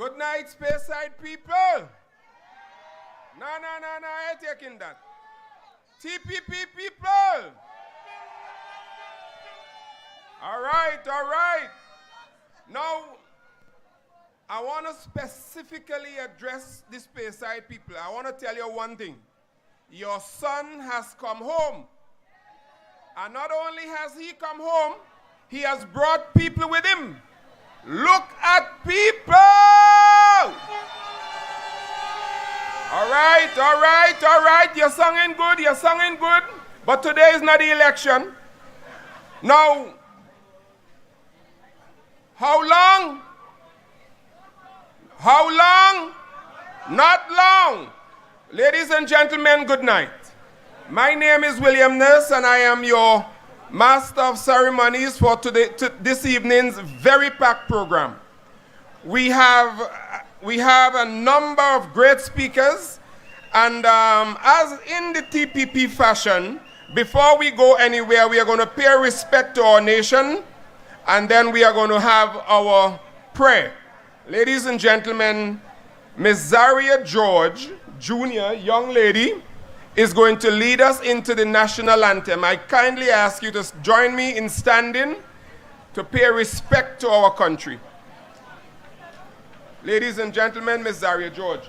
Good night, Speyside people. No, I ain't taking that. TPP people. All right. Now, I want to specifically address the Speyside people. I want to tell you one thing. Your son has come home. And not only has he come home, he has brought people with him. Look at people! All right. You're singing good. But today is not the election. Now, how long? Not long. Ladies and gentlemen, good night. My name is William Nurse, and I am your Master of Ceremonies for this evening's very packed program. We have a number of great speakers, and as in the TPP fashion, before we go anywhere, we are going to pay respect to our nation, and then we are going to have our prayer. Ladies and gentlemen, Miss Zaria George, Jr., young lady, is going to lead us into the national anthem. I kindly ask you to join me in standing to pay respect to our country. Ladies and gentlemen, Miss Zaria George.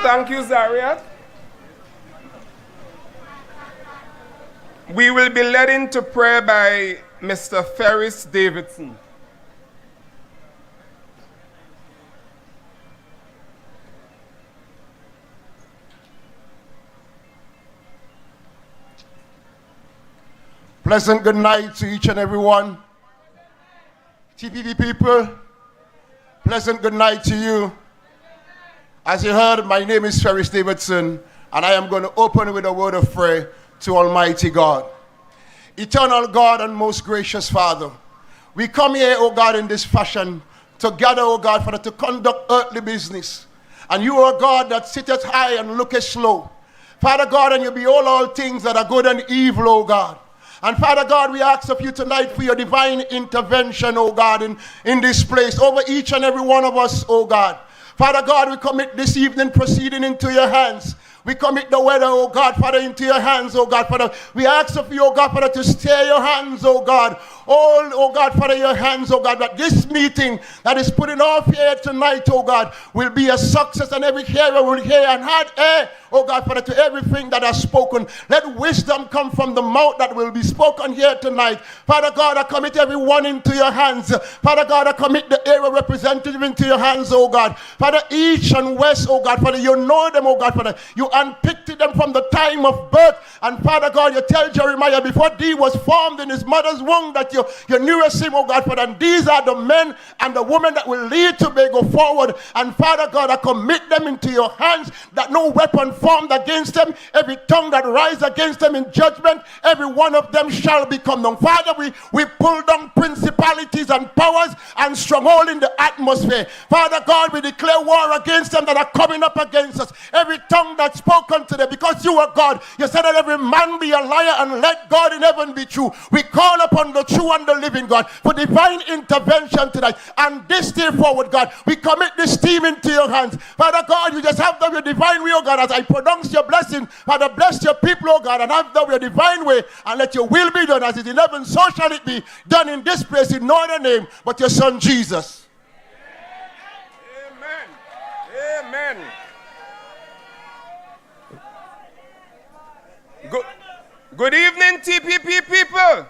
Thank you, Zaria. We will be led into prayer by Mr. Ferris Davidson. Pleasant good night to each and every one. TPP people, pleasant good night to you. As you heard, my name is Ferris Davidson, and I am going to open with a word of prayer to Almighty God. Eternal God and most gracious Father, we come here, O God, in this fashion, together, O God, Father, to conduct earthly business. And you are God that sitteth high and looketh low. Father God, and you behold all things that are good and evil, O God. And Father God, we ask of you tonight for your divine intervention, O God, in this place, over each and every one of us, O God. Father God, we commit this evening proceeding into your hands. We commit the weather, oh God, Father, into your hands, oh God, Father. We ask of you, oh God, Father, to steer your hands, oh God. All, oh God, Father, your hands, oh God, that this meeting that is putting off here tonight, oh God, will be a success, and every hearer will hear and had ear, oh God, Father, to everything that is spoken. Let wisdom come from the mouth that will be spoken here tonight. Father God, I commit everyone into your hands. Father God, I commit the area representative into your hands, oh God. Father, east and west, oh God, Father, you know them, oh God, Father. You unpicked them from the time of birth. And Father God, you tell Jeremiah before thee was formed in his mother's womb that you knewest him, oh God, Father. And these are the men and the women that will lead Tobago forward. And Father God, I commit them into your hands, that no weapon formed against them, every tongue that rises against them in judgment, every one of them shall become known. Father, we pull down principalities and powers and stronghold in the atmosphere. Father God, we declare war against them that are coming up against us. Every tongue that's spoken today because you are God. You said that every man be a liar and let God in heaven be true. We call upon the true and the living God for divine intervention tonight. And this day forward, God, we commit this team into your hands. Father God, you just have them your divine way, oh God, as I pronounce your blessing. Father, bless your people, oh God, and have them your divine way, and let your will be done as it is in heaven, so shall it be done in this place in no other name but your son Jesus. Amen. Good evening, TPP people.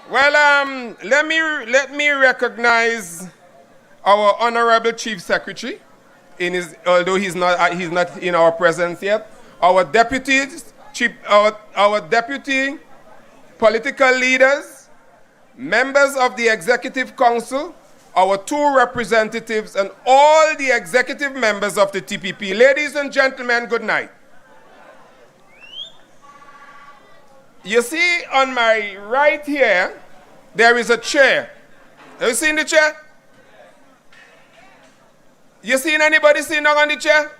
Well, let me recognize our honorable Chief Secretary, although he's not in our presence yet. Our deputies, our deputy political leaders, members of the Executive Council, our 2 representatives, and all the executive members of the TPP. Ladies and gentlemen, good night. You see on my right here, there is a chair. Have you seen the chair? You seen anybody sitting on the chair?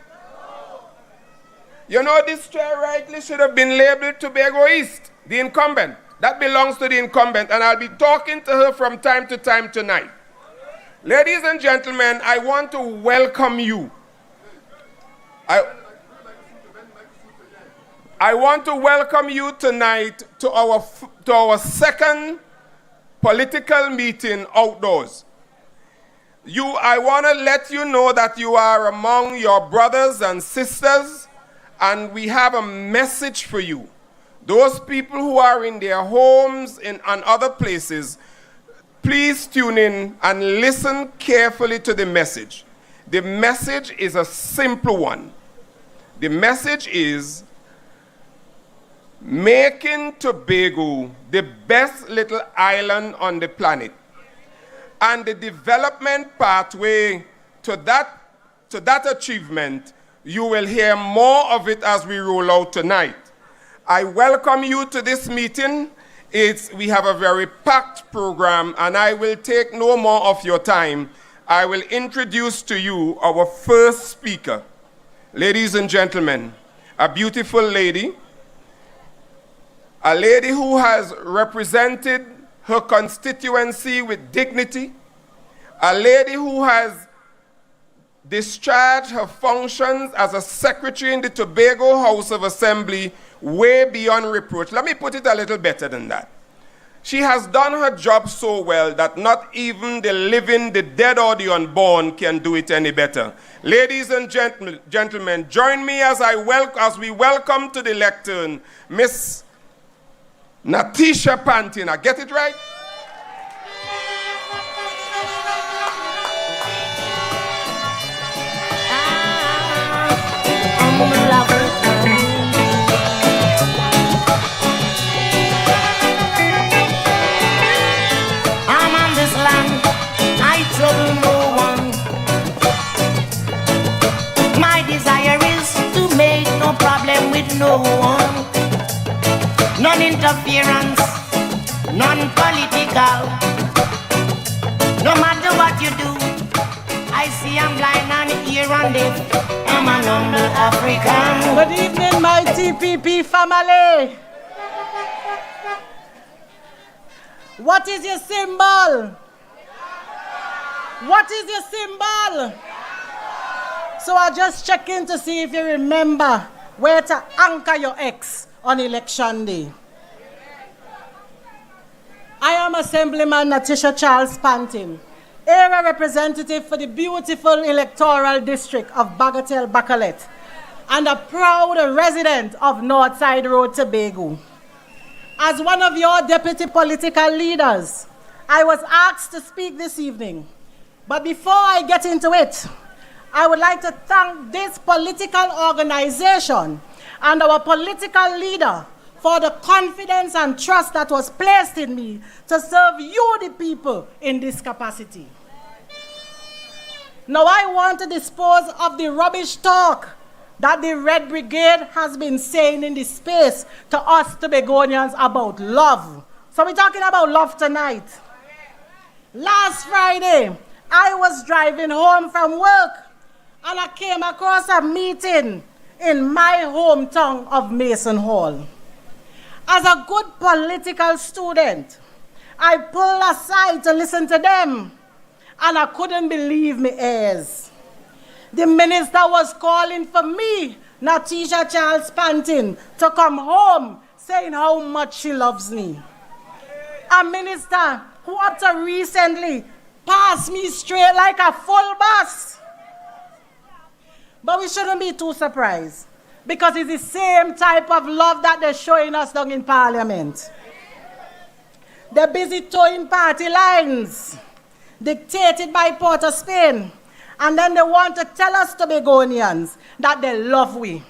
You know, this chair rightly should have been labeled Tobago East, the incumbent. That belongs to the incumbent, and I'll be talking to her from time to time tonight. Ladies and gentlemen, I want to welcome you. I want to welcome you tonight to our second political meeting outdoors. I want to let you know that you are among your brothers and sisters, and we have a message for you. Those people who are in their homes and other places, please tune in and listen carefully to the message. The message is a simple one. The message is making Tobago the best little island on the planet, and the development pathway to that achievement. You will hear more of it as we roll out tonight. I welcome you to this meeting. We have a very packed program, and I will take no more of your time. I will introduce to you our first speaker. Ladies and gentlemen, a beautiful lady, a lady who has represented her constituency with dignity, a lady who has discharged her functions as a secretary in the Tobago House of Assembly way beyond reproach. Let me put it a little better than that. She has done her job so well that not even the living, the dead, or the unborn can do it any better. Ladies and gentlemen, join me as we welcome to the lectern Miss Natisha Pantin. I get it right? I'm on this land, I trouble no one. My desire is to make no problem with no one. None interference, none political. No matter what you do, I see I'm blind and hear and deaf. I'm an humble African. Good evening, my TPP family. What is your symbol? What is your symbol? So I just check in to see if you remember where to anchor your X on election day. I am Assemblyman Natisha Charles Pantin, area representative for the beautiful electoral district of Bagatelle Bacalet, and a proud resident of Northside Road, Tobago. As one of your deputy political leaders, I was asked to speak this evening. But before I get into it, I would like to thank this political organization and our political leader for the confidence and trust that was placed in me to serve you, the people, in this capacity. Now I want to dispose of the rubbish talk that the Red Brigade has been saying in this space to us Tobagonians about love. So we're talking about love tonight. Last Friday, I was driving home from work and I came across a meeting in my hometown of Mason Hall. As a good political student, I pulled aside to listen to them, and I couldn't believe my ears. The minister was calling for me, Natisha Charles Pantin, to come home, saying how much she loves me. A minister who up to recently passed me straight like a full bus. But we shouldn't be too surprised, because it's the same type of love that they're showing us down in Parliament. They're busy towing party lines, dictated by Port of Spain, and then they want to tell us Tobagonians that they love we.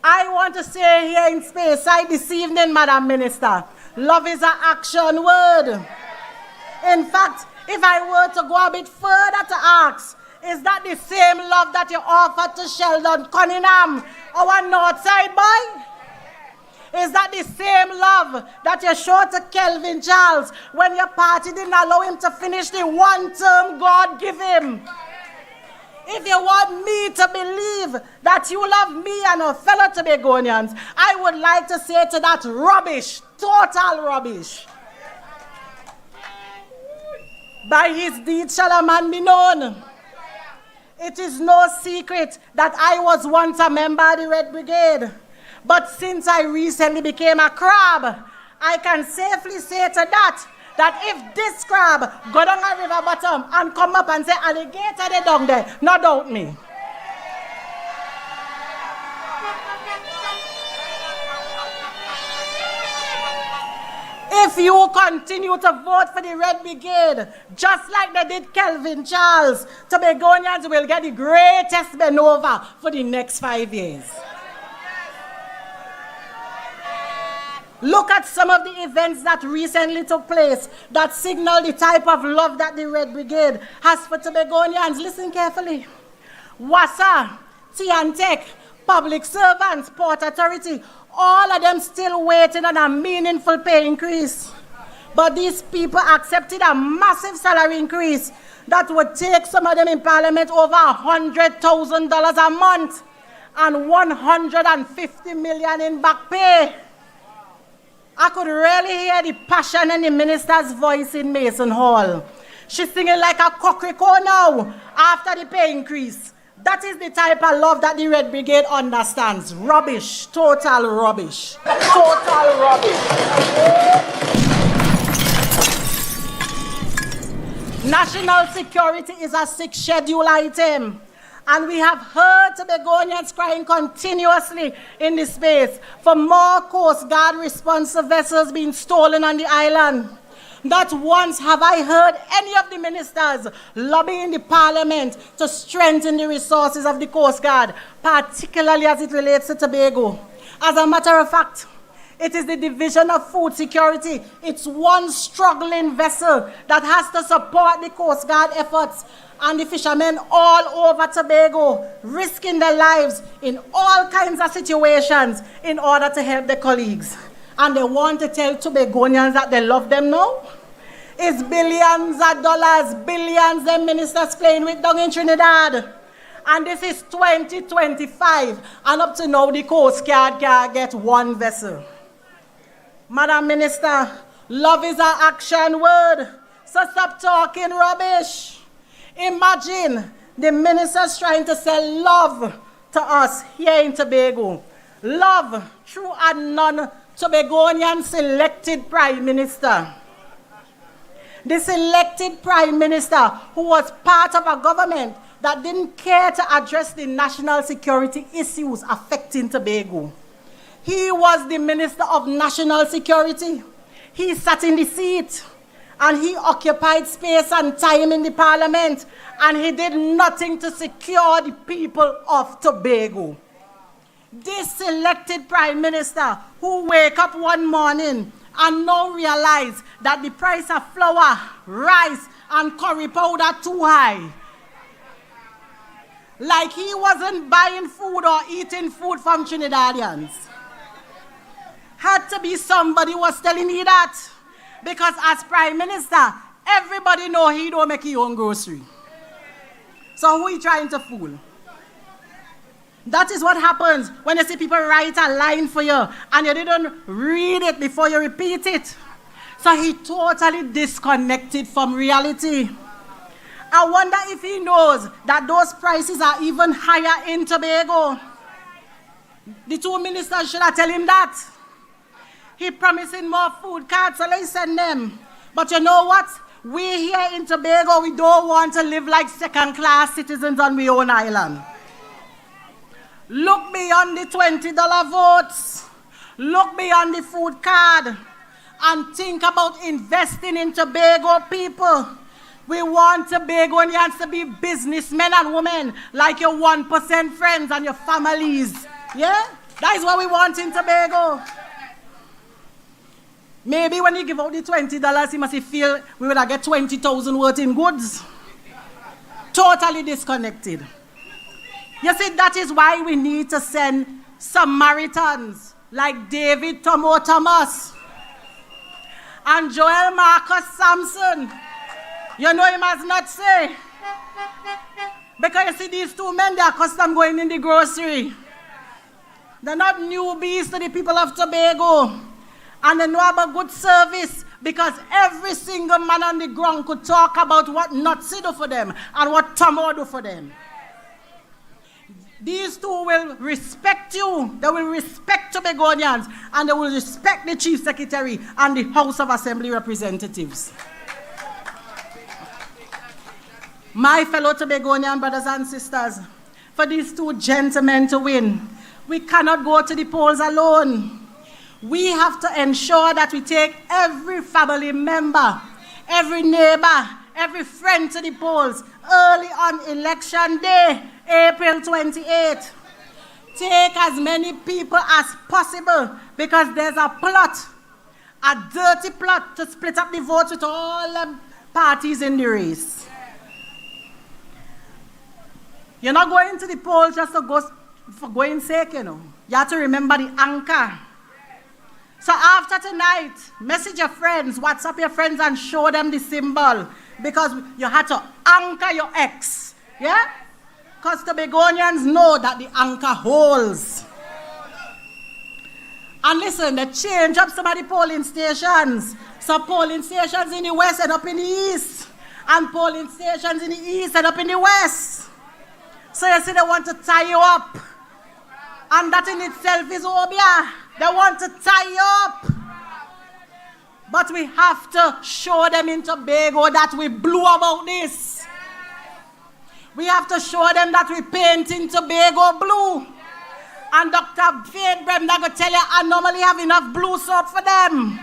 I want to say here in Speyside this evening, Madam Minister, love is an action word. In fact, if I were to go a bit further to ask, is that the same love that you offered to Sheldon Cunningham, our Northside boy? Is that the same love that you showed to Kelvin Charles when your party didn't allow him to finish the one term God gave him? If you want me to believe that you love me and our fellow Tobagonians, I would like to say to that rubbish, total rubbish. By his deeds shall a man be known. It is no secret that I was once a member of the Red Brigade. But since I recently became a crab, I can safely say to that if this crab go down a river bottom and come up and say, alligator they down there, no doubt me. If you continue to vote for the Red Brigade, just like they did Kelvin Charles, Tobagonians will get the greatest maneuver for the next 5 years. Look at some of the events that recently took place that signal the type of love that the Red Brigade has for Tobagonians. Listen carefully. WASA, Tiantec, public servants, Port Authority, all of them still waiting on a meaningful pay increase. But these people accepted a massive salary increase that would take some of them in Parliament over $100,000 a month and $150 million in back pay. I could really hear the passion in the minister's voice in Mason Hall. She's singing like a cockrico now after the pay increase. That is the type of love that the Red Brigade understands. Rubbish, total rubbish. Total rubbish. National security is a 6th schedule item. And we have heard Tobagonians crying continuously in this space for more Coast Guard responsive vessels being stolen on the island. Not once have I heard any of the ministers lobbying the Parliament to strengthen the resources of the Coast Guard, particularly as it relates to Tobago. As a matter of fact, it is the Division of Food Security. It's one struggling vessel that has to support the Coast Guard efforts, and the fishermen all over Tobago risking their lives in all kinds of situations in order to help their colleagues. And they want to tell Tobagonians that they love them now? It's billions of dollars, billions the ministers playing with down in Trinidad. And this is 2025, and up to now the Coast Guard can get one vessel. Madam Minister, love is an action word, so stop talking rubbish. Imagine the ministers trying to sell love to us here in Tobago. Love through a non-Tobagonian selected Prime Minister. The selected Prime Minister who was part of a government that didn't care to address the national security issues affecting Tobago. He was the Minister of National Security. He sat in the seat, and he occupied space and time in the Parliament, and he did nothing to secure the people of Tobago. This selected Prime Minister who wake up one morning and now realize that the price of flour, rice, and curry powder too high. Like he wasn't buying food or eating food from Trinidadians. Had to be somebody who was telling me that. Because as Prime Minister, everybody know he don't make his own grocery. So who he trying to fool? That is what happens when you see people write a line for you and you didn't read it before you repeat it. So he totally disconnected from reality. I wonder if he knows that those prices are even higher in Tobago. The two ministers should have tell him that. He promising more food cards, so let's send them. But you know what? We here in Tobago, we don't want to live like second-class citizens on our own island. Look beyond the $20 votes. Look beyond the food card. And think about investing in Tobago people. We want Tobagonians to be businessmen and women like your 1% friends and your families. Yeah? That is what we want in Tobago. Maybe when you give out the $20, he must feel we would have get 20,000 worth in goods. Totally disconnected. You see, that is why we need to send Samaritans like David Tomo Thomas and Joel Marcus Samson. You know him as not say. Because you see, these two men, they are accustomed going in the grocery. They're not newbies to the people of Tobago. And they know about good service because every single man on the ground could talk about what Natisha do for them and what Tomo do for them. These two will respect you. They will respect Tobagonians and they will respect the Chief Secretary and the House of Assembly Representatives. My fellow Tobagonian brothers and sisters, for these two gentlemen to win, we cannot go to the polls alone. We have to ensure that we take every family member, every neighbor, every friend to the polls early on election day, April 28th. Take as many people as possible because there's a plot, a dirty plot to split up the votes with all the parties in the race. You're not going to the polls just to go for going sake, you know. You have to remember the anchor. So after tonight, message your friends, WhatsApp your friends and show them the symbol because you had to anchor your ex. Yeah? Because Tobagonians know that the anchor holds. And listen, they change up some of the polling stations. So polling stations in the west end up in the east. And polling stations in the east end up in the west. So you see they want to tie you up. And that in itself is obia. They want to tie you up. But we have to show them in Tobago that we blew about this. We have to show them that we paint in Tobago blue. And Dr. Faith Bremda going to tell you I normally have enough blue soap for them.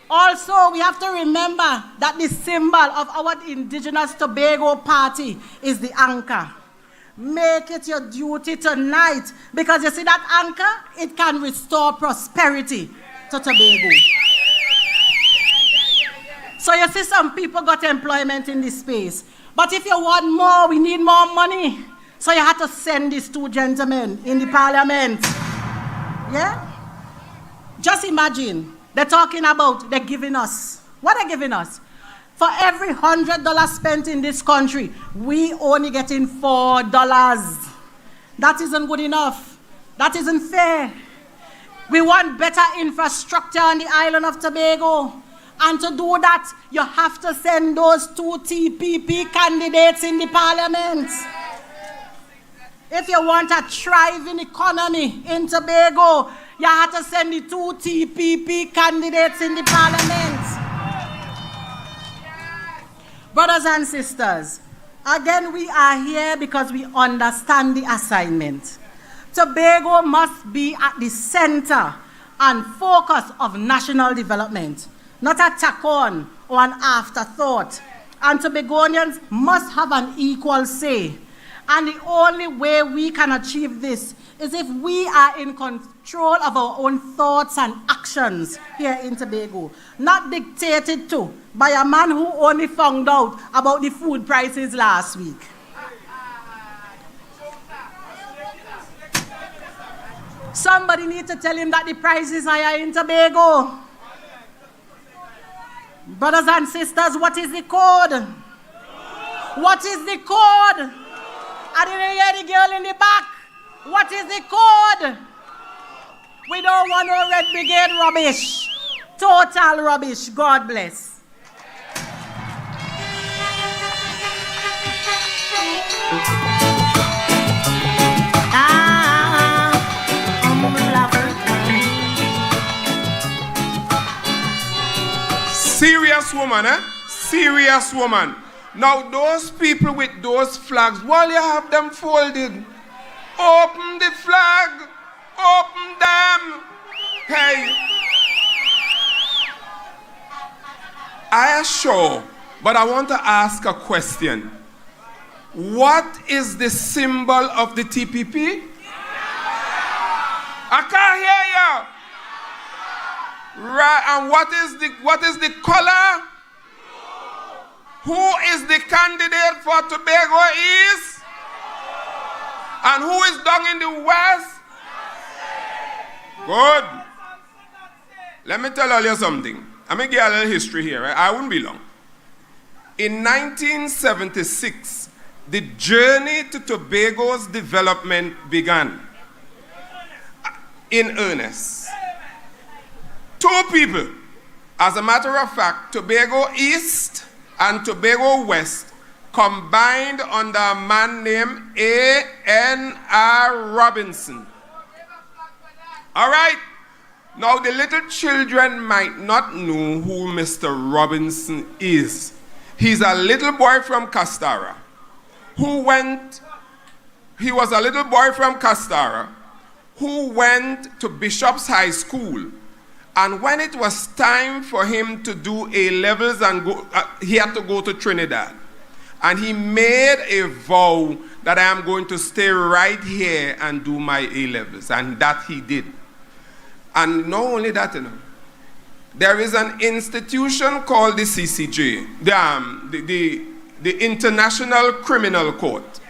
Also, we have to remember that the symbol of our indigenous Tobago party is the anchor. Make it your duty tonight because you see that anchor, it can restore prosperity to Tobago. So you see some people got employment in this space. But if you want more, we need more money. So you have to send these two gentlemen in the parliament. Yeah? Just imagine, they're talking about, they're giving us. What are they giving us? For every $100 spent in this country, we only getting $4. That isn't good enough. That isn't fair. We want better infrastructure on the island of Tobago. And to do that, you have to send those two TPP candidates in the parliament. If you want a thriving economy in Tobago, you have to send the two TPP candidates in the parliament. Brothers and sisters, again, we are here because we understand the assignment. Tobago must be at the center and focus of national development, not a tack-on or an afterthought. And Tobagonians must have an equal say. And the only way we can achieve this is if we are in control of our own thoughts and actions here in Tobago, not dictated to by a man who only found out about the food prices last week. Somebody needs to tell him that the prices are higher in Tobago. Brothers and sisters, what is the code? What is the code? I didn't hear the girl in the back. What is the code? We don't want no Red Brigade rubbish. Total rubbish. God bless. Serious woman, eh? Serious woman. Now those people with those flags, while you have them folded, open the flag, open them. Hey, I assure, but I want to ask a question. What is the symbol of the TPP? I can't hear you. Right, and what is the color? Who is the candidate for Tobago East? And who is down in the West? Good. Let me tell you something. I'm going to give a little history here. Right? I won't be long. In 1976, the journey to Tobago's development began in earnest. Two people, as a matter of fact, Tobago East and Tobago West combined under a man named A.N.R. Robinson. All right? Now, the little children might not know who Mr. Robinson is. He's a little boy from Castara he was a little boy from Castara who went to Bishop's High School. And when it was time for him to do A-levels and go, he had to go to Trinidad. And he made a vow that I am going to stay right here and do my A-levels. And that he did. And not only that, you know, there is an institution called the CCJ, the International Criminal Court.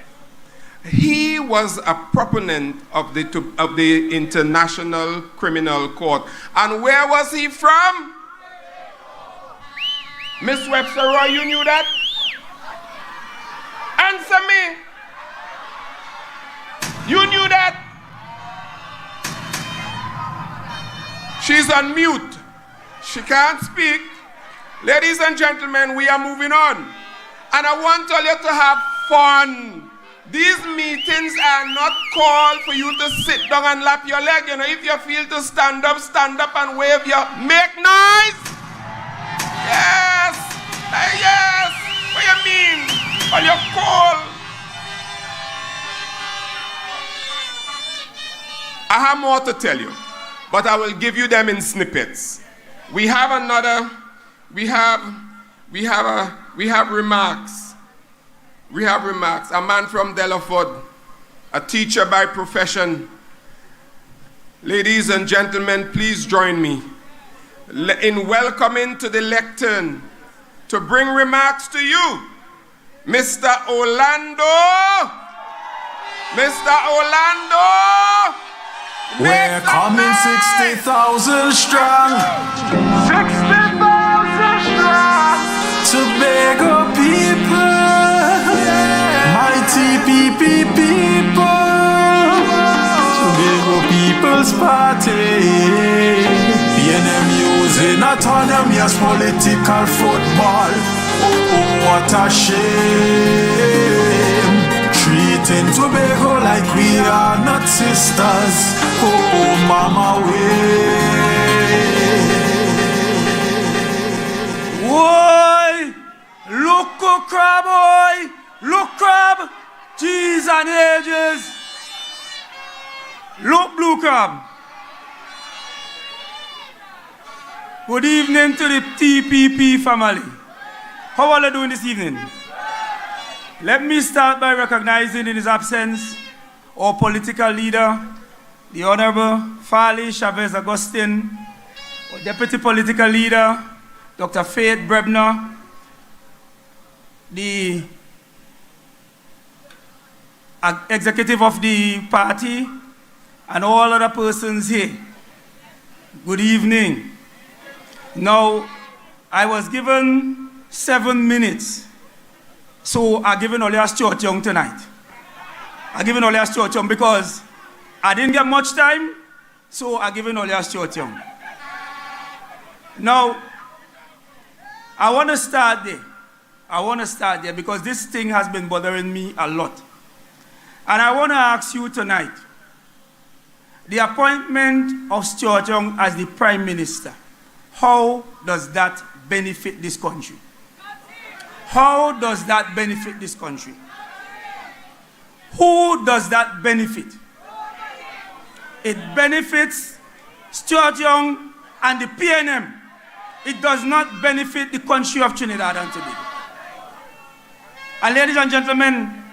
He was a proponent of the International Criminal Court. And where was he from? Miss Webster Roy, you knew that? Answer me. You knew that? She's on mute. She can't speak. Ladies and gentlemen, we are moving on. And I want all you to have fun. These meetings are not called for you to sit down and lap your leg. You know, if you feel to stand up and wave your... Make noise! Yes! Yes! What do you mean? All you call? I have more to tell you, but I will give you them in snippets. We have remarks. We have remarks. A man from Delaford, a teacher by profession. Ladies and gentlemen, please join me in welcoming to the lectern to bring remarks to you, Mr. Orlando. Mr. Orlando. We're coming 60,000 strong. 60,000 strong. Tobago people. TPP people, Tobago People's Party. PNM using autonomy as political football. Oh, what a shame. Treating Tobago like we are not sisters. Oh, mama way. Boy, look, crab, boy. Look, crab. Cheese and ages. Look, blue crab. Good evening to the TPP family. How are you doing this evening? Let me start by recognizing in his absence our political leader, the Honorable Farley Chavez Augustine, our Deputy Political Leader, Dr. Faith Brebner, the executive of the party, and all other persons here. Good evening. Now, I was given 7 minutes, so I'm giving only a short young tonight. I give in only a short term because I didn't get much time, so I give in only a short term. Now, I want to start there because this thing has been bothering me a lot. And I want to ask you tonight, the appointment of Stuart Young as the Prime Minister, how does that benefit this country? How does that benefit this country? Who does that benefit? It benefits Stuart Young and the PNM. It does not benefit the country of Trinidad and Tobago. And ladies and gentlemen,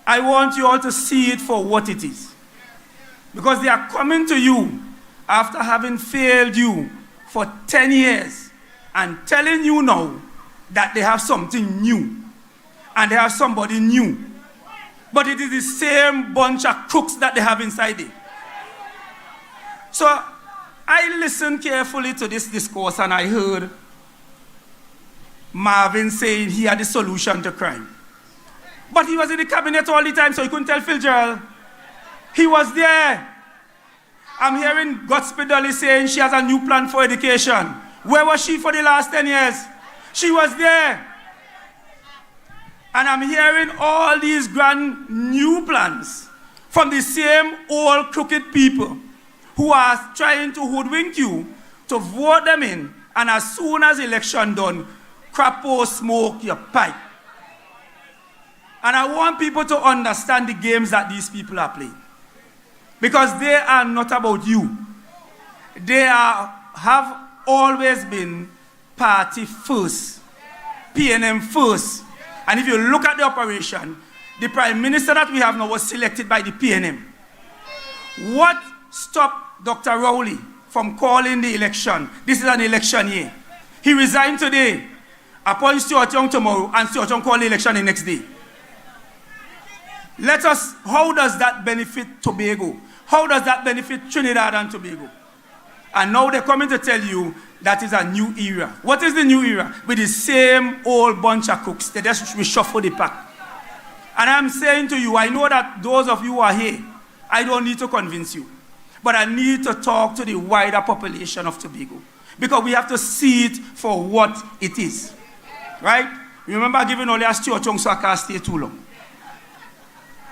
I want you all to see it for what it is. Because they are coming to you after having failed you for 10 years and telling you now that they have something new and they have somebody new. But it is the same bunch of crooks that they have inside it. So I listened carefully to this discourse and I heard Marvin saying he had the solution to crime. But he was in the cabinet all the time, so he couldn't tell Fitzgerald. He was there. I'm hearing Godspeed Dolly saying she has a new plan for education. Where was she for the last 10 years? She was there. And I'm hearing all these grand new plans from the same old crooked people who are trying to hoodwink you to vote them in, and as soon as election done, crapo smoke your pipe. And I want people to understand the games that these people are playing. Because they are not about you. They have always been party first, PNM first. And if you look at the operation, the Prime Minister that we have now was selected by the PNM. What stopped Dr. Rowley from calling the election? This is an election year. He resigned today, appoint Stuart Young tomorrow, and Stuart Young call the election the next day. How does that benefit Tobago? How does that benefit Trinidad and Tobago? And now they're coming to tell you that is a new era. What is the new era? With the same old bunch of crooks. They just reshuffle the pack. And I'm saying to you, I know that those of you who are here, I don't need to convince you. But I need to talk to the wider population of Tobago. Because we have to see it for what it is. Right? Remember giving only a Stuart Young so I can't stay too long.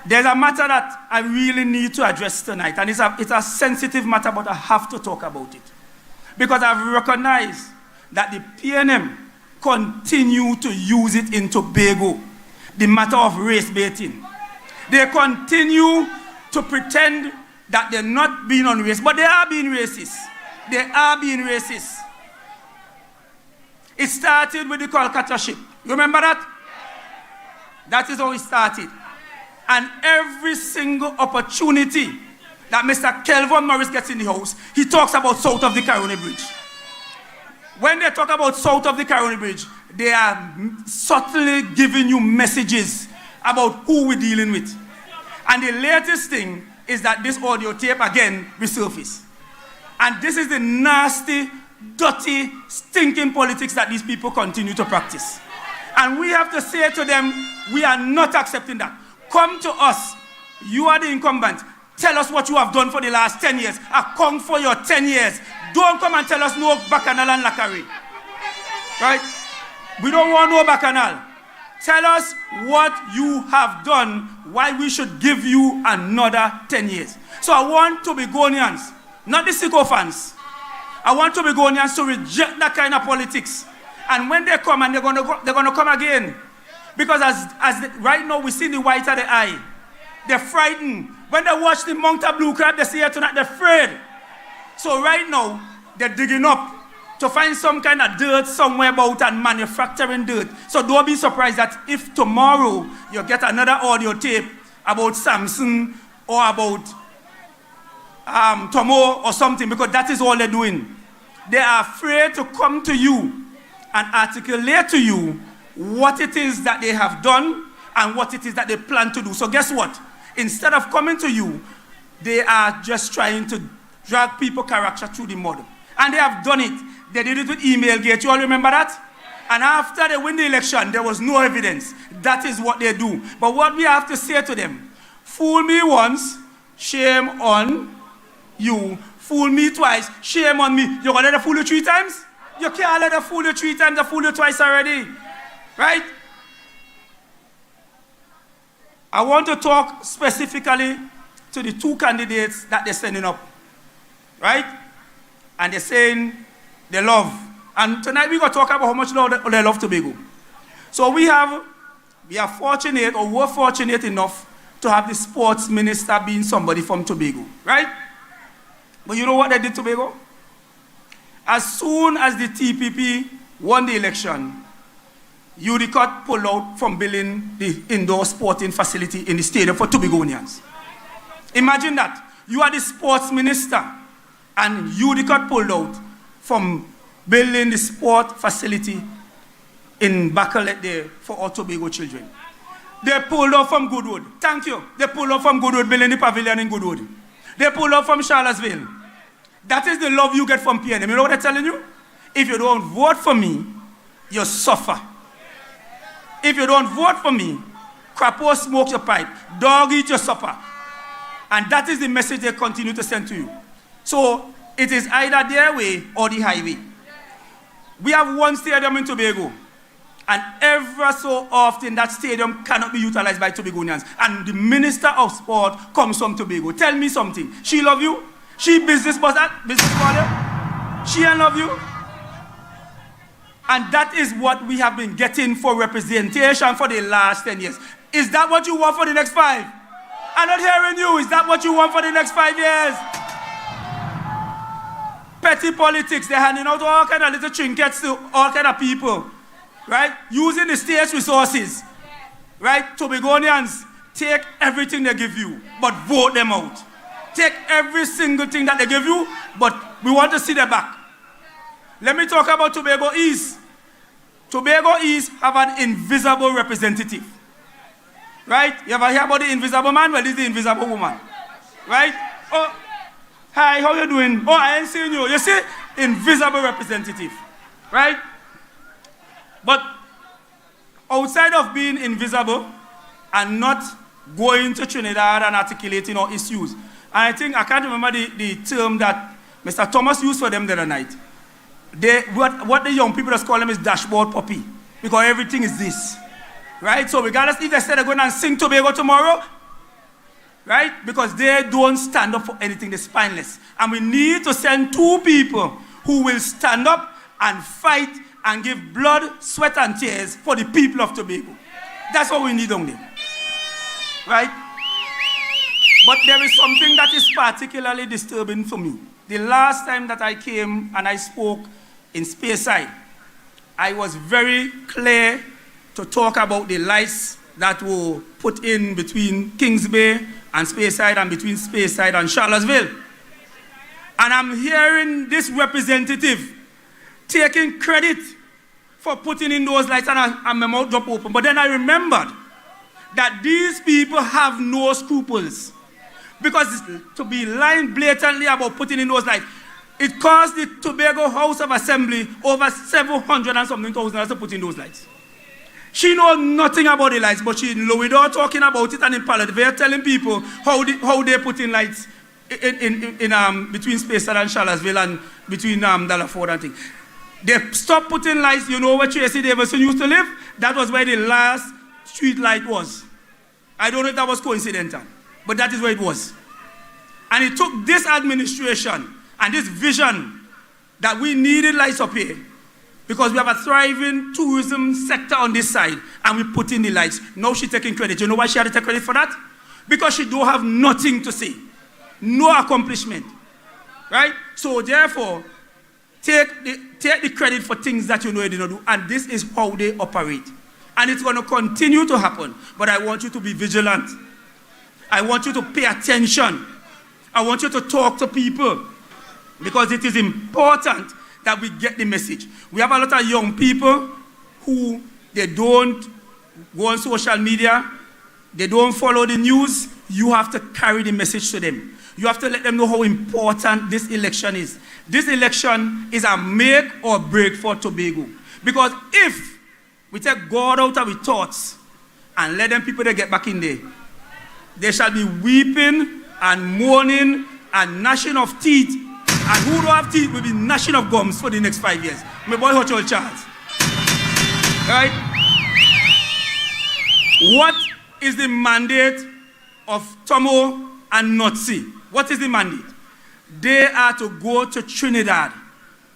There's a matter that I really need to address tonight, and it's a sensitive matter, but I have to talk about it. Because I've recognized that the PNM continue to use it in Tobago, the matter of race baiting. They continue to pretend that they're not being on race, but they are being racist. They are being racist. It started with the Kolkata ship. You remember that? That is how it started. And every single opportunity that Mr. Kelvin Morris gets in the house, he talks about south of the Caroni Bridge. When they talk about south of the Caroni Bridge, they are subtly giving you messages about who we're dealing with. And the latest thing is that this audio tape again resurfaced. And this is the nasty, dirty, stinking politics that these people continue to practice. And we have to say to them, we are not accepting that. Come to us. You are the incumbent. Tell us what you have done for the last 10 years. Account for your 10 years. Don't come and tell us no bacchanal and lacquerie. Right? We don't want no bacchanal. Tell us what you have done, why we should give you another 10 years. So I want Tobagonians, not the sycophants. I want Tobagonians to reject that kind of politics. And when they come, and they're going to come again. Because right now we see the white of the eye. They're frightened. When they watch the Mountain Blue Crab, they see it tonight, they're afraid. So right now, they're digging up to find some kind of dirt somewhere about and manufacturing dirt. So don't be surprised that if tomorrow you get another audio tape about Samson or about Tomo or something, because that is all they're doing. They are afraid to come to you and articulate to you what it is that they have done and what it is that they plan to do. So guess what? Instead of coming to you, they are just trying to drag people's character through the mud. And they have done it. They did it with email gate. You all remember that? And after they win the election, there was no evidence. That is what they do. But what we have to say to them, Fool me once, shame on you. Fool me twice, shame on me. You're going to let her fool you 3 times? You can't let her fool you 3 times, they fool you twice already. Right? I want to talk specifically to the 2 candidates that they're sending up. Right? And they're saying they love. And tonight we're going to talk about how much they love Tobago. So we are fortunate, or we're fortunate enough to have the sports minister being somebody from Tobago. Right? But you know what they did, Tobago? As soon as the TPP won the election, UDCOT pulled out from building the indoor sporting facility in the stadium for Tobagonians. Imagine that. You are the sports minister, and UDCOT pulled out from building the sport facility in Bacalet there for our Tobago children. They pulled out from Goodwood. Thank you. They pulled out from Goodwood, building the pavilion in Goodwood. They pulled out from Charlottesville. That is the love you get from PNM. You know what I'm telling you? If you don't vote for me, you suffer. If you don't vote for me, crapo smoke your pipe, dog eat your supper. And that is the message they continue to send to you. So it is either their way or the highway. We have one stadium in Tobago, and ever so often that stadium cannot be utilized by Tobagonians. And the Minister of Sport comes from Tobago. Tell me something. She love you? She business boss that? Business partner? She don't love you? And that is what we have been getting for representation for the last 10 years. Is that what you want for the next 5? I'm not hearing you. Is that what you want for the next 5 years? Petty politics. They're handing out all kind of little trinkets to all kind of people. Right? Using the state's resources. Right? Tobagonians, take everything they give you, but vote them out. Take every single thing that they give you, but we want to see them back. Let me talk about Tobago East. Tobago East have an invisible representative. Right? You ever hear about the invisible man? Well, this is the invisible woman. Right? Oh, hi, how you doing? Oh, I ain't seeing you. You see? Invisible representative. Right? But outside of being invisible and not going to Trinidad and articulating our issues, and I think, I can't remember the term that Mr. Thomas used for them the other night. What the young people just call them is dashboard puppy, because everything is this. Right? So regardless if they say they're going to sing Tobago tomorrow, right? Because they don't stand up for anything, they're spineless. And we need to send 2 people who will stand up and fight and give blood, sweat, and tears for the people of Tobago. That's what we need on them. Right? But there is something that is particularly disturbing for me. The last time that I came and I spoke in Speyside, I was very clear to talk about the lights that were put in between Kings Bay and Speyside, and between Speyside and Charlottesville. And I'm hearing this representative taking credit for putting in those lights, and my mouth dropped open. But then I remembered that these people have no scruples. Because to be lying blatantly about putting in those lights, it cost the Tobago House of Assembly over 700 and something thousand to put in those lights. She knows nothing about the lights, but she in Lowido talking about it, and in Pallet telling people how they put in lights in between Speyside and Charlottesville, and between Dallaford and things. They stopped putting lights. You know where Tracy Davison used to live? That was where the last street light was. I don't know if that was coincidental, but that is where it was. And it took this administration and this vision that we needed lights up here, because we have a thriving tourism sector on this side, and we put in the lights. Now she's taking credit. You know why she had to take credit for that? Because she don't have nothing to say. No accomplishment. Right? So therefore, take the credit for things that you know you did not do. And this is how they operate. And it's going to continue to happen. But I want you to be vigilant. I want you to pay attention. I want you to talk to people, because it is important that we get the message. We have a lot of young people who they don't go on social media, they don't follow the news. You have to carry the message to them. You have to let them know how important this election is. This election is a make or break for Tobago. Because if we take God out of our thoughts and let them people they get back in there, there shall be weeping and mourning and gnashing of teeth. And who don't have teeth will be gnashing of gums for the next 5 years. My boy Hutchell Charles. Right? What is the mandate of Tomo and Notsi? What is the mandate? They are to go to Trinidad.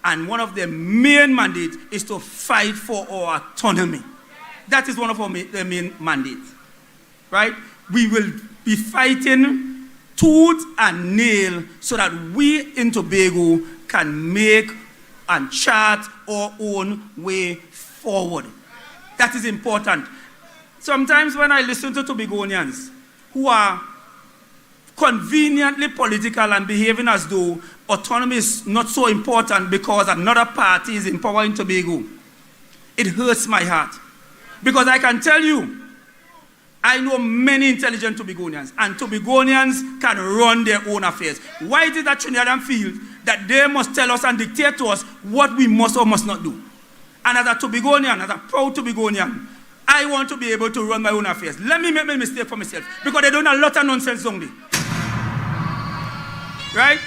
And one of their main mandates is to fight for our autonomy. That is one of their main mandates. Right? We will be fighting tooth and nail so that we in Tobago can make and chart our own way forward. That is important. Sometimes when I listen to Tobagonians who are conveniently political and behaving as though autonomy is not so important because another party is in power in Tobago, it hurts my heart. Because I can tell you, I know many intelligent Tobagonians, and Tobagonians can run their own affairs. Why is it that Trinidadians feel that they must tell us and dictate to us what we must or must not do? And as a Tobagonian, as a proud Tobagonian, I want to be able to run my own affairs. Let me make my mistake for myself, because they're doing a lot of nonsense only. Right?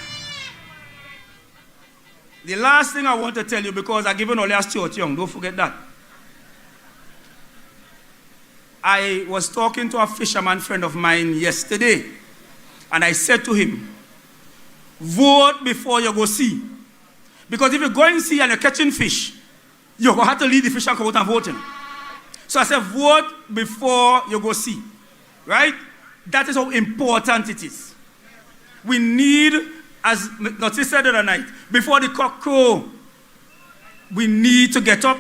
The last thing I want to tell you, because I've given Ole Stuart Young, don't forget that. I was talking to a fisherman friend of mine yesterday, and I said to him, vote before you go see. Because if you go and see and you're catching fish, you're going to have to leave the fish and come out and vote. So I said, vote before you go see. Right? That is how important it is. We need, as Natisha said the other night, before the cock crow, we need to get up,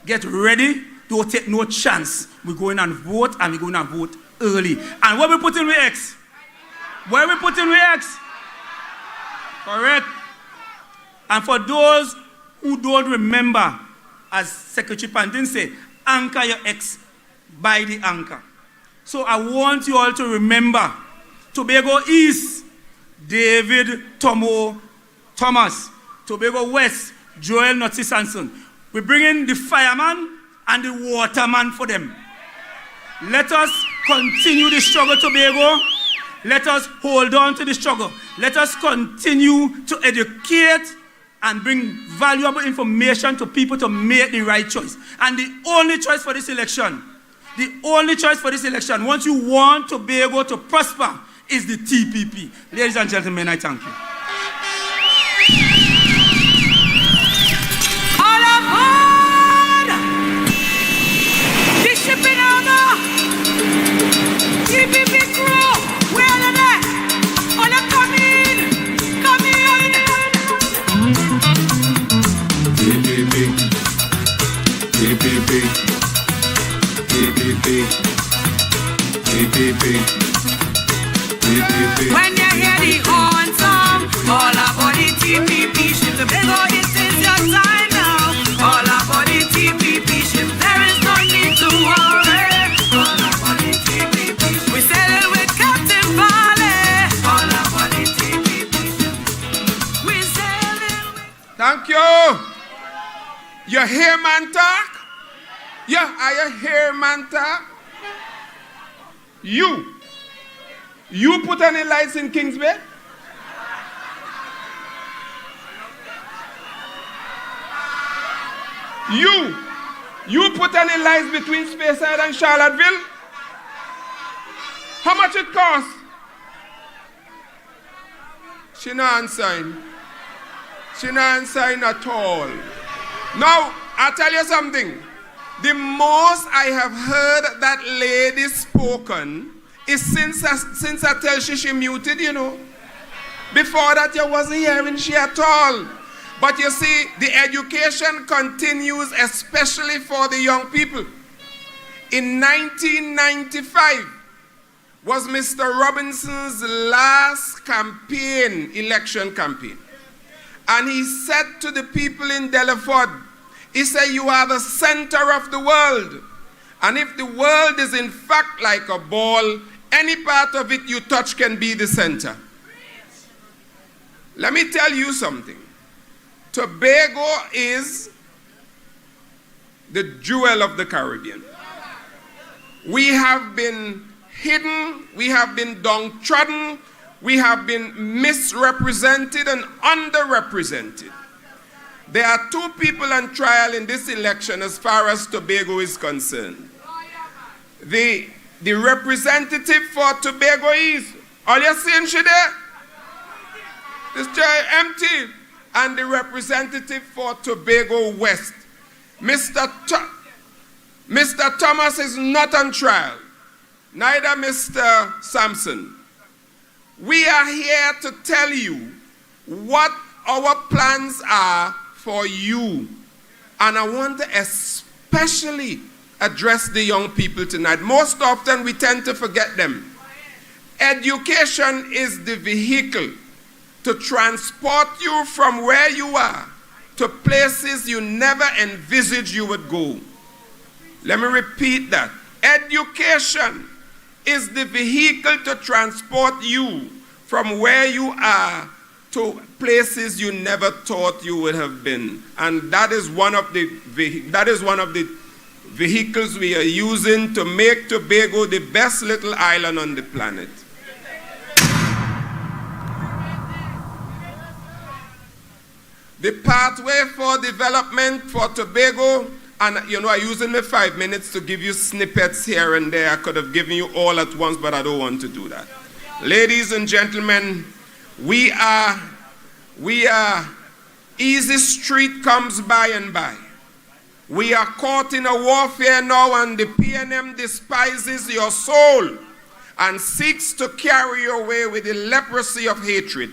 get ready, don't take no chance. We go in and vote, and we go in and vote early. And what we put in with X? Where we put in with X? Correct. And for those who don't remember, as Secretary Pantin said, anchor your X by the anchor. So I want you all to remember, Tobago East, David Tomo Thomas. Tobago West, Joel Notsi Samson. We bring in the fireman and the waterman for them. Let us continue the struggle, Tobago. Let us hold on to the struggle. Let us continue to educate and bring valuable information to people to make the right choice. And the only choice for this election, once you want Tobago to prosper, is the TPP. Ladies and gentlemen, I thank you. All aboard! The shipping order! TPP crew, where are they? All are coming! Come in! TPP, TPP, TPP, TPP. When you hear the horn song, all about the TPP ship. Tobago, it is your time now. All about the TPP ship. There is no need to worry. All about the TPP ship. We sailing with Captain Farley. All about the TPP ship. We sailing with... Thank you. You hear man talk? Yeah, I hear man talk. You put any lights in Kings Bay? You put any lights between Speyside and Charlottesville? How much it cost? She not answering. She not answering at all. Now, I'll tell you something. The most I have heard that lady spoken is since I tell she muted, you know. Before that, you wasn't hearing she at all. But you see, the education continues, especially for the young people. In 1995 was Mr. Robinson's last campaign, election campaign. And he said to the people in Delaford, he said, you are the center of the world. And if the world is in fact like a ball, any part of it you touch can be the center. Let me tell you something. Tobago is the jewel of the Caribbean. We have been hidden, we have been downtrodden, we have been misrepresented and underrepresented. There are two people on trial in this election as far as Tobago is concerned. The representative for Tobago East, all you seeing she there? This chair empty. And the representative for Tobago West. Mr. Thomas is not on trial. Neither Mr. Samson. We are here to tell you what our plans are for you. And I want to especially address the young people tonight. Most often we tend to forget them. Education is the vehicle to transport you from where you are to places you never envisaged you would go. Let me repeat that. Education is the vehicle to transport you from where you are to places you never thought you would have been. And that is one of the vehicles we are using to make Tobago the best little island on the planet. The pathway for development for Tobago, and you know, I'm using my 5 minutes to give you snippets here and there. I could have given you all at once, but I don't want to do that. Ladies and gentlemen, we are easy street comes by and by. We are caught in a warfare now, and the PNM despises your soul and seeks to carry you away with the leprosy of hatred.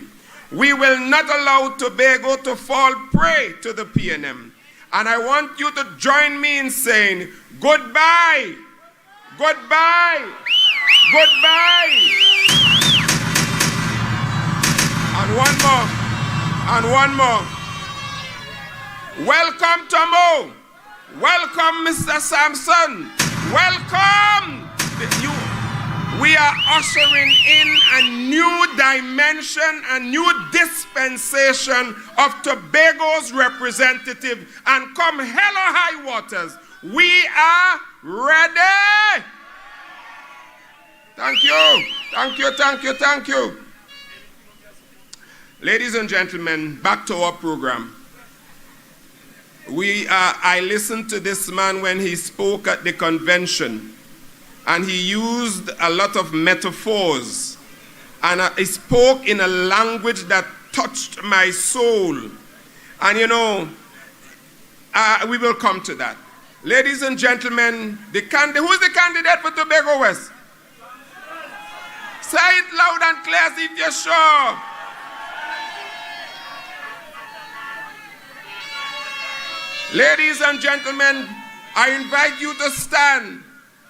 We will not allow Tobago to fall prey to the PNM. And I want you to join me in saying, goodbye, goodbye, goodbye. And one more. Welcome, Tomo. Welcome, Mr. Samson. Welcome. We are ushering in a new dimension, a new dispensation of Tobago's representative. And come hell or high waters, we are ready. Thank you. Thank you, thank you, thank you. Ladies and gentlemen, back to our program. I listened to this man when he spoke at the convention. And he used a lot of metaphors. And he spoke in a language that touched my soul. And you know, we will come to that. Ladies and gentlemen, who's the candidate for Tobago West? Say it loud and clear as if you're sure. Ladies and gentlemen, I invite you to stand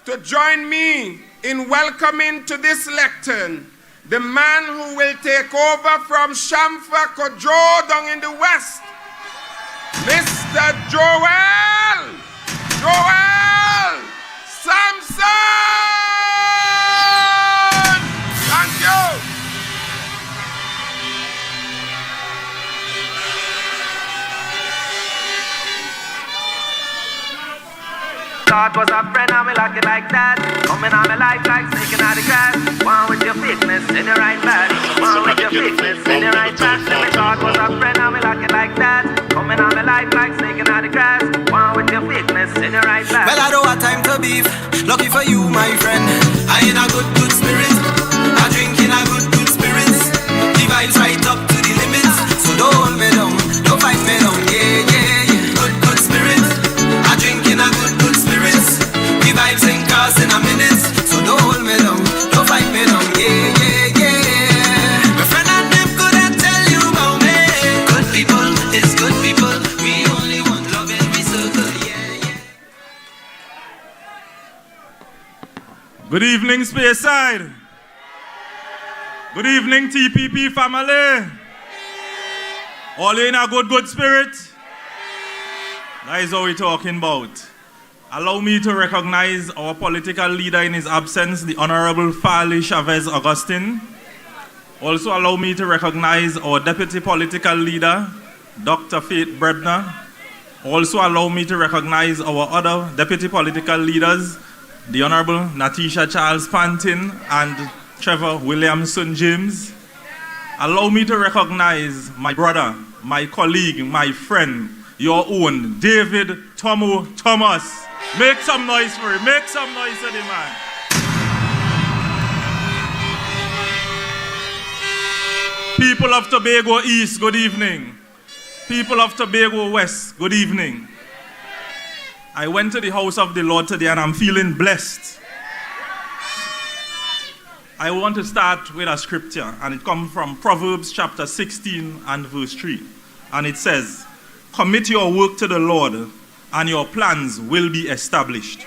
to join me in welcoming to this lectern the man who will take over from Shamfa Kodjo down in the west, Mr. Joel Samson. Thank you. Thought was a friend, and we like it like that. Coming on my life like snaking out the grass. One with your fakeness in the right back. One with your fakeness in the right back. Every thought was a friend, and we like it like that. Coming on my life like snaking out the grass. One with your fakeness in the right back. Well, I don't have time to beef. Lucky for you, my friend. I in a good spirit. I drink in a good spirits. The vibes right up to the limits. So don't hold me down, don't fight me down. Yeah, yeah, yeah. Good spirit. I drink in a good spirits. The vibes ain't cars in a minute. So don't hold me down, don't fight me down. Yeah, yeah, yeah. My friend and them couldn't tell you about me. Good people is good people. We only want love in we circle. Yeah, yeah. Good evening, Speyside. Good evening, TPP family. All in a good spirit? That is what we're talking about. Allow me to recognize our political leader in his absence, the Honorable Farley Augustine. Also allow me to recognize our deputy political leader, Dr. Faith Brebner. Also allow me to recognize our other deputy political leaders, the Honorable Natisha Charles Pantin and Trevor Williamson James. Allow me to recognize my brother, my colleague, my friend, your own, David Tomo Thomas. Make some noise for him. Make some noise for the man. People of Tobago East, good evening. People of Tobago West, good evening. I went to the house of the Lord today and I'm feeling blessed. I want to start with a scripture, and it comes from Proverbs chapter 16 and verse 3. And it says, "Commit your work to the Lord, and your plans will be established."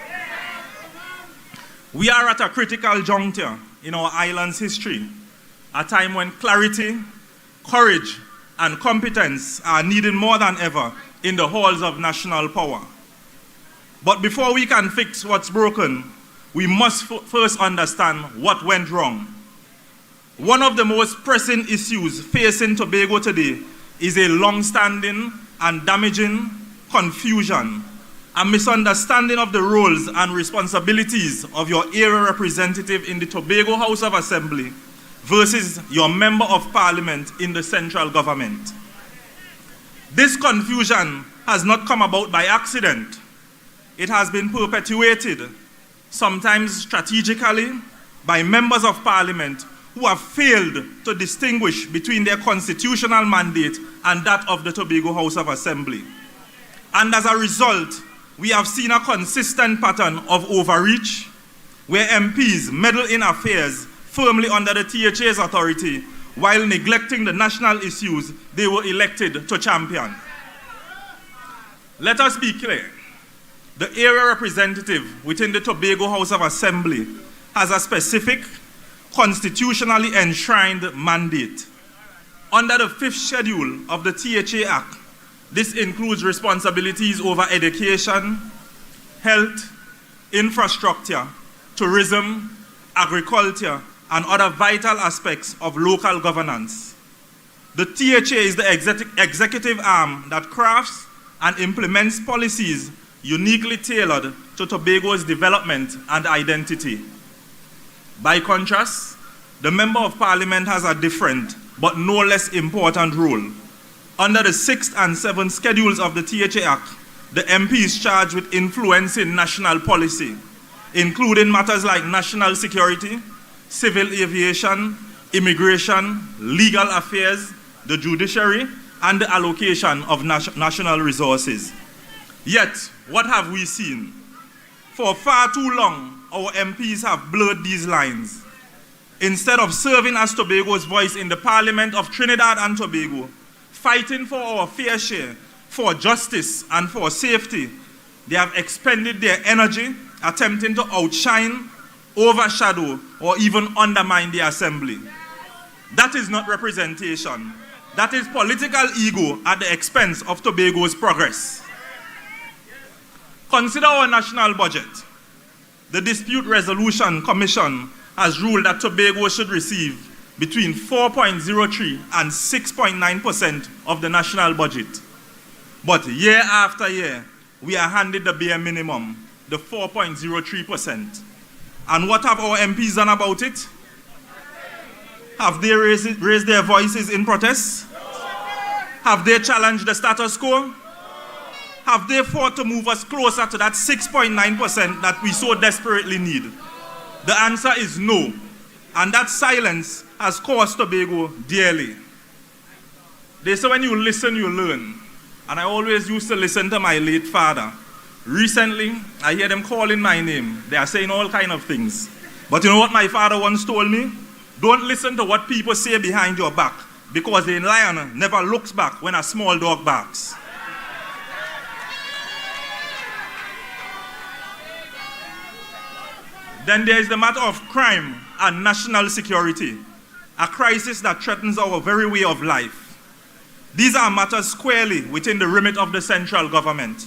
We are at a critical juncture in our island's history, a time when clarity, courage, and competence are needed more than ever in the halls of national power. But before we can fix what's broken, we must first understand what went wrong. One of the most pressing issues facing Tobago today is a long-standing and damaging confusion, a misunderstanding of the roles and responsibilities of your area representative in the Tobago House of Assembly versus your member of parliament in the central government. This confusion has not come about by accident. It has been perpetuated, sometimes strategically, by members of parliament who have failed to distinguish between their constitutional mandate and that of the Tobago House of Assembly. And as a result, we have seen a consistent pattern of overreach, where MPs meddle in affairs firmly under the THA's authority while neglecting the national issues they were elected to champion. Let us be clear. The area representative within the Tobago House of Assembly has a specific, constitutionally enshrined mandate. Under the 5th schedule of the THA Act, this includes responsibilities over education, health, infrastructure, tourism, agriculture, and other vital aspects of local governance. The THA is the executive arm that crafts and implements policies uniquely tailored to Tobago's development and identity. By contrast, the Member of Parliament has a different but no less important role. Under the 6th and 7th schedules of the THA Act, the MP is charged with influencing national policy, including matters like national security, civil aviation, immigration, legal affairs, the judiciary, and the allocation of national resources. Yet, what have we seen? For far too long, our MPs have blurred these lines. Instead of serving as Tobago's voice in the Parliament of Trinidad and Tobago, fighting for our fair share, for justice and for safety, they have expended their energy attempting to outshine, overshadow, or even undermine the Assembly. That is not representation. That is political ego at the expense of Tobago's progress. Consider our national budget. The Dispute Resolution Commission has ruled that Tobago should receive between 4.03 and 6.9% of the national budget. But year after year, we are handed the bare minimum, the 4.03%. And what have our MPs done about it? Have they raised their voices in protest? Have they challenged the status quo? Have they fought to move us closer to that 6.9% that we so desperately need? The answer is no. And that silence has cost Tobago dearly. They say when you listen, you learn. And I always used to listen to my late father. Recently, I hear them calling my name. They are saying all kinds of things. But you know what my father once told me? Don't listen to what people say behind your back, because a lion never looks back when a small dog barks. Then there is the matter of crime and national security, a crisis that threatens our very way of life. These are matters squarely within the remit of the central government.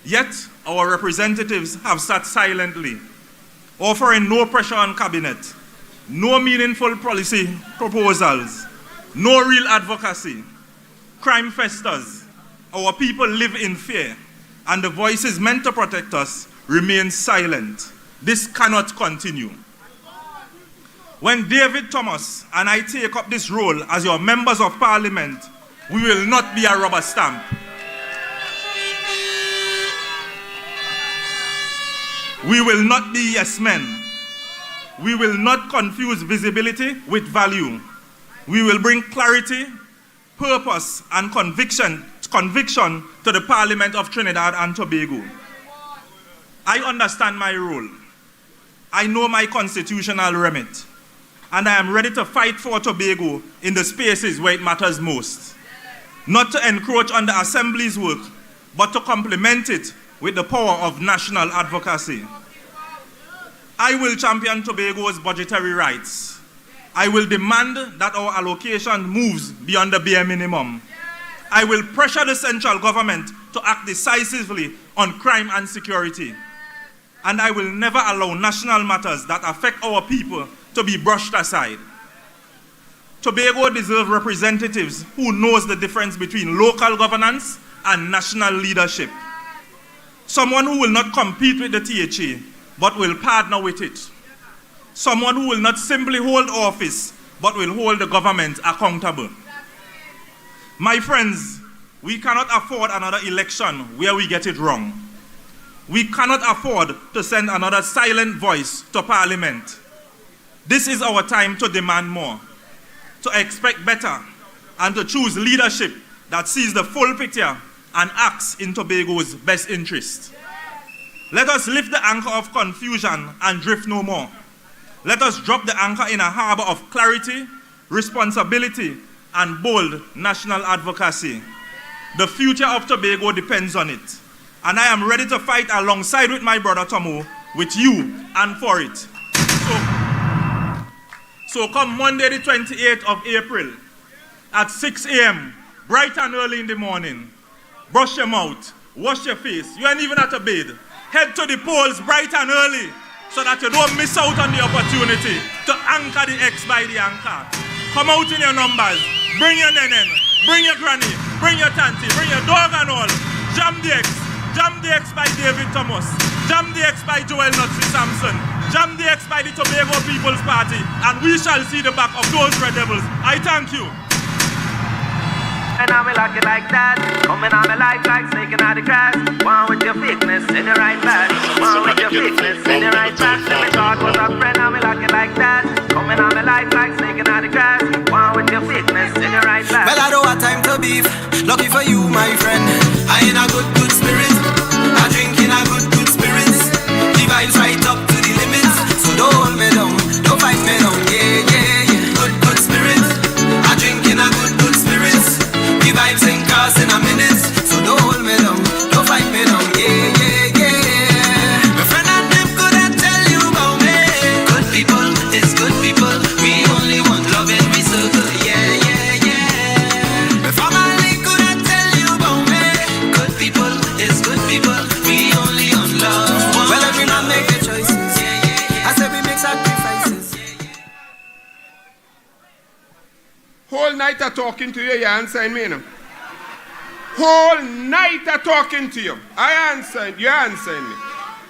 Yet, our representatives have sat silently, offering no pressure on cabinet, no meaningful policy proposals, no real advocacy. Crime festers, our people live in fear, and the voices meant to protect us remain silent. This cannot continue. When David Thomas and I take up this role as your members of parliament, we will not be a rubber stamp. We will not be yes men. We will not confuse visibility with value. We will bring clarity, purpose, and conviction to the Parliament of Trinidad and Tobago. I understand my role. I know my constitutional remit. And I am ready to fight for Tobago in the spaces where it matters most. Not to encroach on the Assembly's work, but to complement it with the power of national advocacy. I will champion Tobago's budgetary rights. I will demand that our allocation moves beyond the bare minimum. I will pressure the central government to act decisively on crime and security. And I will never allow national matters that affect our people to be brushed aside. Tobago deserves representatives who knows the difference between local governance and national leadership. Someone who will not compete with the THA, but will partner with it. Someone who will not simply hold office, but will hold the government accountable. My friends, we cannot afford another election where we get it wrong. We cannot afford to send another silent voice to Parliament. This is our time to demand more, to expect better, and to choose leadership that sees the full picture and acts in Tobago's best interest. Let us lift the anchor of confusion and drift no more. Let us drop the anchor in a harbor of clarity, responsibility, and bold national advocacy. The future of Tobago depends on it. And I am ready to fight alongside with my brother Tomo, with you, and for it. So come Monday the 28th of April at 6 a.m., bright and early in the morning. Brush your mouth, wash your face. You ain't even at a bed. Head to the polls bright and early so that you don't miss out on the opportunity to anchor the X by the anchor. Come out in your numbers. Bring your nenen, bring your granny, bring your tanty, bring your dog and all. Jam the X. Jam the X by David Thomas. Jam the X by Joel Nutsi Samson. Jam the X by the Tobago People's Party. And we shall see the back of those red devils. I thank you. And I'm like it like that. Coming on my life like snaking out the grass. One with your fakeness in the right back. One with your fakeness in the right back. Let me thought was a friend, I'm like it like that. Coming on my life like snaking out the grass. One with your fakeness in the right back. Well, I don't have time to beef. Lucky for you, my friend. I in a good spirit. I drink in a good spirits. The vibes right up to the limits. So don't hold me down, don't fight me down. Yeah. Good spirit. I drink in a good spirits. The vibes ain't cars in a minute. So don't hold me down, don't fight me down. Yeah. My friend and them couldn't tell you about me. Good people is good people. We only want love in we circle. Yeah. My family couldn't tell you about me. Good people is good people. We only want love. Well, every man make their choices. I said we make sacrifices. Whole night I'm talking to you, you answering me, you know. Whole night I'm talking to you. I answered, you answering me.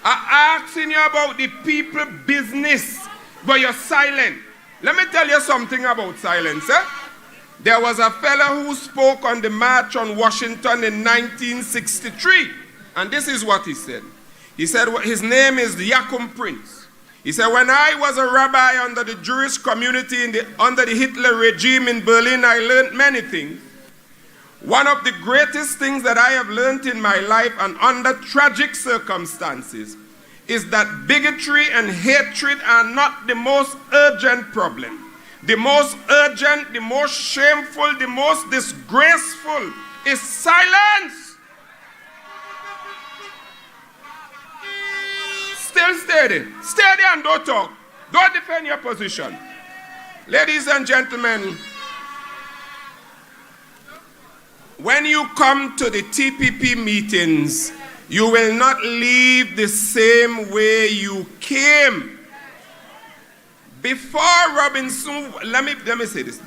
I asking you about the people business, but you're silent. Let me tell you something about silence, eh? There was a fella who spoke on the March on Washington in 1963, and this is what he said. He said his name is Yakum Prince. He said, when I was a rabbi under the Jewish community under the Hitler regime in Berlin, I learned many things. One of the greatest things that I have learned in my life and under tragic circumstances is that bigotry and hatred are not the most urgent problem. The most urgent, the most shameful, the most disgraceful is silence. Still steady. Steady and don't talk. Don't defend your position. Ladies and gentlemen, when you come to the TPP meetings, you will not leave the same way you came. Before Robinson, let me say this.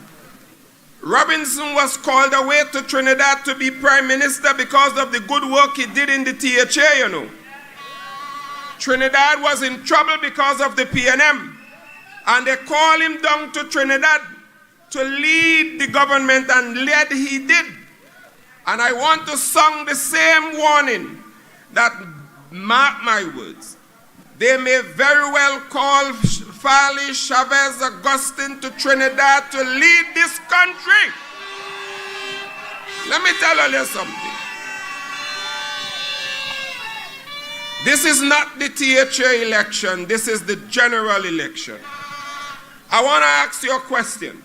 Robinson was called away to Trinidad to be prime minister because of the good work he did in the THA, you know. Trinidad was in trouble because of the PNM. And they called him down to Trinidad to lead the government, and led he did. And I want to sound the same warning that, mark my words, they may very well call Farley, Chavez, Augustine to Trinidad to lead this country. Let me tell you something. This is not the THA election. This is the general election. I want to ask you a question.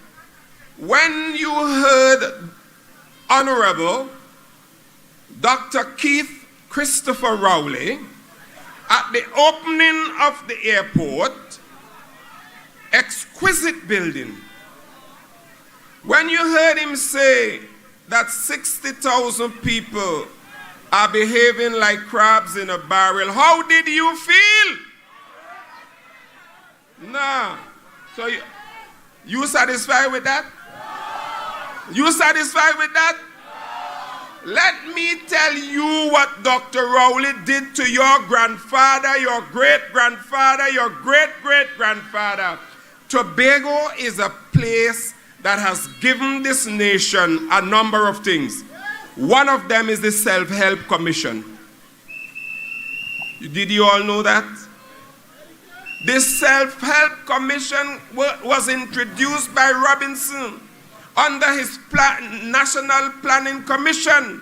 When you heard Honorable Dr. Keith Christopher Rowley at the opening of the airport, exquisite building, when you heard him say that 60,000 people are behaving like crabs in a barrel, how did you feel? Nah. So you satisfied with that? You satisfied with that? Let me tell you what Dr. Rowley did to your grandfather, your great-grandfather, your great-great-grandfather. Tobago is a place that has given this nation a number of things. One of them is the Self-Help Commission. Did you all know that? This Self-Help Commission was introduced by Robinson under his National Planning Commission.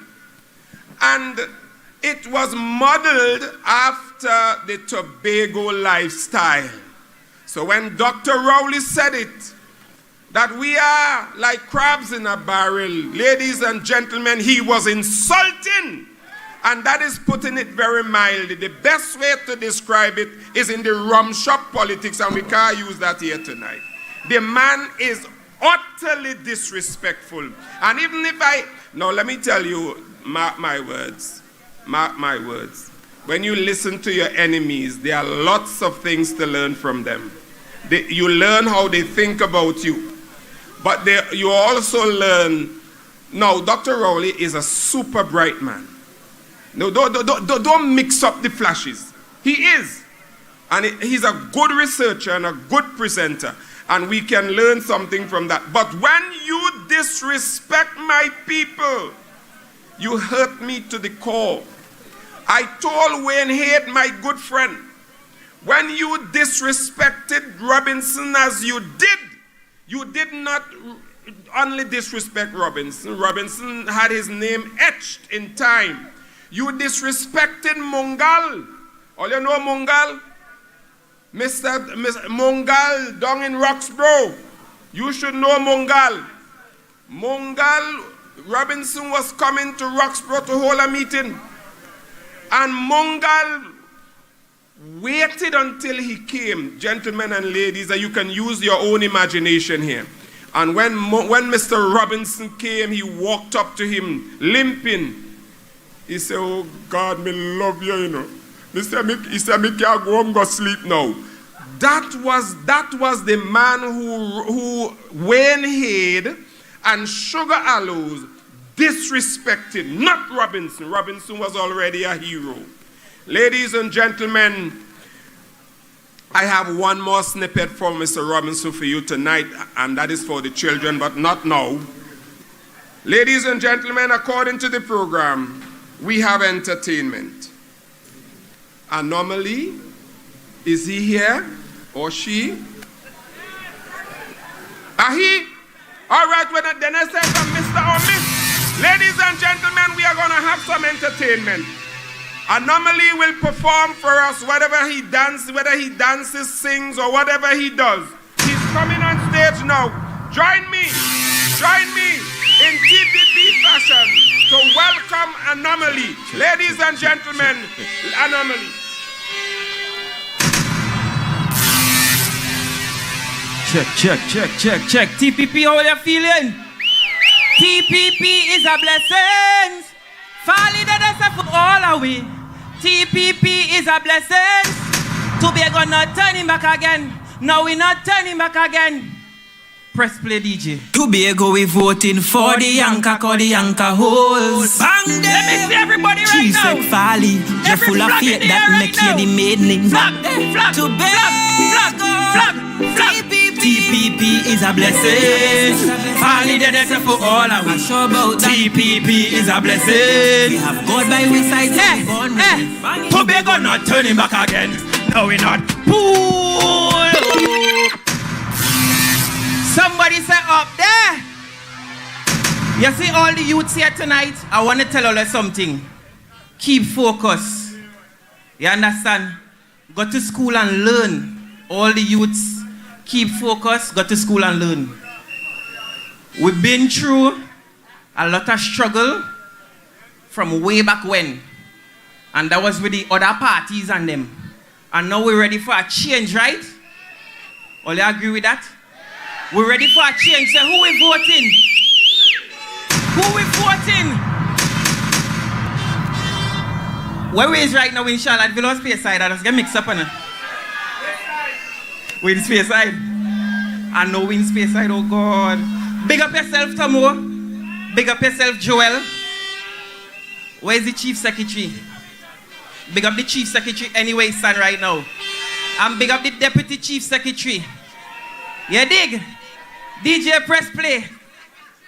And it was modeled after the Tobago lifestyle. So when Dr. Rowley said it, that we are like crabs in a barrel, ladies and gentlemen, he was insulting. And that is putting it very mildly. The best way to describe it is in the rum shop politics, and we can't use that here tonight. The man is utterly disrespectful. And even if now let me tell you, mark my words, when you listen to your enemies, there are lots of things to learn from them. You learn how they think about you. But you also learn, now Dr. Rowley is a super bright man. No, don't mix up the flashes. He is. And he's a good researcher and a good presenter. And we can learn something from that. But when you disrespect my people, you hurt me to the core. I told Wayne Haight, my good friend, when you disrespected Robinson as you did not only disrespect Robinson. Robinson had his name etched in time. You disrespected Mungal. All you know Mungal? Mr. Mungal down in Roxborough. You should know Mungal. Mungal, Robinson was coming to Roxborough to hold a meeting. And Mungal waited until he came. Gentlemen and ladies, you can use your own imagination here. And when Mr. Robinson came, he walked up to him, limping. He said, "Oh God, me love you, you know." He said, "Me can't go home, go sleep now." That was the man who Wayne Haight and Sugar Aloes disrespected, not Robinson. Robinson was already a hero. Ladies and gentlemen, I have one more snippet from Mr. Robinson for you tonight, and that is for the children, but not now. Ladies and gentlemen, according to the program, we have entertainment. Anomaly, is he here or she? Are he? All right, then I said from Mr. or Miss. Ladies and gentlemen, we are going to have some entertainment. Anomaly will perform for us whatever he dances, whether he dances, sings, or whatever he does. He's coming on stage now. Join me in TPP fashion to welcome Anomaly. Ladies and gentlemen, Anomaly. Check. TPP, how are you feeling? TPP is a blessing. Farley that is for all away. TPP is a blessing. Tobago not turning back again. No, we not turning back again. Press play, DJ. Tobago, we voting for the Yanka, cause the Yanka holes. Bang them. Let me see everybody right Chief now. Sec Farley, you're full of faith that make you the maiden. Flag, Tobago, TPP is a blessing. Farley, that's for all of us. TPP is a blessing. We have God by we side. Tobago not turning back again. No, we're not. Pool. Somebody say up there. You see all the youths here tonight? I want to tell you something. Keep focus. You understand? Go to school and learn. All the youths, keep focus. Go to school and learn. We've been through a lot of struggle from way back when. And that was with the other parties and them. And now we're ready for a change, right? All you agree with that? We're ready for a change. So who we voting? Who we voting? Where we is right now in Charlottesville or Speyside? I just get mixed up on it. We're in Speyside. I know we're in Speyside, oh God. Big up yourself, Tomo. Big up yourself, Joel. Where's the Chief Secretary? Big up the Chief Secretary anyway, son, right now. And big up the Deputy Chief Secretary. You dig? DJ, press play.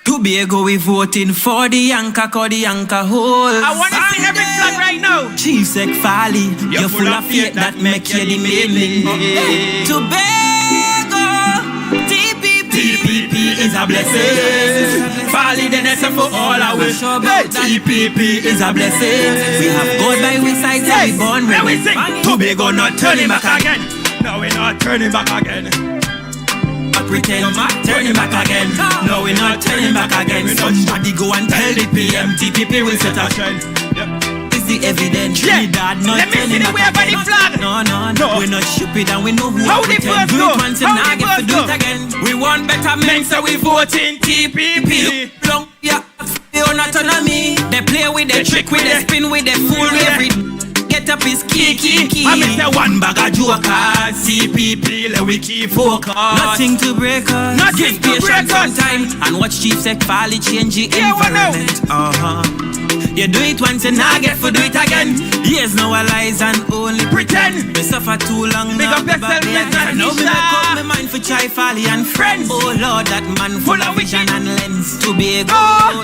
Tobago, we voting for the Yanka, cause the Yanka holes. I want to see every flag right now. Chief Sec Farley, you're full of faith that make you the maiden. Tobago, TPP is a blessing. Farley, the next for all our wish. TPP is a blessing. We have God by we side, so we born ready. Tobago not turning back again. No, we're not turning back again. Pretend turning back again. No, we're not turning back again. Somebody go and tell the PM TPP will set a trend. It's the evidence. Yeah. Not let me see the way about the flag. No. We're not stupid and we know who how the first do go? it once and How now the get to first do go? it again. We want better men, so we voting TPP. Long, yeah, they own autonomy. They play with the trick, with the spin, with the fool, every get up is key. I mean, say one bag of jokers. CPP, let we keep focus. Nothing to break us. Nothing to break us. Time and watch Chief Sec Farley change the environment. You do it once and now get for do it again. Years no lies and only pretend. We suffer too long. Big up yourself, Natisha. Now me make up my mind for Chai Farley and friends. Oh Lord, that man full of vision and lens. Tobago,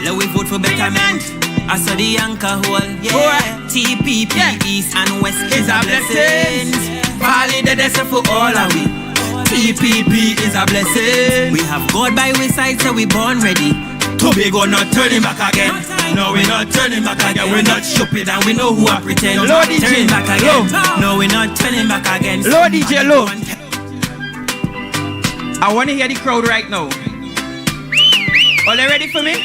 let we vote for betterment. I saw the Yanka hole, yeah. TPP, East and West is a blessing. Farley, the desert for all of we. TPP is a blessing. We have God by we side, so we born ready. Tobago not turning back again. No, we're not turning back again. We're not stupid and we know who are pretend. Low DJ, turning back again. No, we're not turning back again. Low DJ, low. I want to hear the crowd right now. Are they ready for me?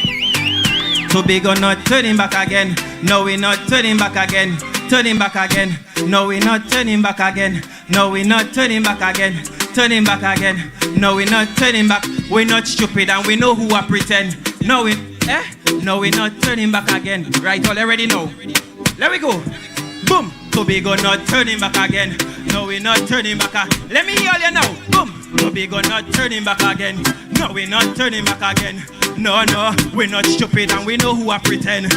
Tobago not turning back again. No, we're not turning back again. Turning back again. No, we're not turning back again. No, we're not turning back again. Turning back again. No, we're not turning back. We're not stupid and we know who are pretend. No, we're not turning back again. Right, all already know. Let me go. Boom. Tobago not turning back again. No, we're not turning back. Let me hear you now. Boom. Tobago not turning back again. No, we're not turning back again. No, we're not stupid and we know who are pretend.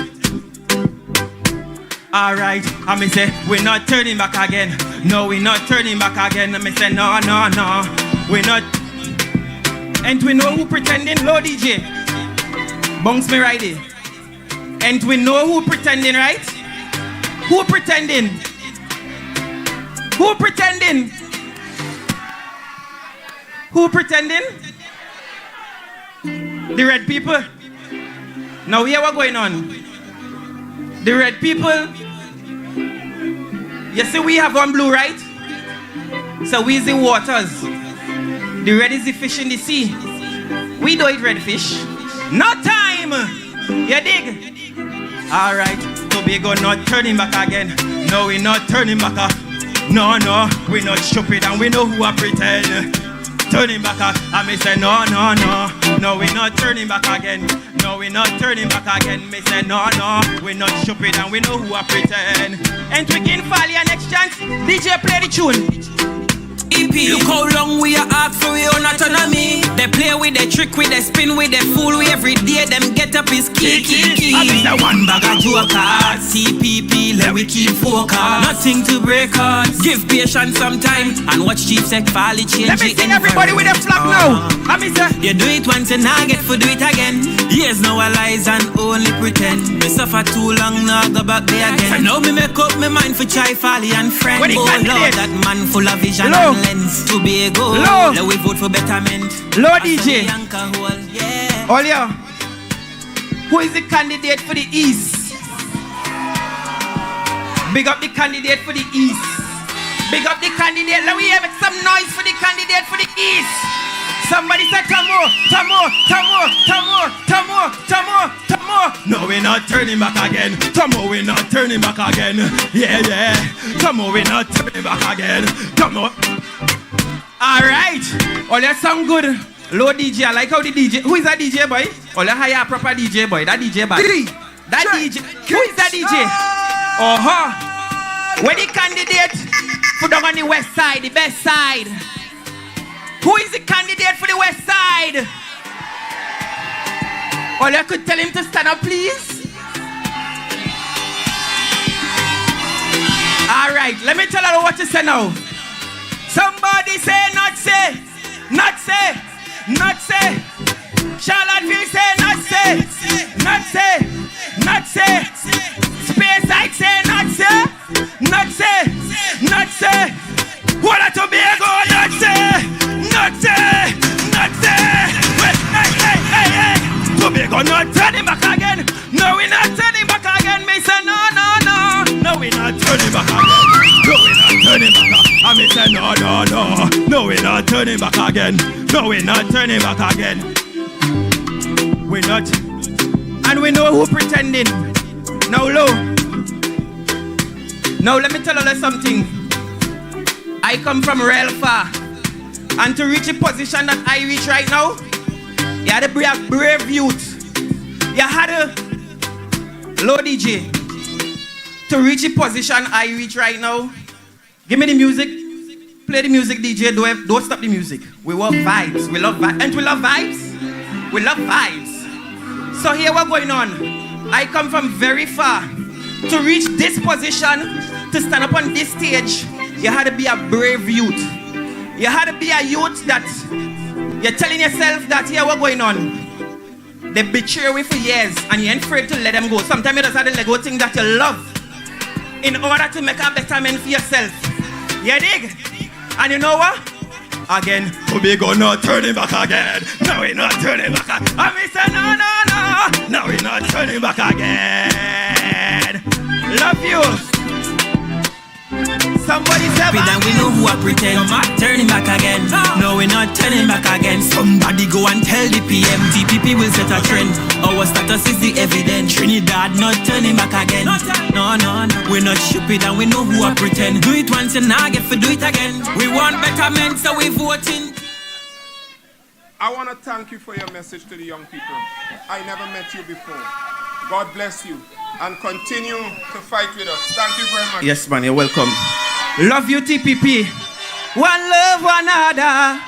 Alright, I me say, we're not turning back again. No, we're not turning back again. I me say, no, we're not. And we know who pretending, low DJ. Bounce me right here. And we know who pretending, right? Who pretending? Who pretending? Who pretending? The red people. Now hear what's going on. The red people. You see we have one blue, right? So we is the waters. The red is the fish in the sea. We don't eat red fish. No time. You dig? Alright. Tobago not turning back again. No, we're not turning back. No, we're not stupid and we know who are pretend. Turning back, I may say no, we're not turning back again. No, we're not turning back again. Me say no, we're not stupid and we know who are pretend. And we can Farley our next chance. DJ play the tune. EP. Look how long we are ask for your own autonomy. They play with the trick, with the spin, with the fool. We every day them get up is key. I be the one bag of jokers. CPP, let we keep focus. Nothing to break us. Give patience some time and watch Chief Sec Farley change. Let me see everybody with a flag now. Let me say. You do it once and I get for do it again. Years now I lies and only pretend. Me suffer too long now go back there again. Now me make up my mind for try Farley and friend. Oh Lord, that man full of vision and lens. Tobago, let we vote for betterment. Lord DJ. Yeah. Olio, who is the candidate for the East? Big up the candidate for the East. Big up the candidate. Let we have some noise for the candidate for the East. Somebody say Tamo. No, we're not turning back again. Tamo, we're not turning back again. Yeah. Tamo, we're not turning back again. Tamo. Alright. Oh, that sound good. Low DJ, I like how the DJ. Who is that DJ boy? Oh, that hire proper DJ boy. That DJ boy. That DJ. Who is that DJ? Where the candidate for down on the west side, the best side? Who is the candidate for the west side? All you could tell him to stand up, please. All right, let me tell you what to say now. Somebody say, not say, not say, not say. Charlottesville say, not say, not say, not say. Speyside say, not say, not say, not say. What a Tobago, not say, not say, not say. Hey. Tobago not turning back again. No, we're not turning back again. Me say, no. No, we're not turning back again. No, we're not turning back. I me say, no. No, we're not turning back again. No, we're not turning back again. We're not. And we know who pretending. Now, low. Now, let me tell you something. I come from real far. And to reach a position that I reach right now, you had to be a brave youth. You had to, low DJ, to reach a position I reach right now. Give me the music. Play the music, DJ. Don't stop the music. We want vibes. We love vibes. And we love vibes. We love vibes. So here what's going on. I come from very far. To reach this position, to stand up on this stage, you had to be a brave youth. You had to be a youth that you're telling yourself that here what's going on. They betray you for years and you ain't afraid to let them go. Sometimes you just have to let go things that you love in order to make a betterment for yourself. You dig? And you know what? Again, Tobago not turning back again. No, we're not turning back again. And we say no. No, we're not turning back again. Love you. Somebody say then we know who I pretend. I'm not turning back again. No, we're not turning back again. Somebody go and tell the PM. TPP will set a trend. Our status is the evidence. Trinidad not turning back again. No. We're not stupid and we know who I pretend. Do it once and now get for do it again. We want betterment, so we voting. I want to thank you for your message to the young people. I never met you before. God bless you and continue to fight with us. Thank you very much. Yes, man, you're welcome. Love you, TPP. One love, one other.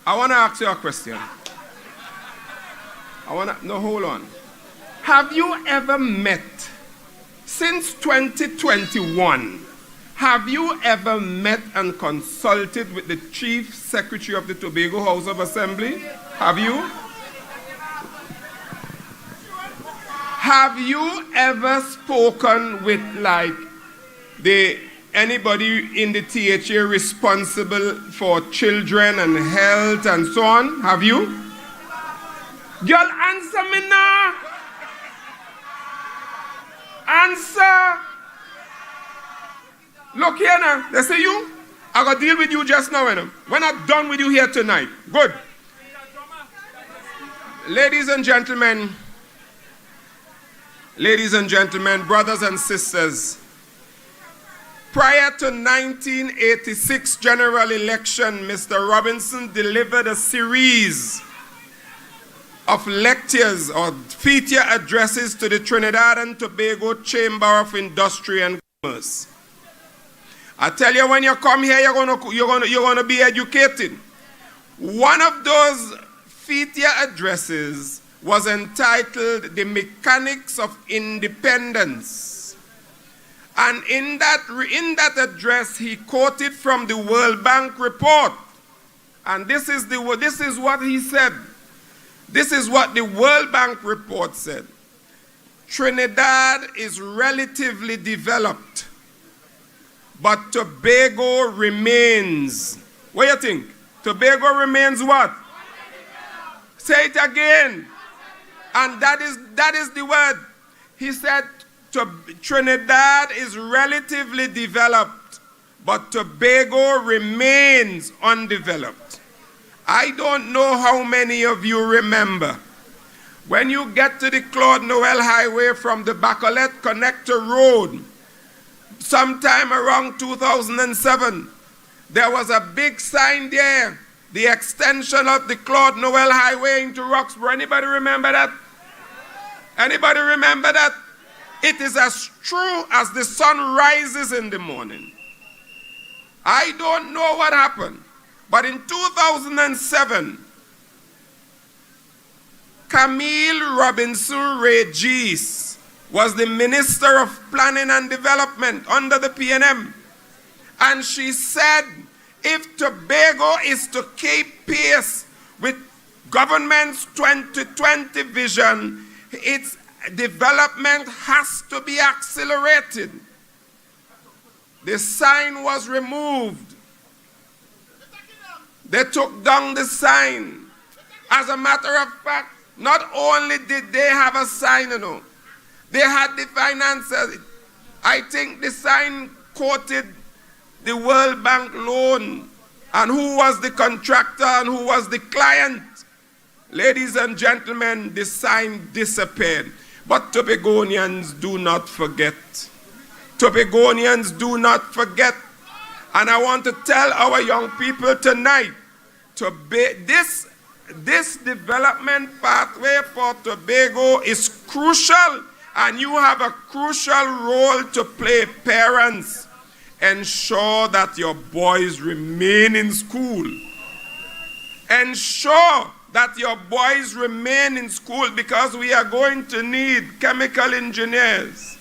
I want to ask you a question. No, hold on. Have you ever met, since 2021, have you ever met and consulted with the Chief Secretary of the Tobago House of Assembly? Have you? Have you ever spoken with anybody in the THA responsible for children and health and so on? Have you? Girl, answer me now. Answer. Look here now. They say you. I got to deal with you just now. We're not done with you here tonight. Good. Ladies and gentlemen, brothers and sisters, prior to 1986 general election, Mr. Robinson delivered a series of lectures or feature addresses to the Trinidad and Tobago Chamber of Industry and Commerce. I tell you, when you come here, you're gonna be educated. One of those feature addresses was entitled "The Mechanics of Independence," and in that address, he quoted from the World Bank report, and this is what he said. This is what the World Bank report said. Trinidad is relatively developed, but Tobago remains. What do you think? Tobago remains what? Say it again. And that is the word. He said Trinidad is relatively developed, but Tobago remains undeveloped. I don't know how many of you remember when you get to the Claude Noel Highway from the Bacolet Connector Road, sometime around 2007, there was a big sign there, the extension of the Claude Noel Highway into Roxborough. Anybody remember that? Anybody remember that? It is as true as the sun rises in the morning. I don't know what happened, but in 2007, Camille Robinson Regis was the Minister of Planning and Development under the PNM. And she said, if Tobago is to keep pace with government's 2020 vision, its development has to be accelerated. The sign was removed. They took down the sign. As a matter of fact, not only did they have a sign, they had the finances. I think the sign quoted the World Bank loan and who was the contractor and who was the client. Ladies and gentlemen, the sign disappeared. But Tobagonians do not forget. Tobagonians do not forget. And I want to tell our young people tonight, this development pathway for Tobago is crucial, and you have a crucial role to play. Parents, ensure that your boys remain in school. Ensure that your boys remain in school, because we are going to need chemical engineers.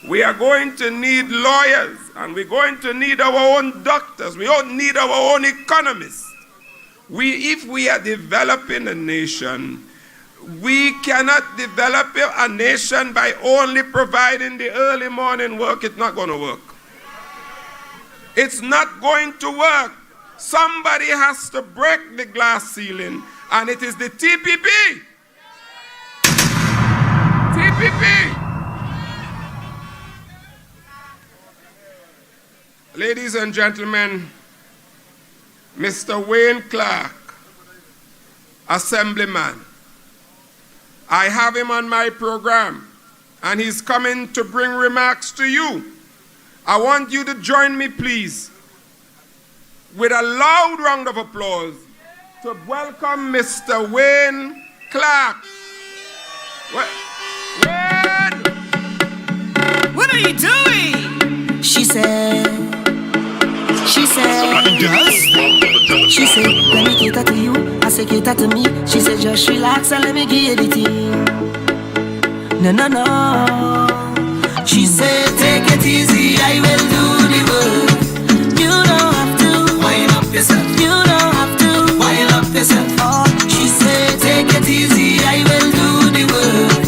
We are going to need lawyers, and we're going to need our own doctors. We don't need our own economists. If we are developing a nation, we cannot develop a nation by only providing the early morning work. It's not going to work. It's not going to work. Somebody has to break the glass ceiling, and it is the TPP. TPP. Ladies and gentlemen, Mr. Wayne Clark, Assemblyman, I have him on my program, and he's coming to bring remarks to you. I want you to join me, please, with a loud round of applause to welcome Mr. Wayne Clark. Wayne! What are you doing? She said, let me cater to you. I say cater to me. She said, just relax and let me give you the thing. No. She said, take it easy, I will do the work. You don't have to wind up yourself. You don't have to wind up yourself. Oh, she said, take it easy, I will do the work.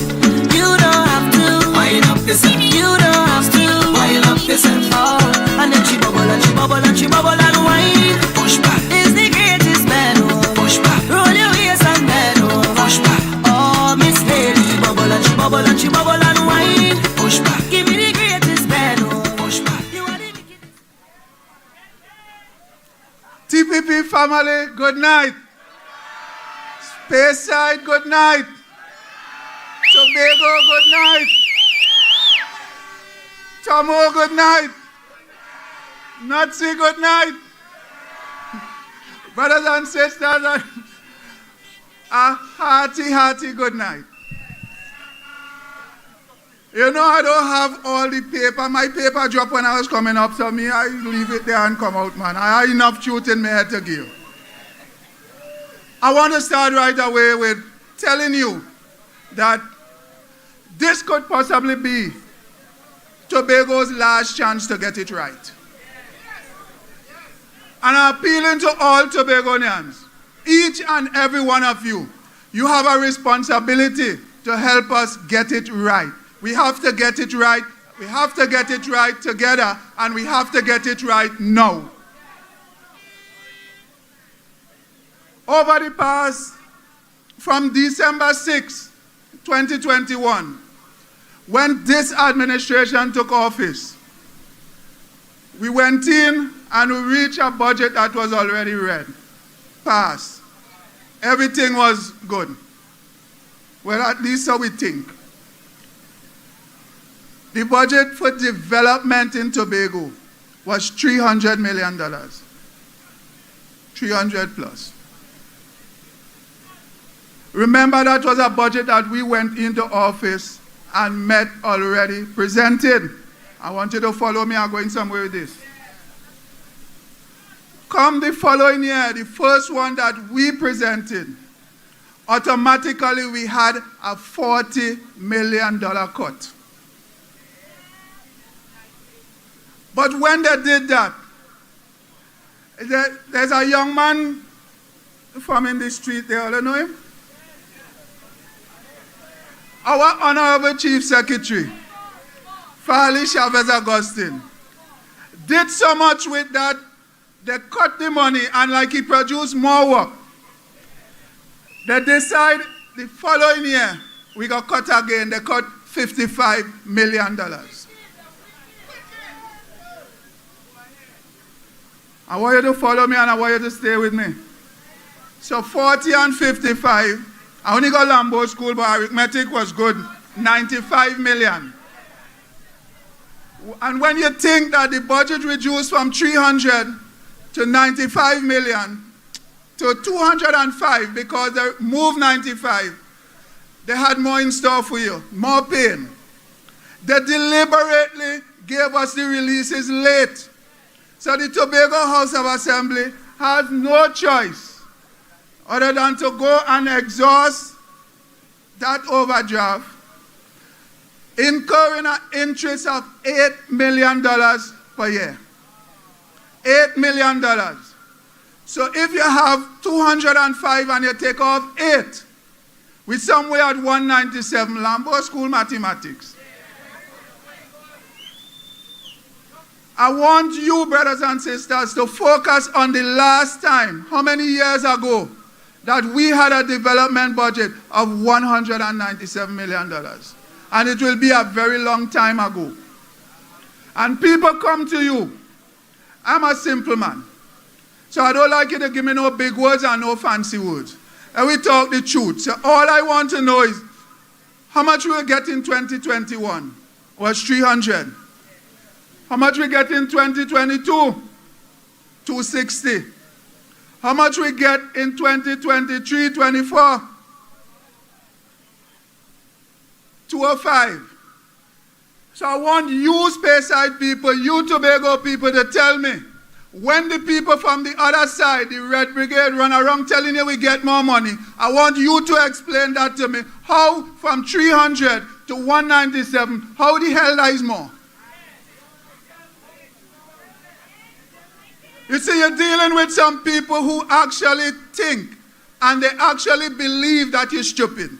You don't have to wind up yourself. You don't have to wind up yourself. Oh, and then she bubble and she bubble and she bubble and wine. Push back is the greatest man. Push back, roll your waist and bend. Push back, oh Miss Lady, bubble and she bubble and she bubble and wine. Push back, give me the greatest man. Push back, you are the TPP family, good night. Speyside, good night. Tobago, good night. Tomo, good night. Nazi, good night. Brothers and sisters, a hearty good night. You know, I don't have all the paper. My paper dropped when I was coming up, so I leave it there and come out, man. I have enough truth in my head to give. I want to start right away with telling you that this could possibly be Tobago's last chance to get it right. And I'm appealing to all Tobagonians, each and every one of you, you have a responsibility to help us get it right. We have to get it right. We have to get it right together, and we have to get it right now. Over the past, from December 6, 2021, when this administration took office, we went in and we reached a budget that was already read, passed. Everything was good. Well, at least so we think. The budget for development in Tobago was $300 million. 300 plus. Remember, that was a budget that we went into office and met already, presented. I want you to follow me. I'm going somewhere with this. Come the following year, the first one that we presented, automatically we had a $40 million cut. But when they did that, there's a young man from in the street there, you know him? Our Honorable Chief Secretary, Farley Augustine, did so much with that, they cut the money, and like he produced more work. They decide the following year, we got cut again, they cut $55 million. I want you to follow me and I want you to stay with me. So 40 and 55, I only got Lambo school, but arithmetic was good, 95 million. And when you think that the budget reduced from 300 to 95 million to 205 because they moved 95, they had more in store for you, more pain. They deliberately gave us the releases late. So the Tobago House of Assembly has no choice other than to go and exhaust that overdraft, incurring an interest of $8 million per year. $8 million. So if you have 205 and you take off 8, we're somewhere at 197, Lambo School Mathematics. I want you, brothers and sisters, to focus on the last time, how many years ago, that we had a development budget of $197 million. And it will be a very long time ago. And people come to you. I'm a simple man. So I don't like you to give me no big words and no fancy words. And we talk the truth. So all I want to know is, how much we will get in 2021 was 300. How much we get in 2022? 260. How much we get in 2023, 24? 205. So I want you Speyside people, you Tobago people to tell me, when the people from the other side, the Red Brigade, run around telling you we get more money, I want you to explain that to me. How from 300 to 197, how the hell that is more? You see, you're dealing with some people who actually think and they actually believe that you're stupid.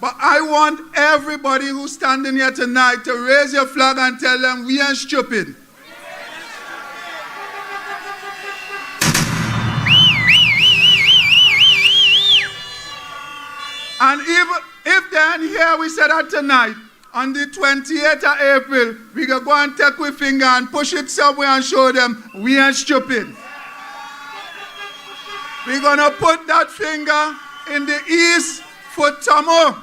But I want everybody who's standing here tonight to raise your flag and tell them we ain't stupid. And if they're in here, we said that tonight, on the 28th of April, we can go and take our finger and push it somewhere and show them we ain't stupid. We're going to put that finger in the east for Tomo.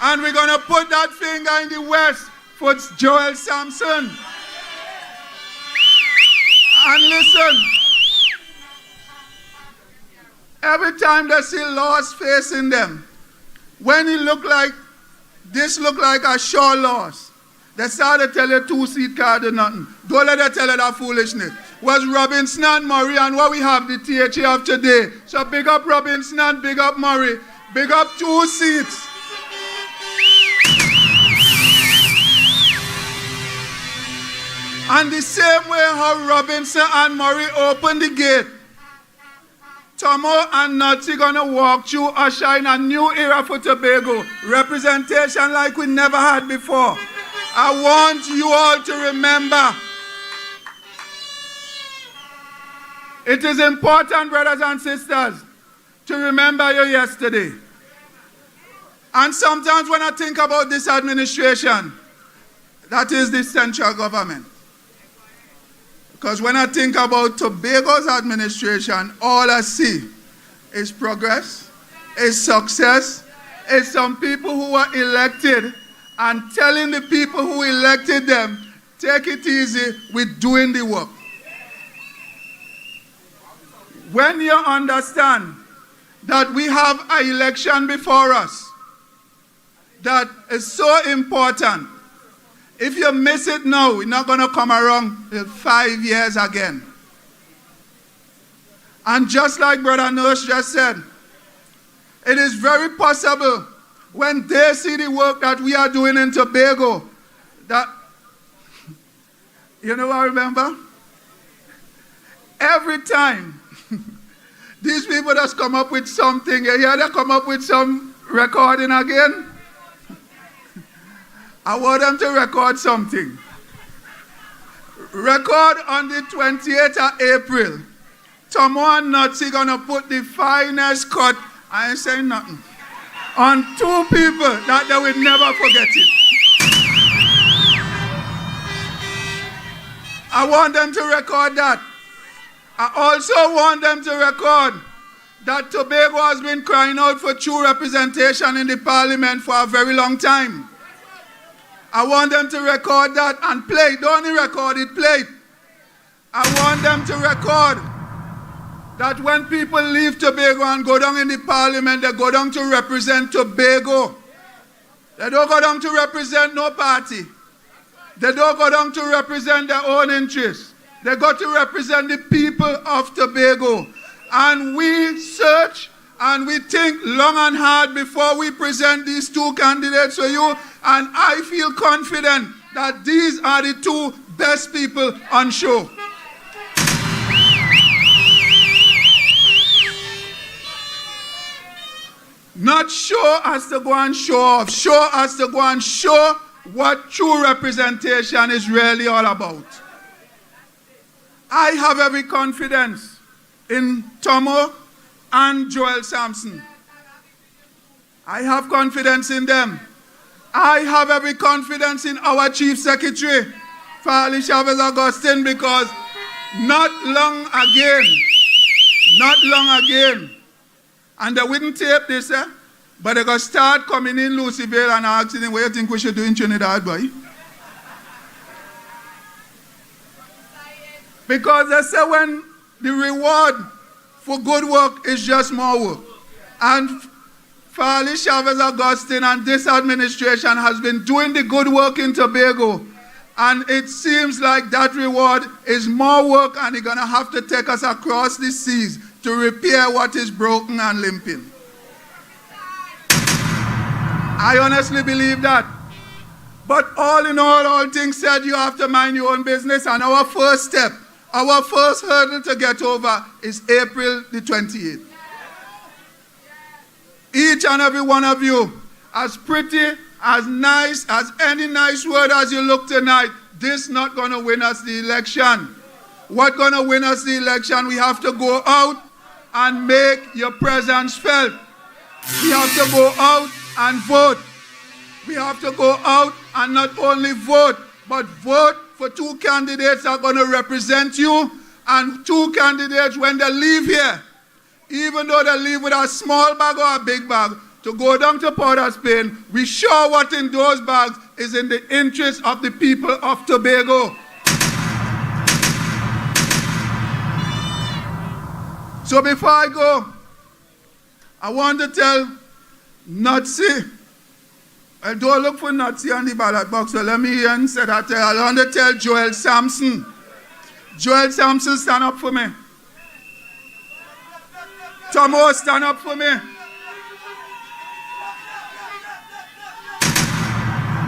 And we're going to put that finger in the west for Joel Samson. And listen, every time they see loss facing them, when it look like this look like a sure loss, they start to tell you 2-seat car do nothing. Don't let them tell you that foolishness. Was Robinson and Murray, and what we have, the THA of today. So big up Robinson and big up Murray. Big up 2 seats. And the same way how Robinson and Murray opened the gate, Tomo and Natty gonna walk through, usher in a new era for Tobago. Representation like we never had before. I want you all to remember. It is important, brothers and sisters, to remember your yesterday. And sometimes when I think about this administration, that is the central government. Because when I think about Tobago's administration, all I see is progress, is success, is some people who are elected and telling the people who elected them, take it easy with doing the work. When you understand that we have an election before us that is so important, if you miss it now, we're not going to come around in 5 years again. And just like Brother Nurse just said, it is very possible when they see the work that we are doing in Tobago, that, you know what I remember? Every time these people just come up with something, you hear they come up with some recording again? I want them to record something. Record on the 28th of April. Tomo and Natty gonna put the finest cut, I ain't saying nothing, on 2 people that they will never forget it. I want them to record that. I also want them to record that Tobago has been crying out for true representation in the parliament for a very long time. I want them to record that and play it. Don't only record it, play it. I want them to record that when people leave Tobago and go down in the parliament, they go down to represent Tobago. They don't go down to represent no party. They don't go down to represent their own interests. They go to represent the people of Tobago. And we search and we think long and hard before we present these 2 candidates to you. And I feel confident that these are the 2 best people on show. Not show us to go and show off. Show us to go and show what true representation is really all about. I have every confidence in Tomo and Joel Samson. I have confidence in them. I have every confidence in our Chief Secretary, Farley Augustine, because not long again, and they wouldn't tape this, but they're going to start coming in Luciville and asking them, what do you think we should do in Trinidad, boy? Because they say when the reward for good work is just more work. And Farley Augustine and this administration has been doing the good work in Tobago. And it seems like that reward is more work, and they're going to have to take us across the seas to repair what is broken and limping. I honestly believe that. But all in all things said, you have to mind your own business. And our first step, our first hurdle to get over is April the 28th. Each and every one of you, as pretty, as nice, as any nice word as you look tonight, this not going to win us the election. What going to win us the election? We have to go out and make your presence felt. We have to go out and vote. We have to go out and not only vote, but vote for 2 candidates that are going to represent you, and 2 candidates when they leave here, even though they leave with a small bag or a big bag, to go down to Port of Spain, we sure what in those bags is in the interest of the people of Tobago. So before I go, I want to tell Nazi, don't look for Nazi on the ballot box, so let me hear and say that. I want to tell Joel Samson. Joel Samson, stand up for me. Tomo, stand up for me.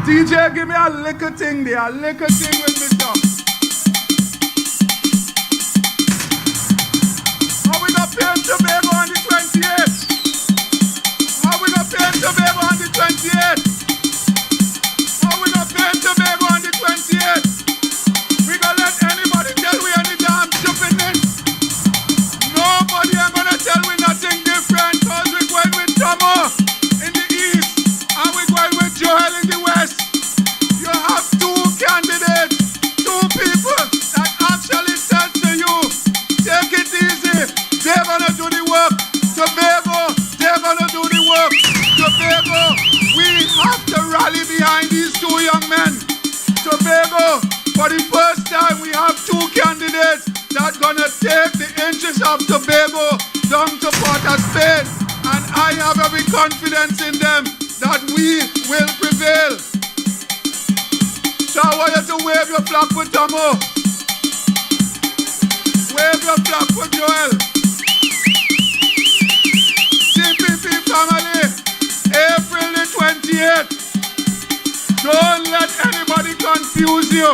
DJ, give me a little thing there, a little thing with me, Tom. How we gonna play Tobago on the 28th? How we gonna play Tobago on the 28th? How we gonna play Tobago on the 28th? We gonna let anybody tell we any damn stupidness? Nobody ain't gonna tell we nothing different, cause we're going with Tomo in the east, and we're going with Joel in the west. You have two candidates, two people that actually said to you, take it easy, they're gonna do the work. Tobago, they're gonna do the work. Tobago, we have to rally behind these two young men. Tobago, for the first time we have two candidates that's gonna take the interest of Tobago down to Port of Spain, and I have every confidence in them that we will prevail. So I want you to wave your flag for Tomo. Wave your flag for Joel. CPP family, April the 28th. Don't let anybody confuse you.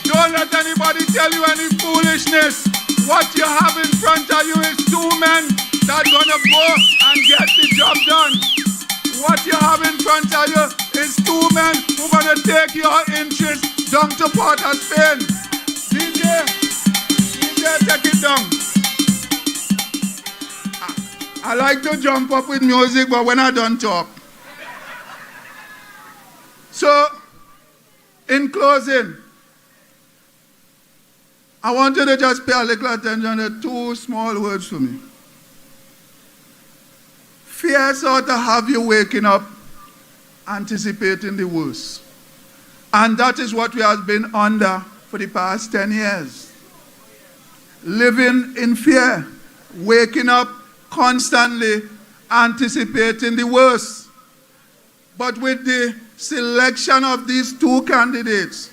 Don't let anybody tell you any foolishness. What you have in front of you is two men that are gonna go and get the job done. What you have in front of you is two men who are gonna take your interest down to Port of Spain. DJ, take it down. I like to jump up with music, but when I don't talk. So, in closing, I want you to just pay a little attention to two small words for me. Fear sort of have you waking up, anticipating the worst. And that is what we have been under for the past 10 years. Living in fear, waking up constantly, anticipating the worst. But with the selection of these two candidates,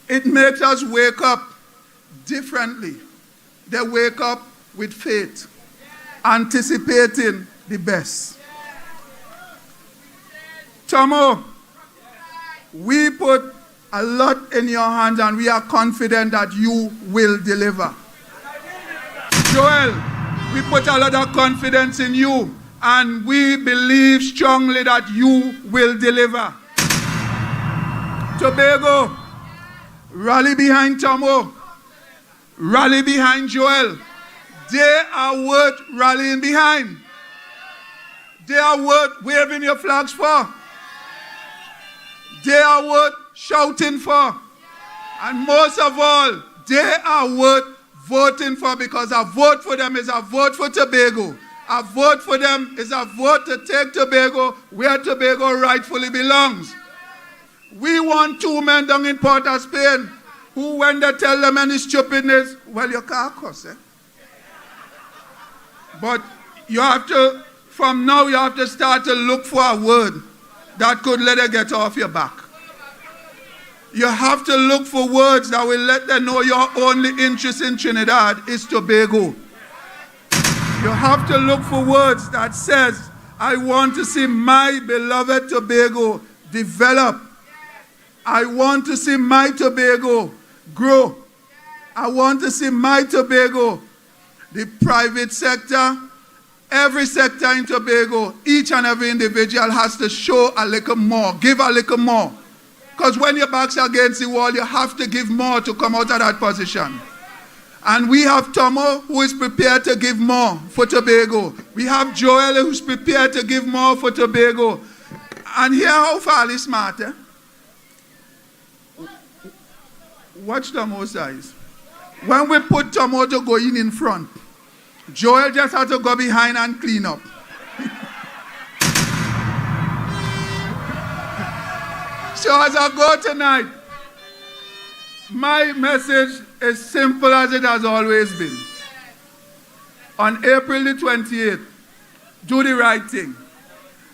it makes us wake up differently. They wake up with faith, anticipating the best. Tomo, we put a lot in your hands and we are confident that you will deliver. Joel, we put a lot of confidence in you and we believe strongly that you will deliver. Tobago, rally behind Tomo. Rally behind Joel. They are worth rallying behind. They are worth waving your flags for. They are worth shouting for. And most of all, they are worth voting for, because a vote for them is a vote for Tobago. A vote for them is a vote to take Tobago where Tobago rightfully belongs. We want two men down in Port of Spain who, when they tell them any stupidness, well, you can't cuss, eh? But you have to, from now, you have to start to look for a word that could let it get off your back. You have to look for words that will let them know your only interest in Trinidad is Tobago. You have to look for words that says, I want to see my beloved Tobago develop. I want to see my Tobago grow. I want to see my Tobago, the private sector, every sector in Tobago, each and every individual has to show a little more, give a little more. Because when your back's against the wall, you have to give more to come out of that position. And we have Tomo, who is prepared to give more for Tobago. We have Joel, who's prepared to give more for Tobago. And hear how Farley smart, eh? Watch Tomo's eyes. When we put Tomo to go in front, Joel just had to go behind and clean up. So as I go tonight, my message is simple as it has always been. On April the 28th, do the right thing.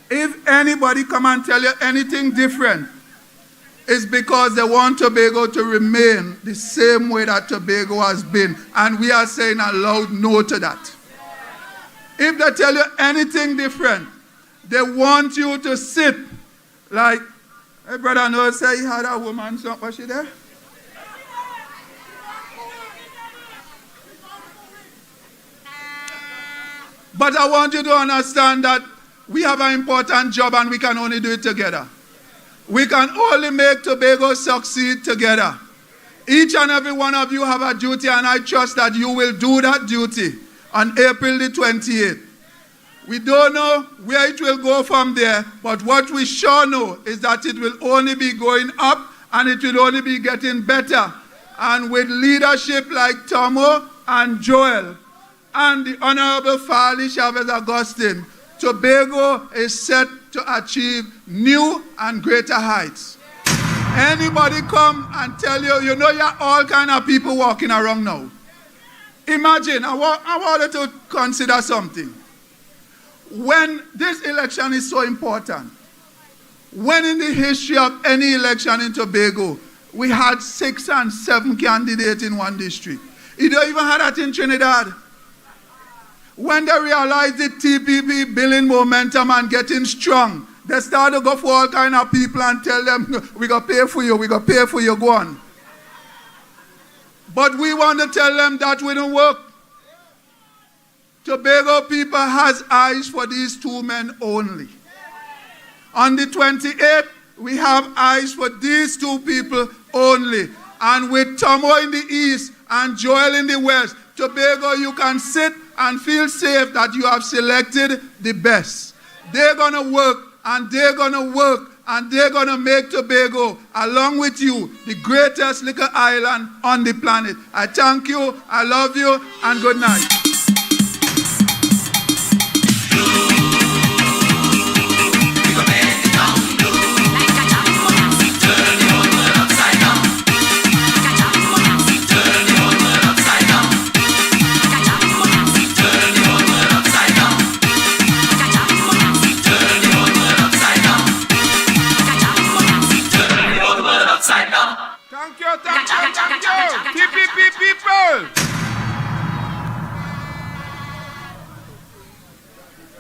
If anybody come and tell you anything different, it's because they want Tobago to remain the same way that Tobago has been. And we are saying a loud no to that. If they tell you anything different, they want you to sit like, hey, brother Noah say he had a woman, so was she there? But I want you to understand that we have an important job and we can only do it together. We can only make Tobago succeed together. Each and every one of you have a duty, and I trust that you will do that duty on April the 28th. We don't know where it will go from there, but what we sure know is that it will only be going up and it will only be getting better. And with leadership like Tomo and Joel and the Honorable Farley Chavez Augustine, Tobago is set to achieve new and greater heights. Anybody come and tell you, you know, you're all kind of people walking around now. Imagine, I want you to consider something. When this election is so important, when in the history of any election in Tobago, we had 6 and 7 candidates in one district. You don't even have that in Trinidad. When they realize the TPP building momentum and getting strong, they start to go for all kind of people and tell them, we got to pay for you, go on. But we want to tell them that we don't work. Tobago people has eyes for these 2 men only. On the 28th, we have eyes for these 2 people only. And with Tomo in the east and Joel in the west, Tobago, you can sit and feel safe that you have selected the best. They're going to work, and they're going to work, and they're going to make Tobago, along with you, the greatest little island on the planet. I thank you, I love you, and good night. Thank you. TPP people.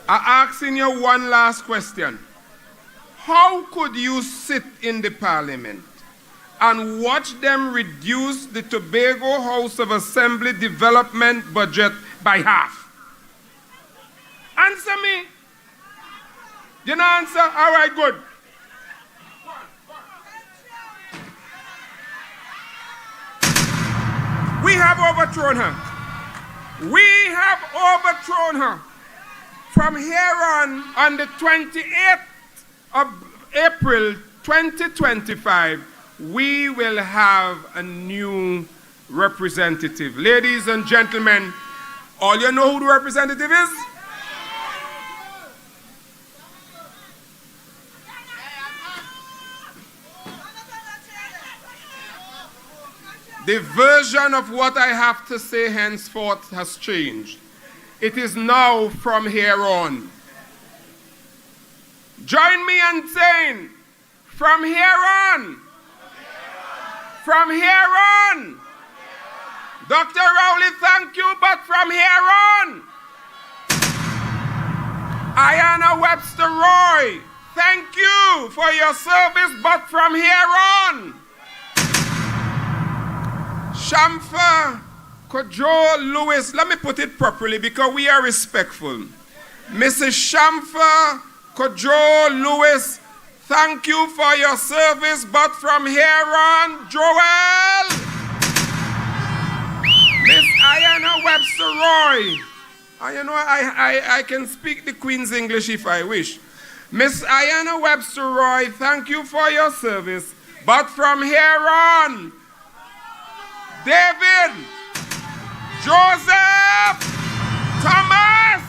I'm asking you one last question. How could you sit in the parliament and watch them reduce the Tobago House of Assembly development budget by half? Answer me. You know answer? All right, good. We have overthrown her. We have overthrown her. From here on the 28th of April 2025, we will have a new representative. Ladies and gentlemen, all you know who the representative is? The version of what I have to say henceforth has changed. It is now from here on. Join me in saying, from here on. From here on. Dr. Rowley, thank you, but from here on. Ayanna Webster Roy, thank you for your service, but from here on. Shamfa Kojo Lewis, let me put it properly because we are respectful. Mrs. Shamfa Kojo Lewis, thank you for your service, but from here on, Joel. Miss Ayanna Webster Roy, you know, I can speak the Queen's English if I wish. Miss Ayanna Webster Roy, thank you for your service, but from here on, David, Joseph, Thomas,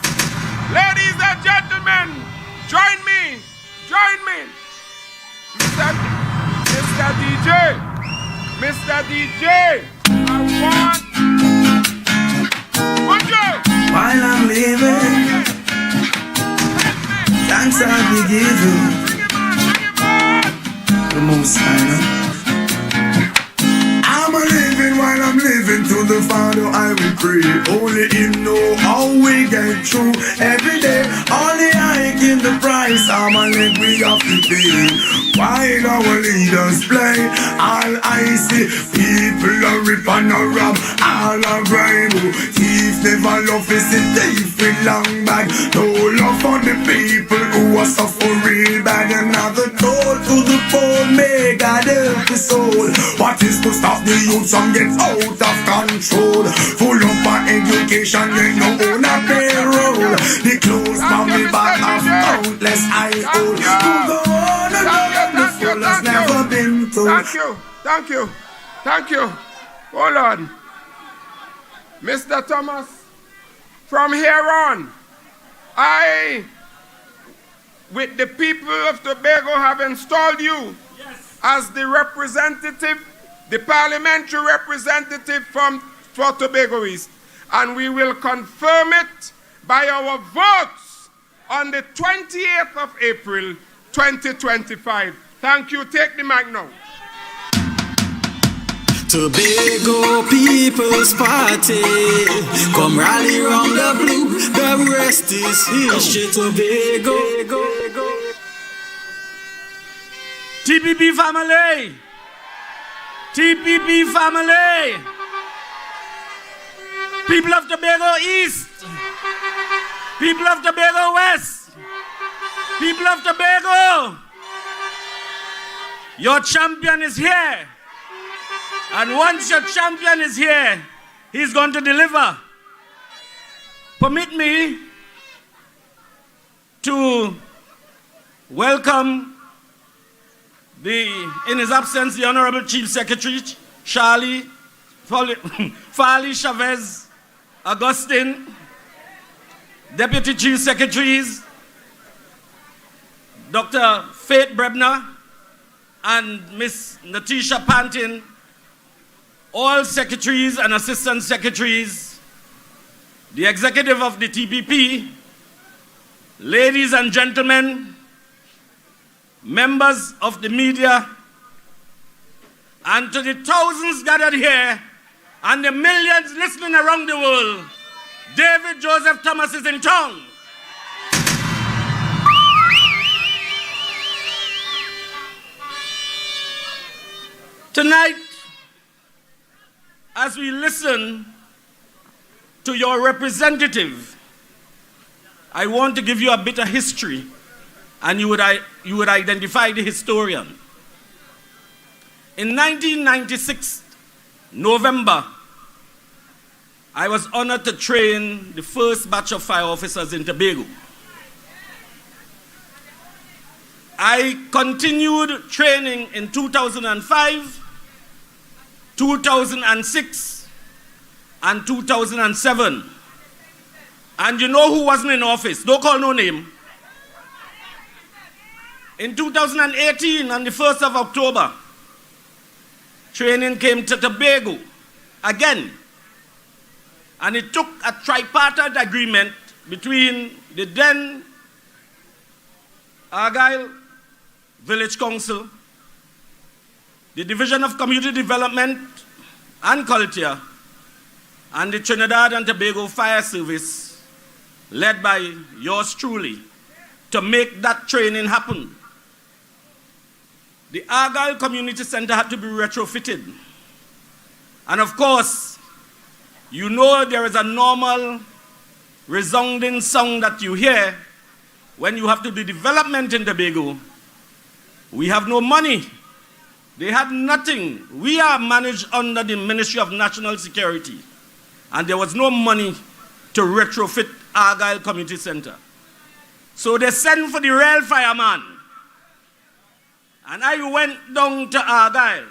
ladies and gentlemen, join me. Mr. DJ, I want, while I'm living, thanks I be giving. The Most High. I'm a living while I'm living, to the Father I will pray. Only Him know how we get through every day. Only I give the price, I'm a live we have to pay. While our leaders play, all I see, people are rip and a rob, all a bribe. Thief never love is a thief with long bag. No love for the people who are suffering bad. Another toll to the poor, may God help the soul. What is to stop the youth from get out of control? Full up our education, they no own a payroll. The clothes from the back of countless I own. To go on and on, the fool has never been told. Thank you. Hold on. Mr. Thomas, from here on, I, with the people of Tobago, have installed you as the representative, the parliamentary representative for Tobago East. And we will confirm it by our votes on the 28th of April, 2025. Thank you. Take the mic now. Tobago People's Party, come rally round the blue, the rest is history. Tobago. TPP family, TPP family, people of Tobago East, people of Tobago West, people of Tobago, your champion is here. And once your champion is here, he's going to deliver. Permit me to welcome in his absence, the Honorable Chief Secretary, Farley Chavez, Augustine, Deputy Chief Secretaries, Dr. Faith Brebner, and Miss Natisha Pantin, all secretaries and assistant secretaries, the executive of the TPP, ladies and gentlemen, members of the media, and to the thousands gathered here and the millions listening around the world, David Joseph Thomas is in town. Tonight, as we listen to your representative, I want to give you a bit of history, and you would identify the historian. In 1996, November, I was honored to train the first batch of fire officers in Tobago. I continued training in 2005, 2006, and 2007. And you know who wasn't in office? Don't call no name. In 2018, on the 1st of October, training came to Tobago again. And it took a tripartite agreement between the then Argyle Village Council, the Division of Community Development and Culture, and the Trinidad and Tobago Fire Service, led by yours truly, to make that training happen. The Argyle Community Center had to be retrofitted. And of course, you know there is a normal resounding sound that you hear when you have to do development in Tobago. We have no money. They had nothing. We are managed under the Ministry of National Security. And there was no money to retrofit Argyle Community Center. So they sent for the rail fireman. And I went down to Argyle.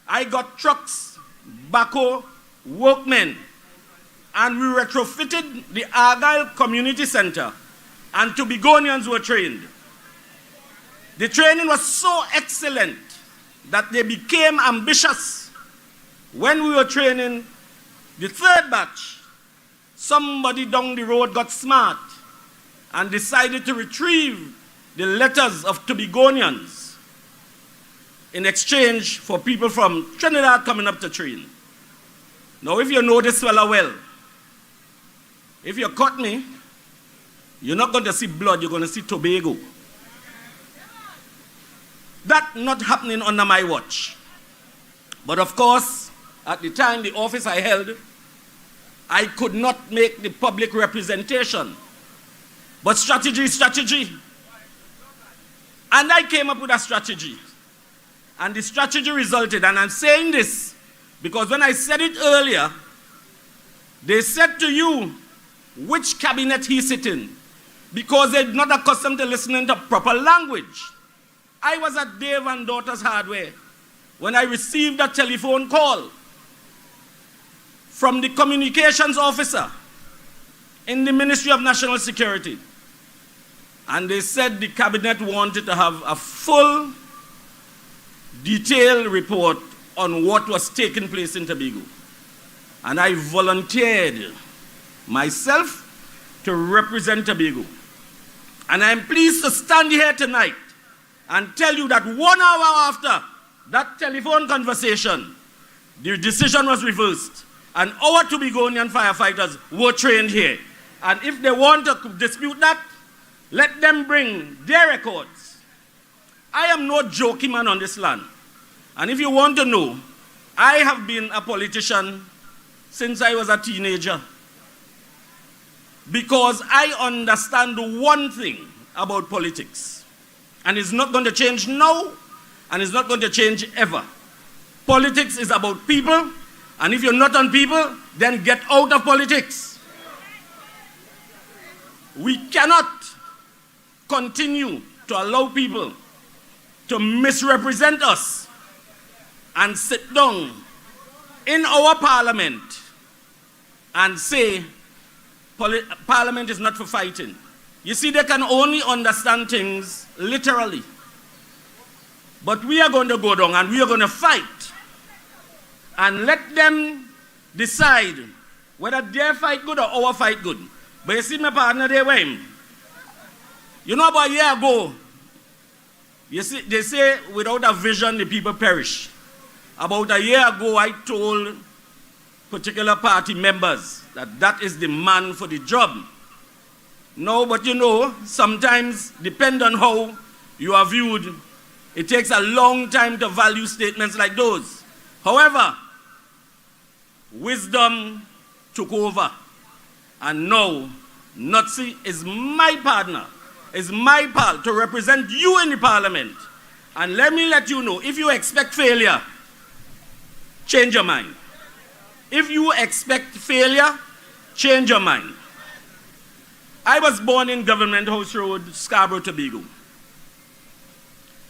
I got trucks, backhoe, workmen, and we retrofitted the Argyle Community Center, and Tobagonians were trained. The training was so excellent that they became ambitious. When we were training the third batch, somebody down the road got smart and decided to retrieve the letters of Tobagonians in exchange for people from Trinidad coming up to train. Now, if you know this fella well, if you cut me, you're not going to see blood, you're going to see Tobago. That not happening under my watch. But of course, at the time, the office I held, I could not make the public representation. But strategy is strategy. And I came up with a strategy. And the strategy resulted, and I'm saying this because when I said it earlier, they said to you which cabinet he sit in, because they're not accustomed to listening to proper language. I was at Dave and Daughters Hardware when I received a telephone call from the communications officer in the Ministry of National Security. And they said the cabinet wanted to have a full, detailed report on what was taking place in Tobago. And I volunteered myself to represent Tobago. And I'm pleased to stand here tonight and tell you that 1 hour after that telephone conversation, the decision was reversed. And our Tobagonian firefighters were trained here. And if they want to dispute that, let them bring their records. I am no joking man on this land. And if you want to know, I have been a politician since I was a teenager. Because I understand one thing about politics. And it's not going to change now, and it's not going to change ever. Politics is about people, and if you're not on people, then get out of politics. We cannot continue to allow people to misrepresent us and sit down in our parliament and say parliament is not for fighting. You see, they can only understand things literally. But we are going to go down and we are going to fight and let them decide whether their fight good or our fight good. But you see, my partner, they were him. You know, about a year ago, you see, they say without a vision, the people perish. About a year ago, I told particular party members that that is the man for the job. No, but you know, sometimes, depend on how you are viewed, it takes a long time to value statements like those. However, wisdom took over. And now, Nazi is my partner, is my pal to represent you in the parliament. And let me let you know, if you expect failure, change your mind. If you expect failure, change your mind. I was born in Government House Road, Scarborough, Tobago.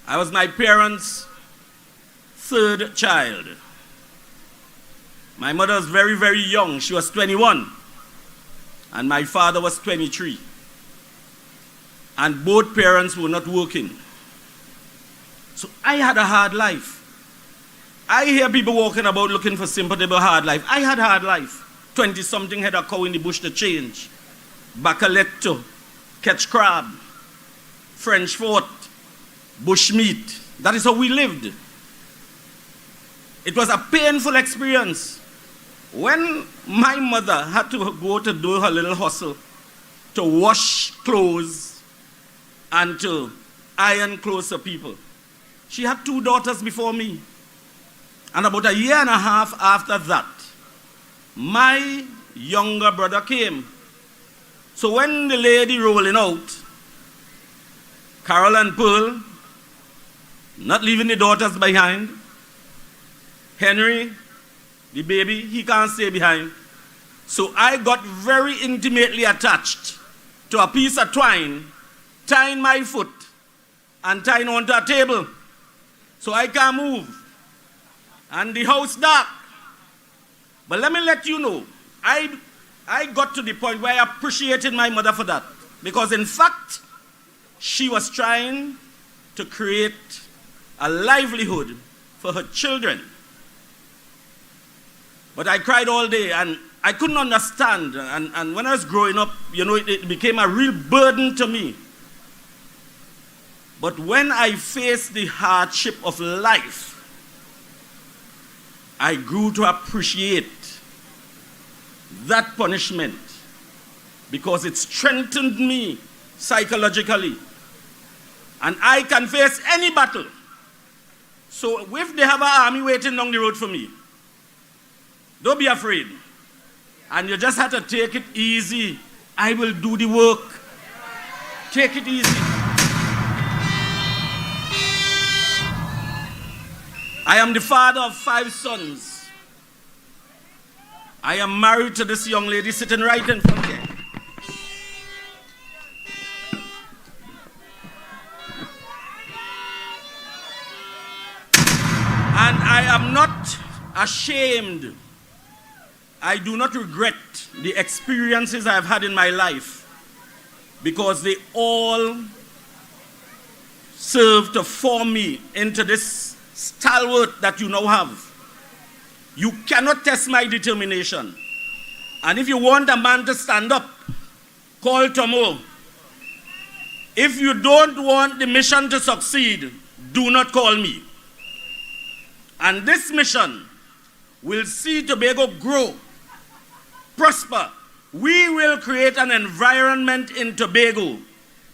I was my parents' third child. My mother was very, very young. She was 21. And my father was 23. And both parents were not working. So I had a hard life. I hear people walking about looking for sympathy about hard life. I had hard life. 20-something had a cow in the bush to change. Bacaletto, catch crab, French fort, bush meat. That is how we lived. It was a painful experience. When my mother had to go to do her little hustle, to wash clothes and to iron clothes for people, she had 2 daughters before me. And about a year and a half after that, my younger brother came. So when the lady rolling out, Carol and Pearl, not leaving the daughters behind, Henry, the baby, he can't stay behind. So I got very intimately attached to a piece of twine, tying my foot and tying onto a table. So I can't move. And the house dark. But let me let you know, I got to the point where I appreciated my mother for that. Because in fact, she was trying to create a livelihood for her children. But I cried all day, and I couldn't understand. And when I was growing up, you know, it became a real burden to me. But when I faced the hardship of life, I grew to appreciate that punishment because it strengthened me psychologically. And I can face any battle. So if they have an army waiting down the road for me, don't be afraid. And you just have to take it easy. I will do the work. Take it easy. I am the father of 5 sons. I am married to this young lady sitting right in front here. And I am not ashamed. I do not regret the experiences I have had in my life because they all serve to form me into this stalwart that you now have. You cannot test my determination. And if you want a man to stand up, call Tomo. If you don't want the mission to succeed, do not call me. And this mission will see Tobago grow, prosper. We will create an environment in Tobago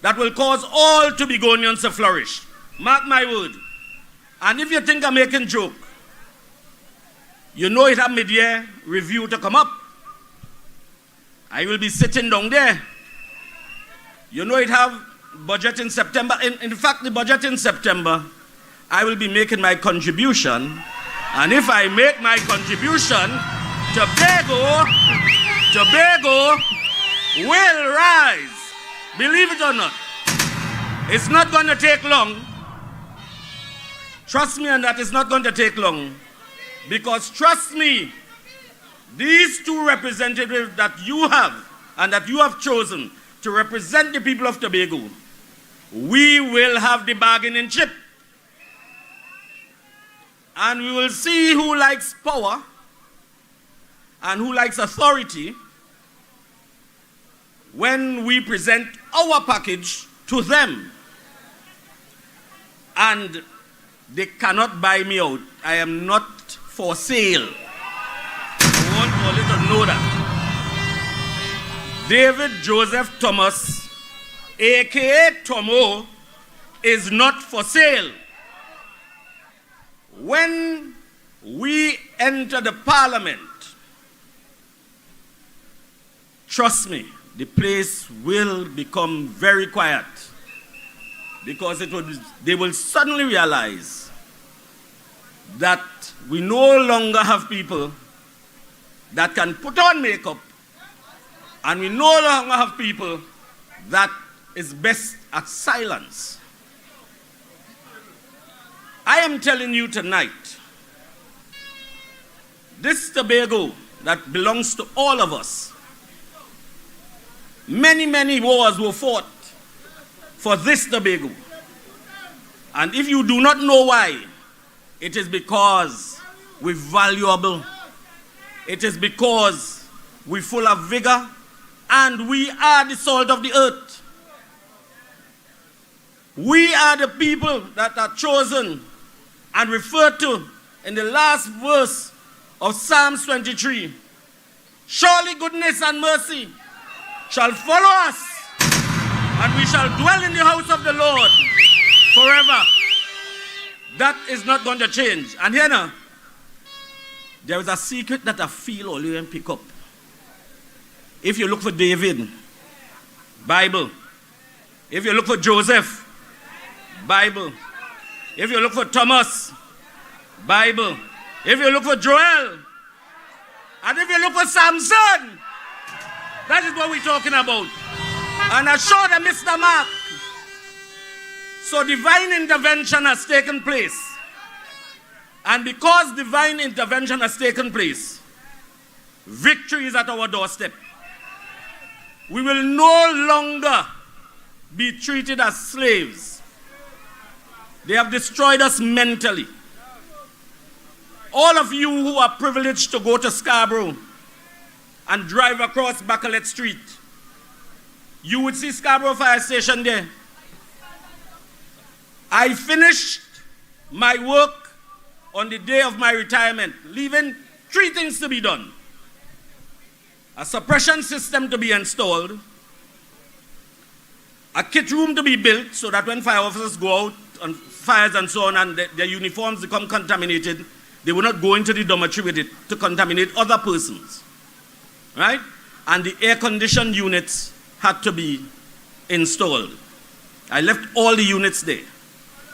that will cause all Tobagonians to flourish. Mark my word. And if you think I'm making joke, you know it have mid-year review to come up. I will be sitting down there. You know it have budget in September. In fact, the budget in September, I will be making my contribution. And if I make my contribution, Tobago will rise. Believe it or not. It's not going to take long. Trust me on that, it's not going to take long. Because trust me, these 2 representatives that you have and that you have chosen to represent the people of Tobago, we will have the bargaining chip. And we will see who likes power and who likes authority when we present our package to them. And they cannot buy me out. I am not for sale. I want all you to know that. David Joseph Thomas, a.k.a. Tomo, is not for sale. When we enter the parliament, trust me, the place will become very quiet because they will suddenly realize that we no longer have people that can put on makeup, and we no longer have people that is best at silence. I am telling you tonight, this Tobago that belongs to all of us, many wars were fought for this Tobago. And if you do not know why, it is because we're valuable. It is because we're full of vigor, and we are the salt of the earth. We are the people that are chosen and referred to in the last verse of Psalms 23. Surely goodness and mercy shall follow us, and we shall dwell in the house of the Lord forever. That is not going to change. And here now, there is a secret that I feel all you can pick up. If you look for David, Bible. If you look for Joseph, Bible. If you look for Thomas, Bible. If you look for Joel, and if you look for Samson, that is what we're talking about. And I showed them Mr. Mark. So divine intervention has taken place. And because divine intervention has taken place, victory is at our doorstep. We will no longer be treated as slaves. They have destroyed us mentally. All of you who are privileged to go to Scarborough and drive across Bacalet Street, you would see Scarborough Fire Station there. I finished my work on the day of my retirement, leaving 3 things to be done. A suppression system to be installed, a kit room to be built so that when fire officers go out on fires and so on and their uniforms become contaminated, they will not go into the dormitory with it to contaminate other persons, right? And the air-conditioned units had to be installed. I left all the units there.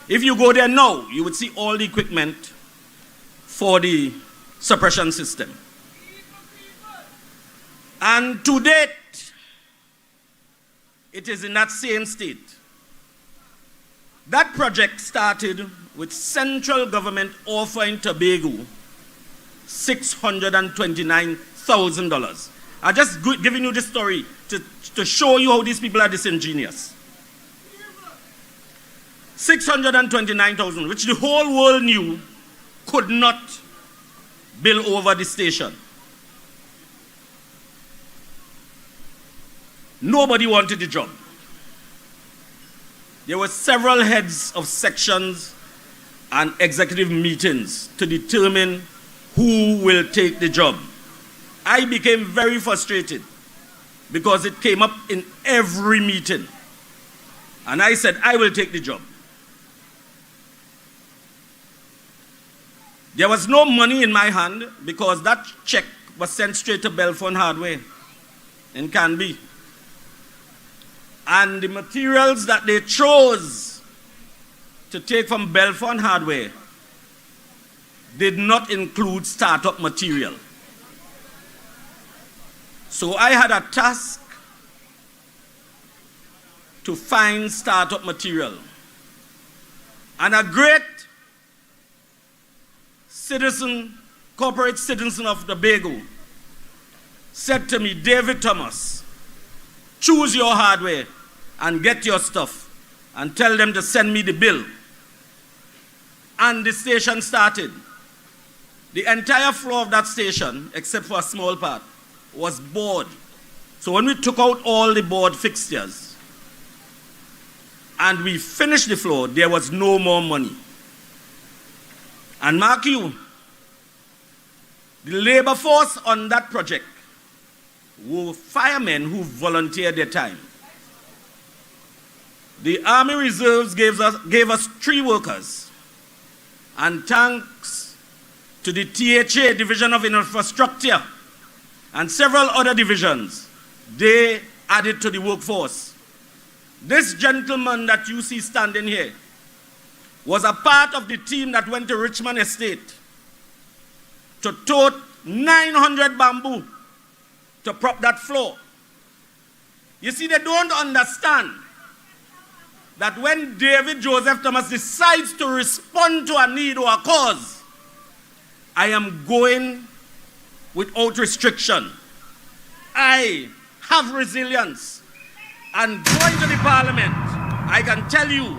If you go there now, you would see all the equipment for the suppression system. And to date, it is in that same state. That project started with central government offering Tobago $629,000. I'm just giving you this story to show you how these people are disingenuous. $629,000, which the whole world knew could not build over the station. Nobody wanted the job. There were several heads of sections and executive meetings to determine who will take the job. I became very frustrated because it came up in every meeting. And I said, I will take the job. There was no money in my hand because that check was sent straight to Belfon Hardware in Canby. And the materials that they chose to take from Belfon Hardware did not include startup material. So I had a task to find startup material. And a great citizen, corporate citizen of Tobago said to me, David Thomas, choose your hardware and get your stuff and tell them to send me the bill. And the station started. The entire floor of that station, except for a small part, was board. So when we took out all the board fixtures and we finished the floor, there was no more money. And mark you, the labor force on that project were firemen who volunteered their time. The Army Reserves gave us 3 workers. And thanks to the THA, Division of Infrastructure, and several other divisions, they added to the workforce. This gentleman that you see standing here was a part of the team that went to Richmond Estate to tote 900 bamboo to prop that floor. You see, they don't understand that when David Joseph Thomas decides to respond to a need or a cause, I am going without restriction. I have resilience. And going to the parliament, I can tell you,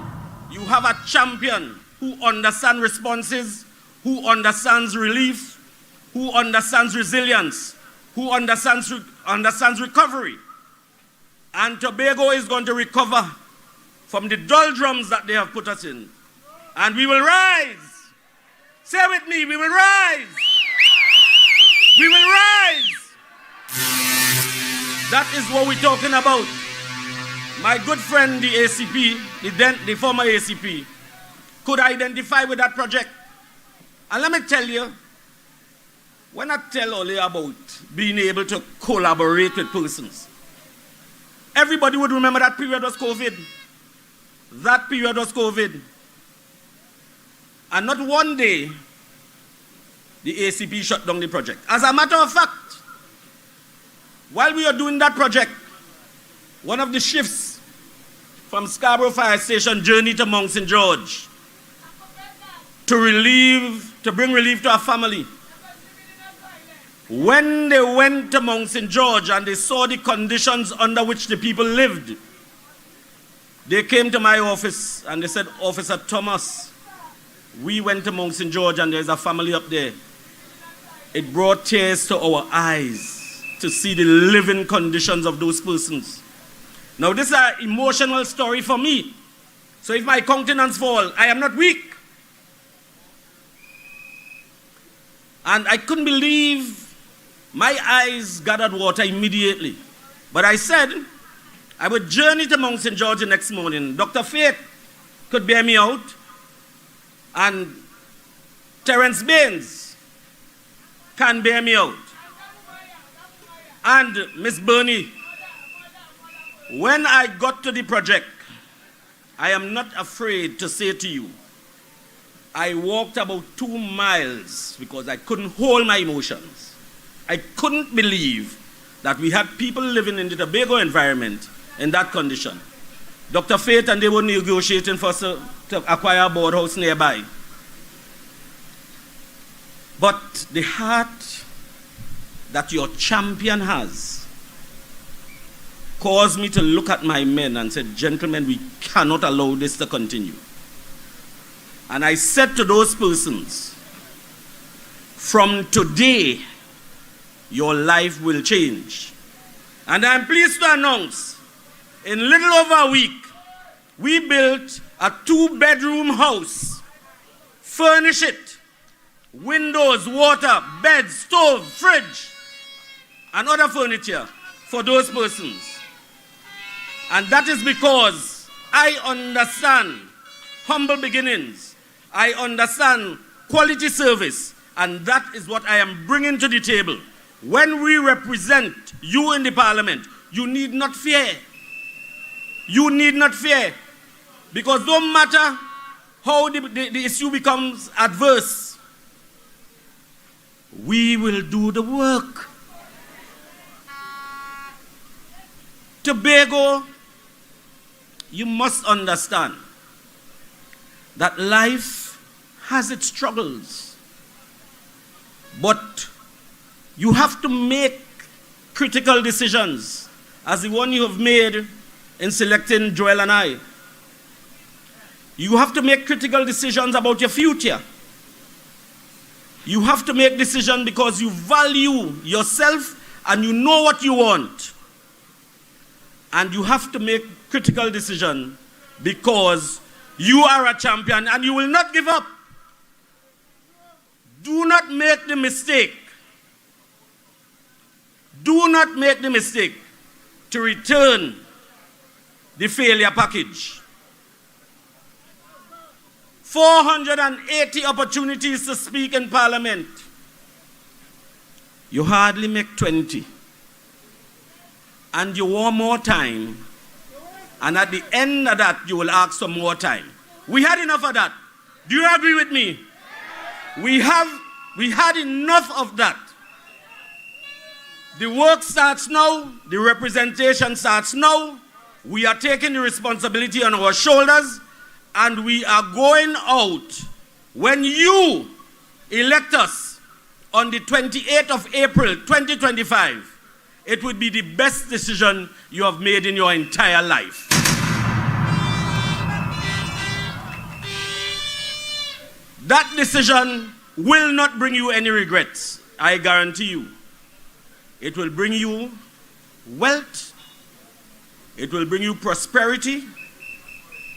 you have a champion who understands responses, who understands relief, who understands resilience, who understands recovery. And Tobago is going to recover from the doldrums that they have put us in. And we will rise. Say with me, we will rise. We will rise. That is what we're talking about. My good friend, the ACP, the former ACP, could identify with that project. And let me tell you, when I tell Ole about being able to collaborate with persons, everybody would remember that period was COVID. That period was COVID. And not one day, the ACP shut down the project. As a matter of fact, while we were doing that project, one of the shifts from Scarborough Fire Station journeyed to Mount St. George to bring relief to our family. When they went to Mount St. George and they saw the conditions under which the people lived, they came to my office and they said, Officer Thomas, we went to Mount St. George and there's a family up there. It brought tears to our eyes to see the living conditions of those persons. Now, this is an emotional story for me. So if my countenance fall, I am not weak. And I couldn't believe my eyes gathered water immediately. But I said I would journey to Mount St. George the next morning. Dr. Faith could bear me out. And Terence Baines can bear me out. And Miss Bernie, when I got to the project, I am not afraid to say to you, I walked about 2 miles because I couldn't hold my emotions. I couldn't believe that we had people living in the Tobago environment in that condition. Dr. Faith and they were negotiating for us to acquire a board house nearby. But the heart that your champion has caused me to look at my men and said, gentlemen, we cannot allow this to continue. And I said to those persons, from today, your life will change. And I'm pleased to announce, in little over a week, we built a 2-bedroom house, furnish it, windows, water, bed, stove, fridge, and other furniture for those persons. And that is because I understand humble beginnings. I understand quality service. And that is what I am bringing to the table. When we represent you in the parliament, you need not fear. You need not fear. Because no matter how the issue becomes adverse, we will do the work. Tobago, you must understand that life has its struggles. But you have to make critical decisions, as the one you have made in selecting Joel and I. You have to make critical decisions about your future. You have to make decisions because you value yourself and you know what you want. And you have to make critical decisions because you are a champion and you will not give up. Do not make the mistake. Do not make the mistake to return the failure package. 480 opportunities to speak in Parliament. You hardly make 20. And you want more time. And at the end of that, you will ask for more time. We had enough of that. Do you agree with me? We had enough of that. The work starts now. The representation starts now. We are taking the responsibility on our shoulders. And we are going out. When you elect us on the 28th of April, 2025, it would be the best decision you have made in your entire life. That decision will not bring you any regrets, I guarantee you. It will bring you wealth. It will bring you prosperity.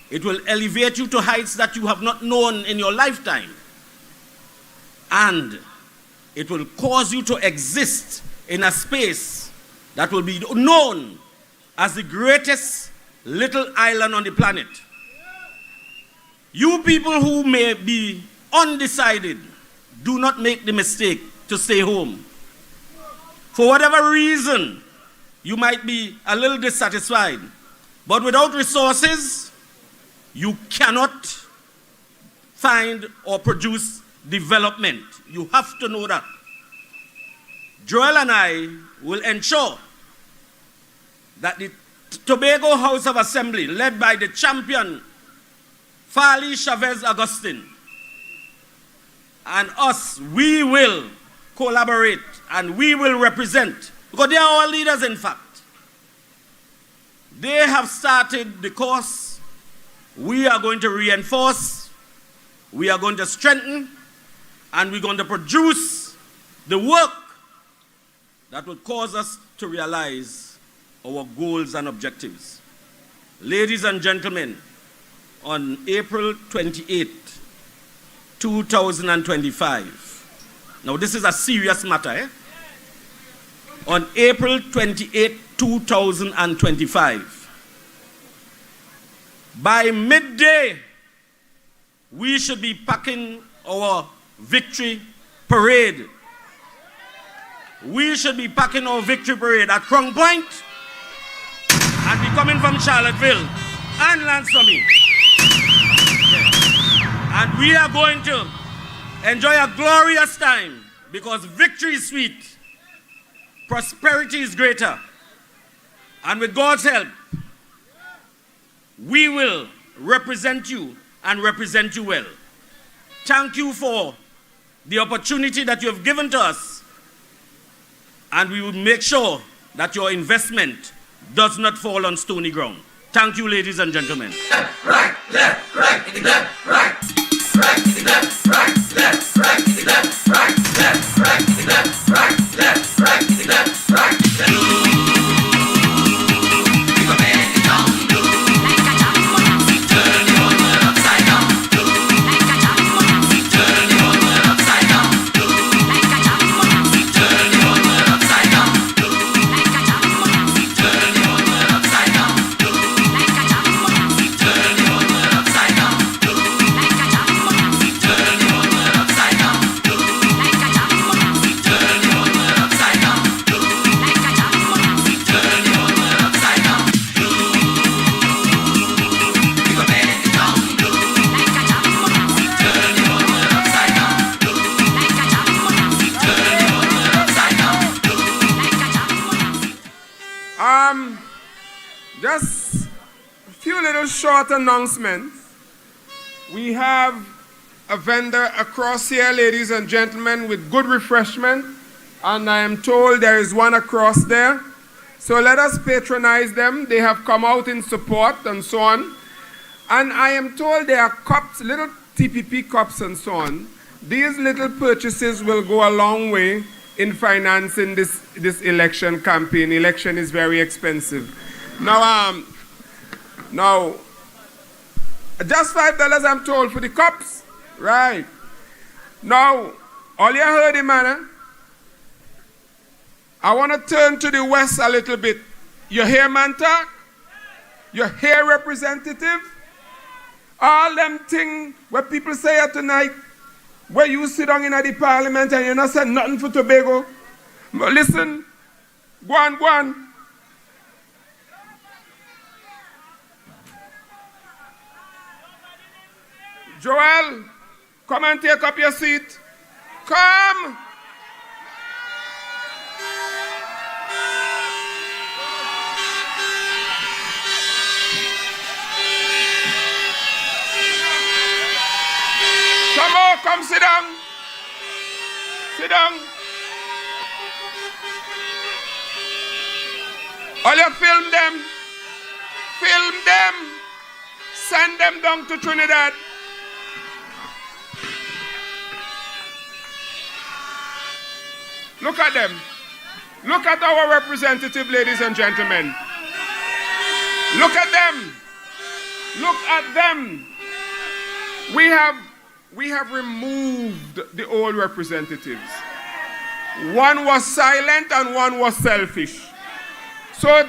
It will elevate you to heights that you have not known in your lifetime. And it will cause you to exist in a space that will be known as the greatest little island on the planet. You people who may be undecided, do not make the mistake to stay home. For whatever reason, you might be a little dissatisfied, but without resources, you cannot find or produce development. You have to know that. Joel and I will ensure that the Tobago House of Assembly, led by the champion Farley Augustine, and us, we will collaborate and we will represent, because they are our leaders, in fact. They have started the course. We are going to reinforce, we are going to strengthen, and we're going to produce the work that would cause us to realize our goals and objectives. Ladies and gentlemen, on April 28, 2025, now this is a serious matter, eh? On April 28, 2025, by midday, we should be packing our victory parade. We should be packing our victory parade at Crown Point and be coming from Charlottesville and Lansdowne. And we are going to enjoy a glorious time because victory is sweet, prosperity is greater, and with God's help, we will represent you and represent you well. Thank you for the opportunity that you have given to us, and we will make sure that your investment does not fall on stony ground. Thank you, ladies and gentlemen. Right, left, right, left, right. Right, left, right, left, right, left, right, left, right, left, right, left, right, left, right, left. Just a few little short announcements. We have a vendor across here, ladies and gentlemen, with good refreshment, and I am told there is one across there. So let us patronize them. They have come out in support and so on. And I am told there are cups, little TPP cups and so on. These little purchases will go a long way in financing this election campaign. Election is very expensive. Now, just $5 I'm told for the cups, right? Now, all you heard him, man. I want to turn to the west a little bit. You hear man talk? You hear representative? All them things where people say here tonight, where you sit down in the parliament and you not say nothing for Tobago. But listen, go on. Joel, come and take up your seat. Come. Come sit down. Sit down. All you film them. Send them down to Trinidad. Look at them. Look at our representative, ladies and gentlemen. Look at them. Look at them. We have removed the old representatives. One was silent and one was selfish. So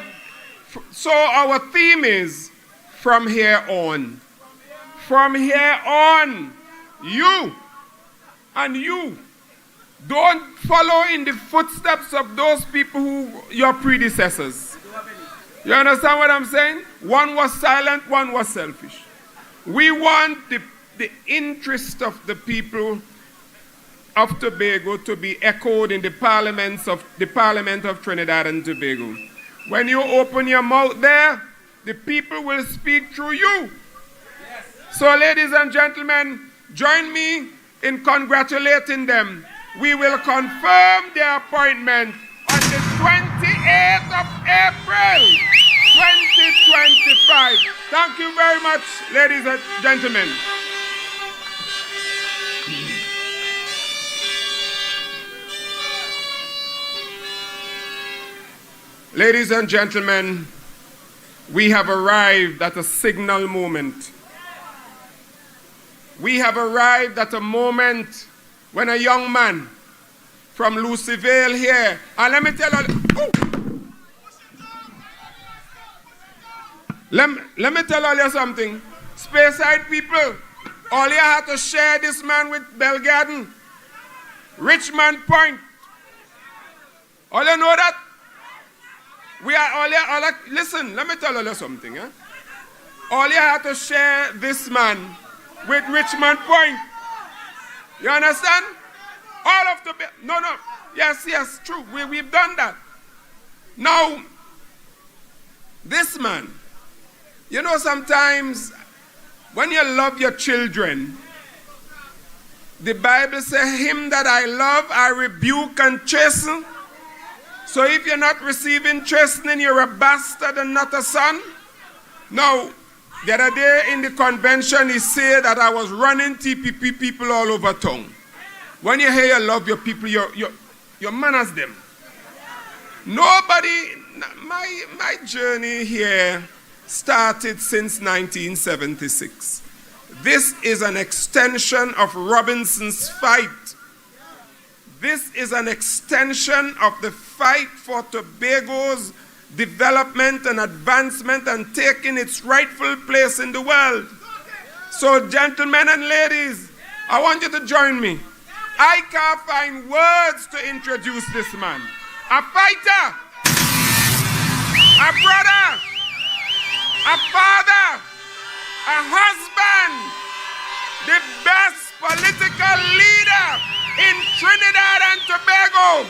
our theme is from here on. From here on, you and you don't follow in the footsteps of those people who your predecessors. You understand what I'm saying? One was silent, one was selfish. We want the interest of the people of Tobago to be echoed in the Parliament of Trinidad and Tobago. When you open your mouth there, the people will speak through you. Yes. So ladies and gentlemen, join me in congratulating them. We will confirm their appointment on the 28th of April, 2025. Thank you very much, ladies and gentlemen. Ladies and gentlemen, we have arrived at a signal moment. We have arrived at a moment when a young man from Lucivale here, and let me tell you, let me tell you something. Speyside people, all you have to share this man with Belgarden, Richmond Point. All you know that? We are all listen, let me tell you something. All you have to share this man with Richmond Point. You understand? All of the... No. Yes, true. We've done that. Now, this man, you know, sometimes when you love your children, the Bible says, him that I love, I rebuke and chasten. So if you're not receiving chastening, you're a bastard and not a son. Now, the other day in the convention, he said that I was running TPP people all over town. When you hear you love your people, you manners them. Nobody, my journey here started since 1976. This is an extension of Robinson's fight. This is an extension of the fight for Tobago's development and advancement and taking its rightful place in the world. So, gentlemen and ladies, I want you to join me. I can't find words to introduce this man. A fighter, a brother, a father, a husband, the best political leader in Trinidad and Tobago,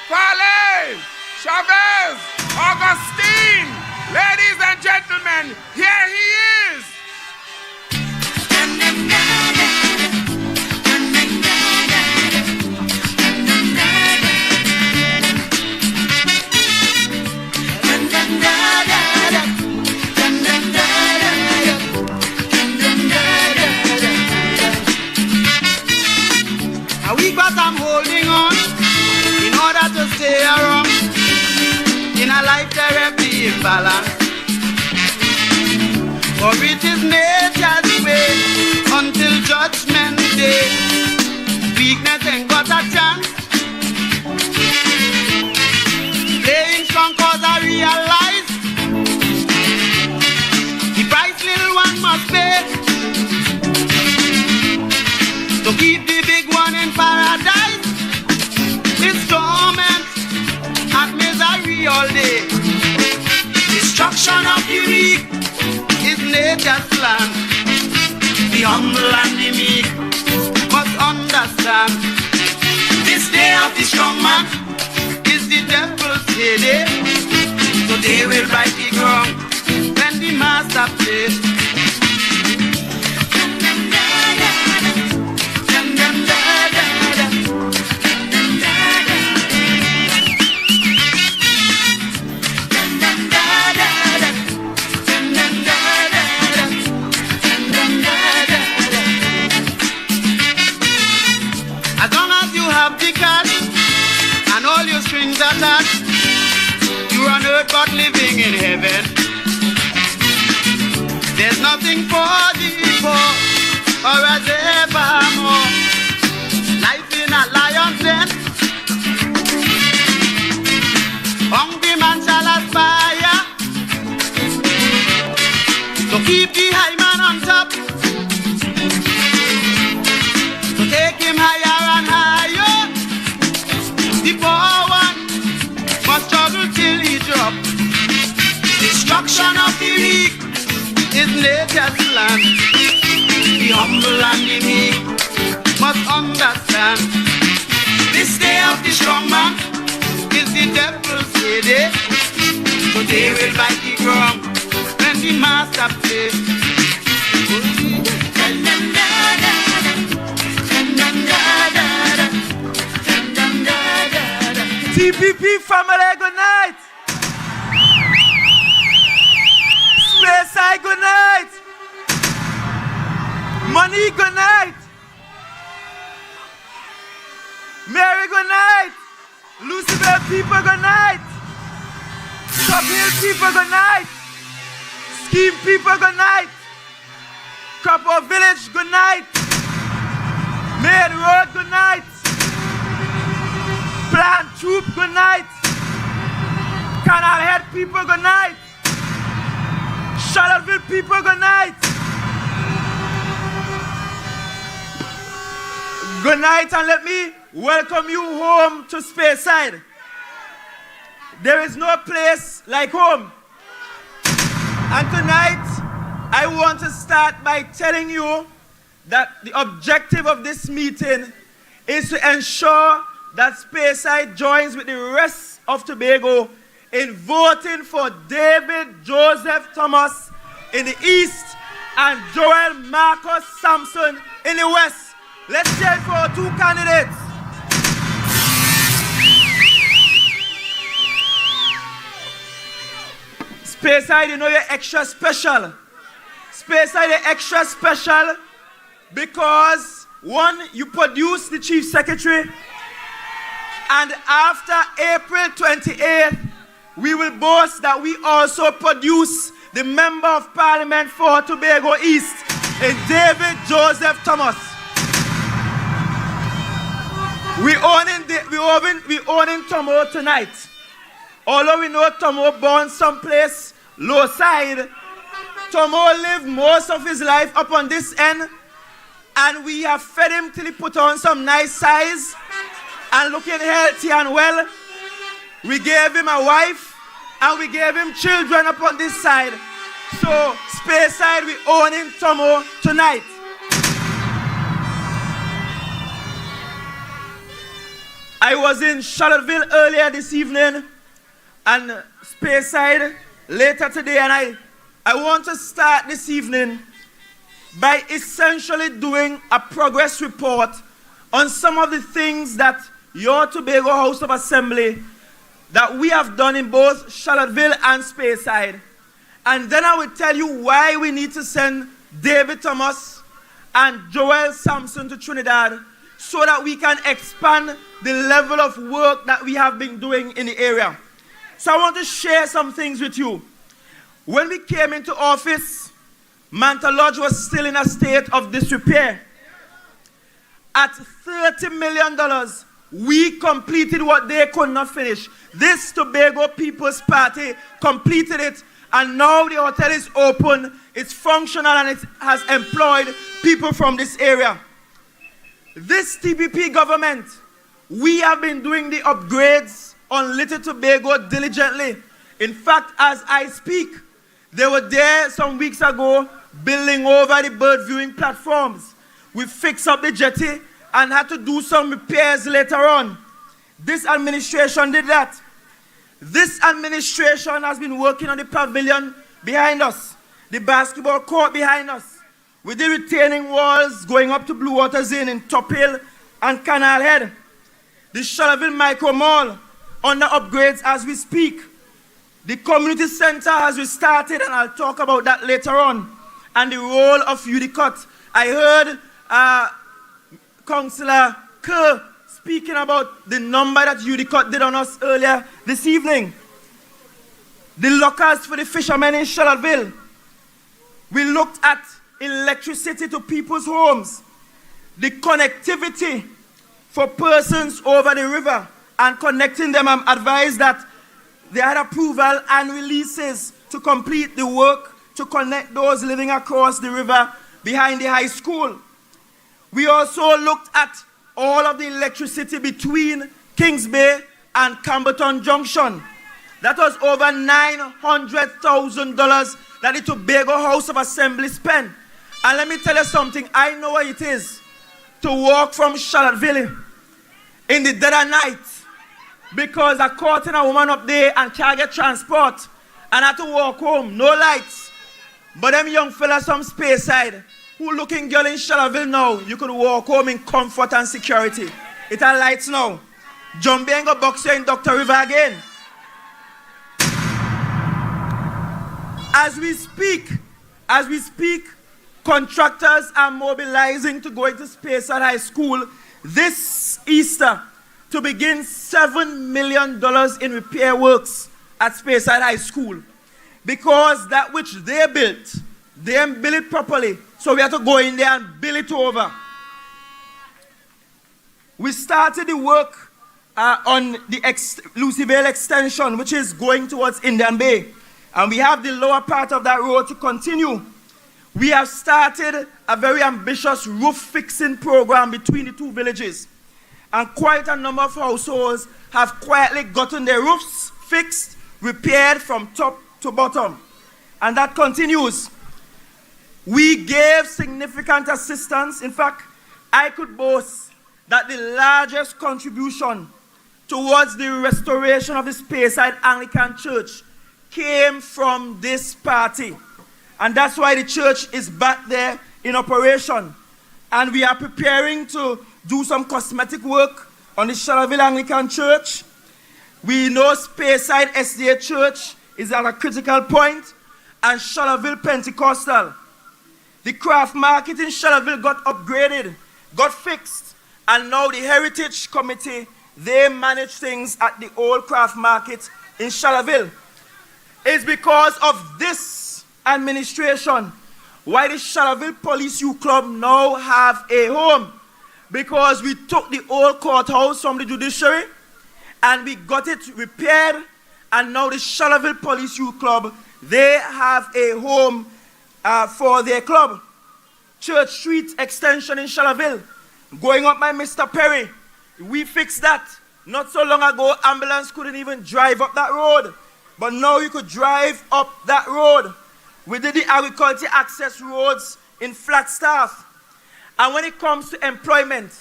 Farley, Chavez, Augustine. Ladies and gentlemen, here he is. A week but I'm holding on in order to stay around in a life therapy imbalance. For it is nature's way until judgment day. Weakness ain't got a chance. Playing strong cause I realize the price little one must pay to keep the big one in paradise. This torment and misery all day. Destruction of the weak is nature's plan. The humble and the meek must understand. This day of the strong man is the devil's heyday. So they will right the ground when the master plays. And all your strings attached, you're on earth but living in heaven. There's nothing for thee for or as evermore. Life in a lion's den, hungry man shall aspire to keep the high man on top, to take him higher and higher. The poor one must struggle till he drop. Destruction of the weak is nature's plan. The humble and the meek must understand. This day of the strong man is the devil's heyday. So they will bite the ground when the master plays. TPP family, good night. Speyside, good night. Money, good night. Mary, good night. Lucivale people, good night. people, good night. Scheme people, good night. Cropper Village, good night. Main Road, good night. Plant Troop, good night. Canal Head people, good night. Charlottesville people, good night. Good night, and let me welcome you home to Speyside. There is no place like home. And tonight, I want to start by telling you that the objective of this meeting is to ensure that Speyside joins with the rest of Tobago in voting for David Joseph Thomas in the east and Joel Marcus Samson in the west. Let's change for our two candidates. Speyside, you know you're extra special. Speyside, you're extra special because, one, you produce the Chief Secretary, and after April 28th, we will boast that we also produce the Member of Parliament for Tobago East, in David Joseph Thomas. We owning Tomo tonight. Although we know Tomo born someplace low side, Tomo lived most of his life up on this end, and we have fed him till he put on some nice size and looking healthy and well. We gave him a wife and we gave him children up on this side. So Speyside, we owning Tomo tonight. I was in Charlottesville earlier this evening and Speyside later today, and I want to start this evening by essentially doing a progress report on some of the things that your Tobago House of Assembly that we have done in both Charlottesville and Speyside. And then I will tell you why we need to send David Thomas and Joel Samson to Trinidad so that we can expand the level of work that we have been doing in the area. So I want to share some things with you. When we came into office, Manta Lodge was still in a state of disrepair. At $30 million, we completed what they could not finish. This Tobago People's Party completed it, and now the hotel is open, it's functional, and it has employed people from this area. This TPP government, we have been doing the upgrades on Little Tobago diligently. In fact, as I speak, they were there some weeks ago building over the bird viewing platforms. We fixed up the jetty and had to do some repairs later on. This administration did that. This administration has been working on the pavilion behind us, the basketball court behind us, with the retaining walls going up to Blue Waters Inn in Top Hill and Canal Head. The Charlottesville Micro Mall under upgrades as we speak. The community center has restarted, and I'll talk about that later on. And the role of UDCOT. I heard Councillor Kerr speaking about the number that UDCOT did on us earlier this evening. The lockers for the fishermen in Charlottesville. We looked at electricity to people's homes. The connectivity for persons over the river and connecting them. I'm advised that they had approval and releases to complete the work to connect those living across the river behind the high school. We also looked at all of the electricity between Kings Bay and Camberton Junction. That was over $900,000 that the Tobago House of Assembly spent. And let me tell you something, I know what it is to walk from Charlottesville in the dead of night because I caught in a woman up there and can't get transport and had to walk home, no lights. But them young fellas from Speyside who looking girl in Charlottesville now, you could walk home in comfort and security. It has lights now. John B. ain't go box you in Dr. River again. As we speak, contractors are mobilizing to go into Speyside High School this Easter to begin $7 million in repair works at Speyside High School. because that which they built, they didn't build it properly. So we have to go in there and build it over. We started the work on the Lucivale extension, which is going towards Indian Bay. And we have the lower part of that road to continue. We have started a very ambitious roof fixing program between the two villages. And quite a number of households have quietly gotten their roofs fixed, repaired from top to bottom. And that continues. We gave significant assistance. In fact, I could boast that the largest contribution towards the restoration of the Speyside Anglican Church came from this party. And that's why the church is back there in operation. And we are preparing to do some cosmetic work on the Shallaville Anglican Church. We know Speyside SDA Church is at a critical point, and Shallaville Pentecostal. The craft market in Shallaville got upgraded, got fixed, and now the Heritage Committee, they manage things at the old craft market in Shallaville. It's because of this administration why the Shallaville Police Youth Club now have a home. Because we took the old courthouse from the judiciary and we got it repaired, and now the Shallaville Police Youth Club, they have a home for their club. Church Street extension in Shallaville, going up by Mr. Perry, we fixed that. Not so long ago, ambulance couldn't even drive up that road. But now you could drive up that road. We did the agriculture access roads in Flagstaff. And when it comes to employment,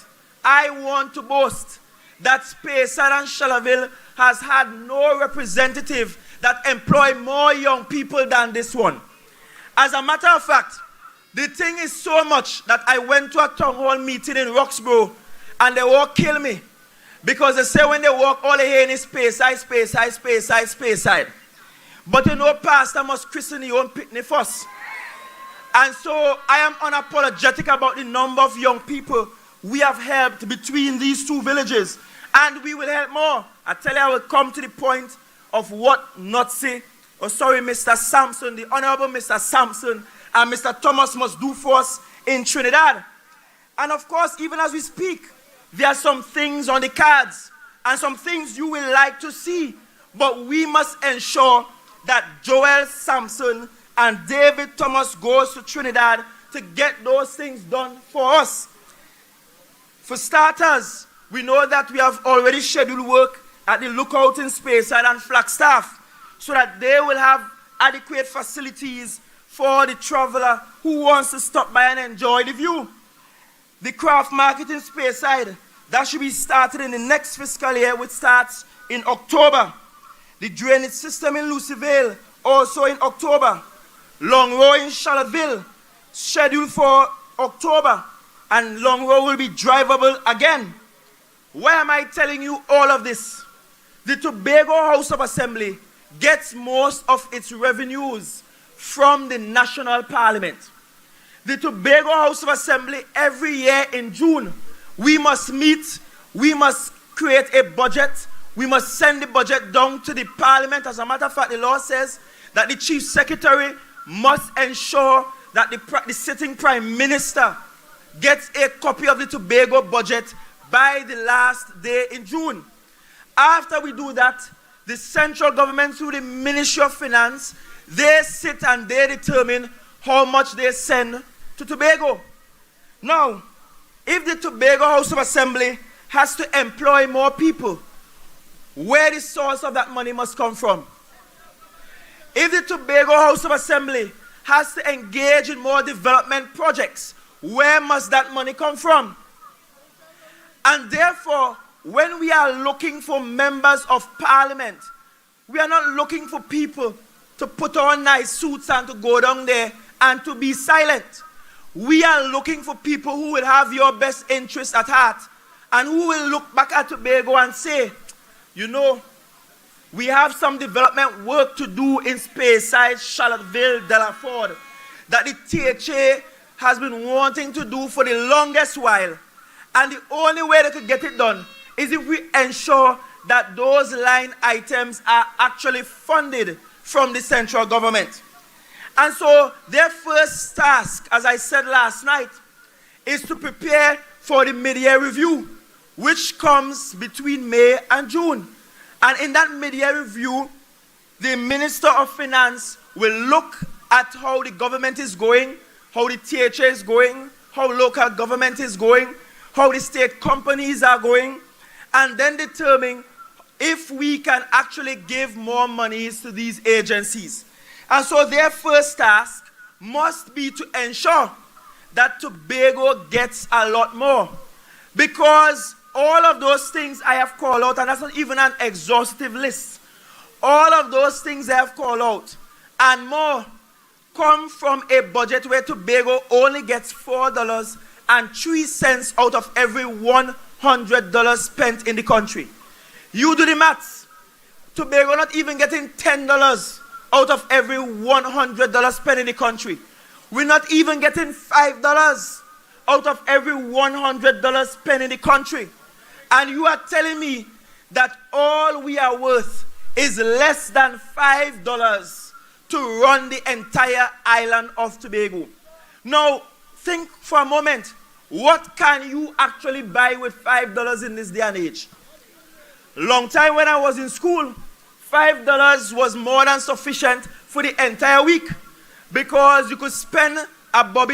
I want to boast that Speyside and Shallaville has had no representative that employ more young people than this one. As a matter of fact, the thing is so much that I went to a town hall meeting in Roxborough and they all kill me. Because they say when they walk, all they hear is Speyside, Speyside, Speyside, Speyside. But you know, pastor must christen your own picnic first. And so I am unapologetic about the number of young people we have helped between these two villages. And we will help more. I tell you, I will come to the point of what Mr. Samson, the Honorable Mr. Samson and Mr. Thomas must do for us in Trinidad. And of course, even as we speak, there are some things on the cards and some things you will like to see. But we must ensure that Joel Samson and David Thomas goes to Trinidad to get those things done for us. For starters, we know that we have already scheduled work at the lookout in Speyside and Flagstaff so that they will have adequate facilities for the traveler who wants to stop by and enjoy the view. The craft market in Speyside, that should be started in the next fiscal year, which starts in October. The drainage system in Lucivale, also in October. Long Row in Shallaville, scheduled for October. And Long Row will be drivable again. Why am I telling you all of this? The Tobago House of Assembly gets most of its revenues from the National Parliament. The Tobago House of Assembly, every year in June, we must meet, we must create a budget, we must send the budget down to the Parliament. As a matter of fact, the law says that the Chief Secretary must ensure that the sitting Prime Minister gets a copy of the Tobago budget by the last day in June. After we do that, the central government through the Ministry of Finance, they sit and they determine how much they send to Tobago. Now, if the Tobago House of Assembly has to employ more people, where the source of that money must come from? If the Tobago House of Assembly has to engage in more development projects, where must that money come from? And therefore, when we are looking for members of Parliament, we are not looking for people to put on nice suits and to go down there and to be silent. We are looking for people who will have your best interest at heart and who will look back at Tobago and say, you know, we have some development work to do in Speyside, Shallaville, Delaford, that the THA has been wanting to do for the longest while. And the only way they could get it done is if we ensure that those line items are actually funded from the central government. And so their first task, as I said last night, is to prepare for the mid-year review, which comes between May and June. And in that mid-year review, the Minister of Finance will look at how the government is going, how the THA is going, how local government is going, how the state companies are going, and then determine if we can actually give more monies to these agencies. And so their first task must be to ensure that Tobago gets a lot more. Because all of those things I have called out, and that's not even an exhaustive list, all of those things I have called out and more come from a budget where Tobago only gets $4.03 out of every $100 spent in the country. You do the maths. Tobago not even getting $10 out of every $100 spent in the country. We're not even getting $5 out of every $100 spent in the country. And you are telling me that all we are worth is less than $5 to run the entire island of Tobago. Now, think for a moment, what can you actually buy with $5 in this day and age? Long time when I was in school, $5 was more than sufficient for the entire week, because you could spend a bob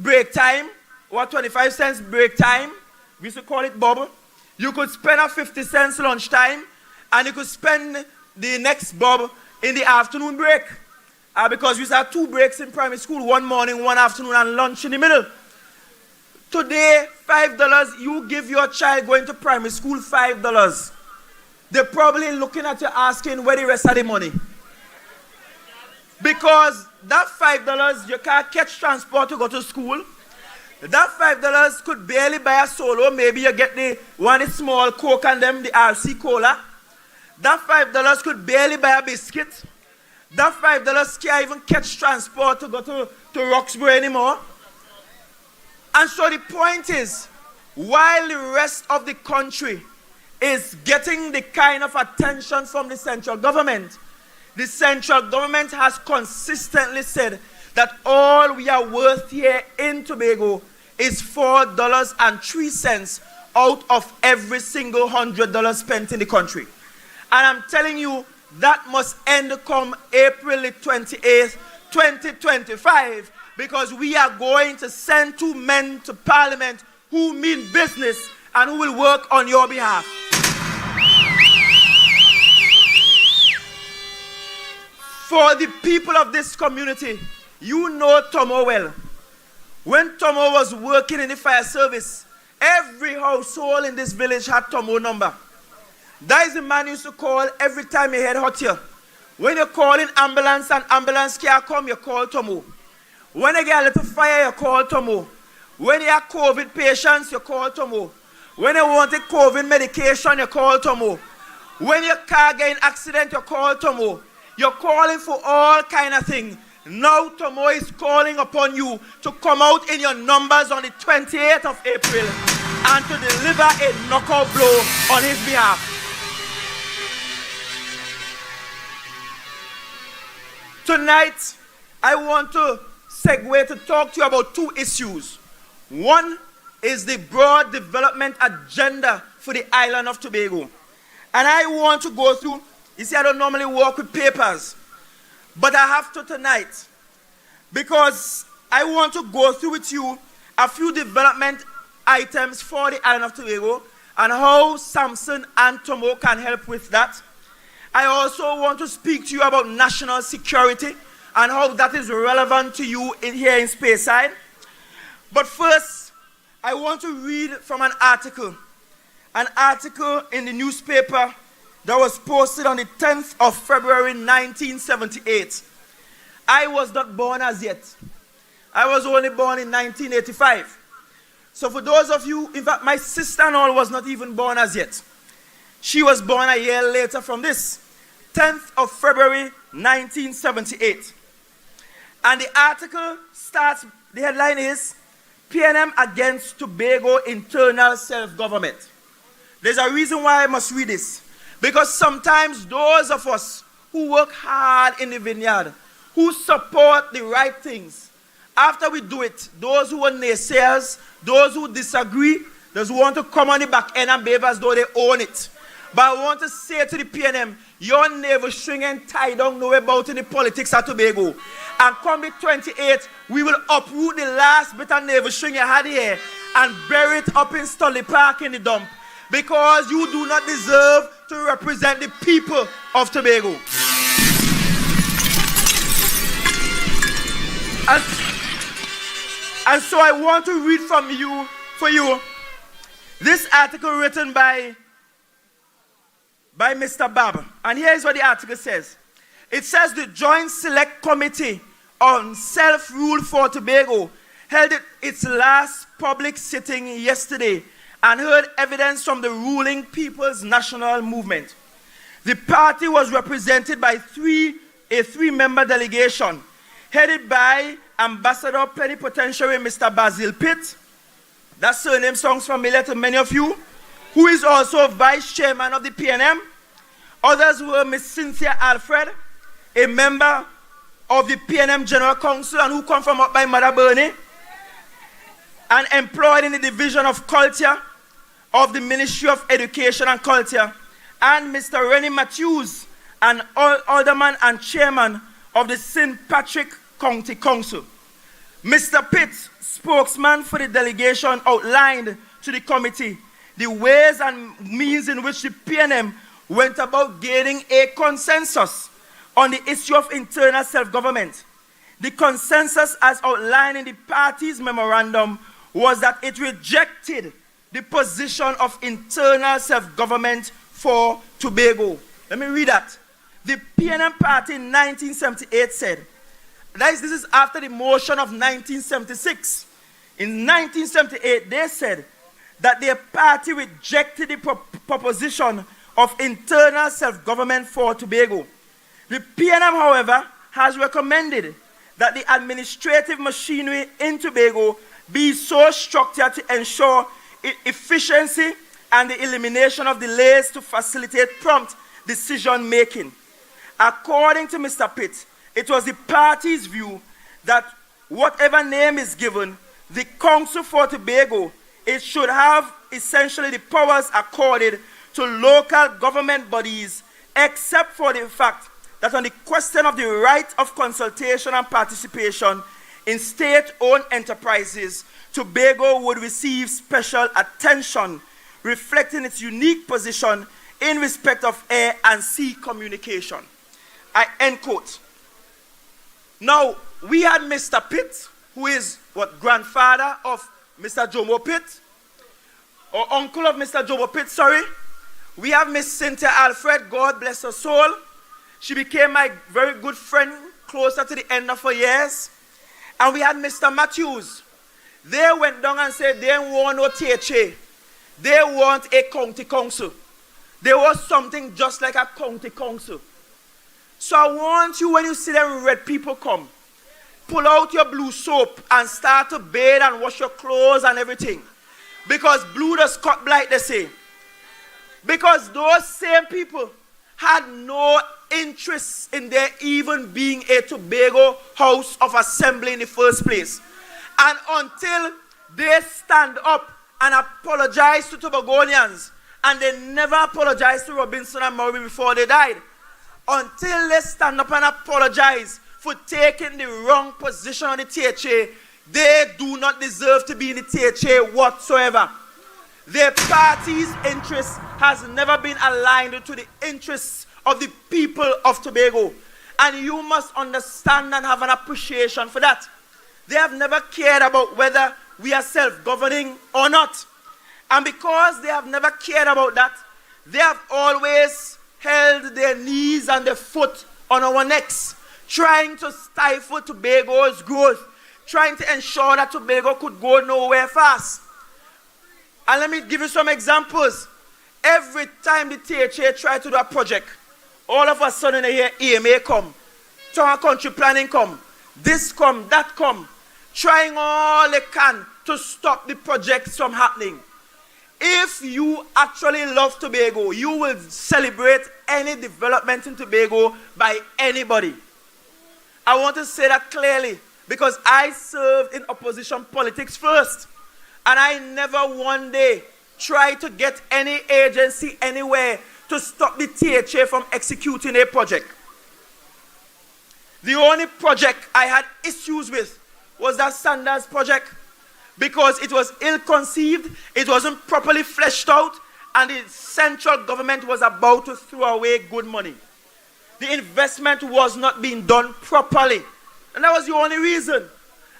break time, or 25 cents break time, we used to call it bob. You could spend a 50 cents lunch time, and you could spend the next bob in the afternoon break. Because we used to have 2 breaks in primary school, one morning, one afternoon, and lunch in the middle. Today, $5, you give your child going to primary school $5. They're probably looking at you asking where the rest of the money. Because that $5, you can't catch transport to go to school. That $5 could barely buy a solo. Maybe you get the one small Coke and them, the RC Cola. That $5 could barely buy a biscuit. That $5 can't even catch transport to go to Roxbury anymore. And so the point is, while the rest of the country is getting the kind of attention from the central government, the central government has consistently said that all we are worth here in Tobago is $4.03 out of every single $100 spent in the country. And I'm telling you, that must end come April 28th, 2025, because we are going to send 2 men to Parliament who mean business and who will work on your behalf. For the people of this community, you know Tomo well. When Tomo was working in the fire service, every household in this village had Tomo number. That is the man you used to call every time he had hot here. When you call in ambulance and ambulance can't come, you call Tomo. When you get a little fire, you call Tomo. When you have COVID patients, you call Tomo. When you want a COVID medication, you call Tomo. When your car get in accident, you call Tomo. You're calling for all kind of things. Now Tomo is calling upon you to come out in your numbers on the 28th of April and to deliver a knockout blow on his behalf. Tonight, I want to segue to talk to you about 2 issues. One is the broad development agenda for the island of Tobago. And I want to go through, you see, I don't normally work with papers, but I have to tonight, because I want to go through with you a few development items for the island of Tobago and how Samson and Tomo can help with that. I also want to speak to you about national security and how that is relevant to you here in Speyside. But first, I want to read from an article in the newspaper that was posted on the 10th of February 1978. I was not born as yet. I was only born in 1985. So for those of you, in fact, my sister-in-law was not even born as yet. She was born a year later from this, 10th of February 1978. And the article starts, the headline is, PNM against Tobago internal self-government. There's a reason why I must read this. Because sometimes those of us who work hard in the vineyard, who support the right things. After we do it, those who are naysayers, those who disagree, those who want to come on the back end and behave as though they own it. But I want to say to the PNM, your navel string and tie down nowhere about in the politics of Tobago. And come the 28th, we will uproot the last bit of navel string you had here and bury it up in Stolly Park in the dump. Because you do not deserve to represent the people of Tobago. And so I want to read for you, this article written by Mr. Bab. And here's what the article says. It says the Joint Select Committee on Self-Rule for Tobago held its last public sitting yesterday and heard evidence from the ruling People's National Movement. The party was represented by a three-member delegation headed by Ambassador Plenipotentiary Mr. Basil Pitt. That surname sounds familiar to many of you, who is also Vice Chairman of the PNM. Others were Ms. Cynthia Alfred, a member of the PNM General Council and who come from up by Mother Burney, and employed in the Division of Culture of the Ministry of Education and Culture, and Mr. Rennie Matthews, an alderman and chairman of the St. Patrick County Council. Mr. Pitt, spokesman for the delegation, outlined to the committee the ways and means in which the PNM went about gaining a consensus on the issue of internal self-government. The consensus as outlined in the party's memorandum was that it rejected the position of internal self-government for Tobago. Let me read that. The PNM party in 1978 said, this is after the motion of 1976. In 1978, they said that their party rejected the proposition of internal self-government for Tobago. The PNM, however, has recommended that the administrative machinery in Tobago be so structured to ensure efficiency and the elimination of delays to facilitate prompt decision-making. According to Mr. Pitt, it was the party's view that whatever name is given, the Council for Tobago, it should have essentially the powers accorded to local government bodies, except for the fact that on the question of the right of consultation and participation in state-owned enterprises, Tobago would receive special attention, reflecting its unique position in respect of air and sea communication. I end quote. Now, we had Mr. Pitt, who is grandfather of Mr. Jomo Pitt, or uncle of Mr. Jomo Pitt, sorry. We have Miss Cynthia Alfred, God bless her soul. She became my very good friend closer to the end of her years. And we had Mr. Matthews. They went down and said they didn't want no THA. They want a county council. There was something just like a county council. So I want you, when you see them red people come, pull out your blue soap and start to bathe and wash your clothes and everything. Because blue does cut blight, they say. Because those same people had no interest in there even being a Tobago House of Assembly in the first place. And until they stand up and apologize to Tobagonians, and they never apologized to Robinson and Murray before they died, until they stand up and apologize for taking the wrong position on the THA, they do not deserve to be in the THA whatsoever. Their party's interest has never been aligned to the interests of the people of Tobago. And you must understand and have an appreciation for that. They have never cared about whether we are self-governing or not. And because they have never cared about that, they have always held their knees and their foot on our necks, trying to stifle Tobago's growth, trying to ensure that Tobago could go nowhere fast. And let me give you some examples. Every time the THA tried to do a project, all of a sudden they hear EMA come, Town Country Planning come, this come, that come, trying all they can to stop the projects from happening. If you actually love Tobago, you will celebrate any development in Tobago by anybody. I want to say that clearly because I served in opposition politics first. And I never one day tried to get any agency anywhere to stop the THA from executing a project. The only project I had issues with was that Sanders project because it was ill-conceived, it wasn't properly fleshed out, and the central government was about to throw away good money. The investment was not being done properly. And that was the only reason.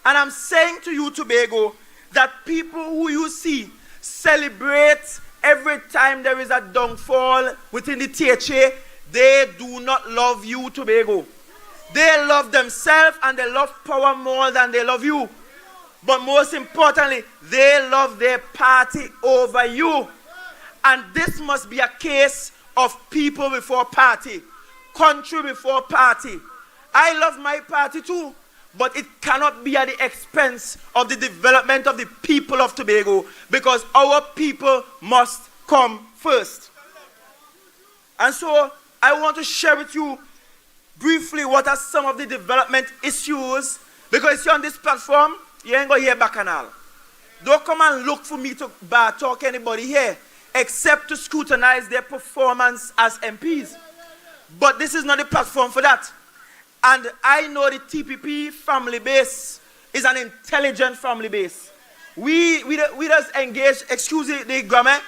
And I'm saying to you, Tobago, that people who you see celebrate every time there is a downfall within the THA, they do not love you, Tobago. They love themselves and they love power more than they love you. But most importantly, they love their party over you. And this must be a case of people before party, country before party. I love my party too, but it cannot be at the expense of the development of the people of Tobago, because our people must come first. And so I want to share with you briefly what are some of the development issues, because you're on this platform, you ain't going to hear bacchanal. Don't come and look for me to talk anybody here, except to scrutinize their performance as MPs. But this is not the platform for that. And I know the TPP family base is an intelligent family base. We just engage, excuse the grammar,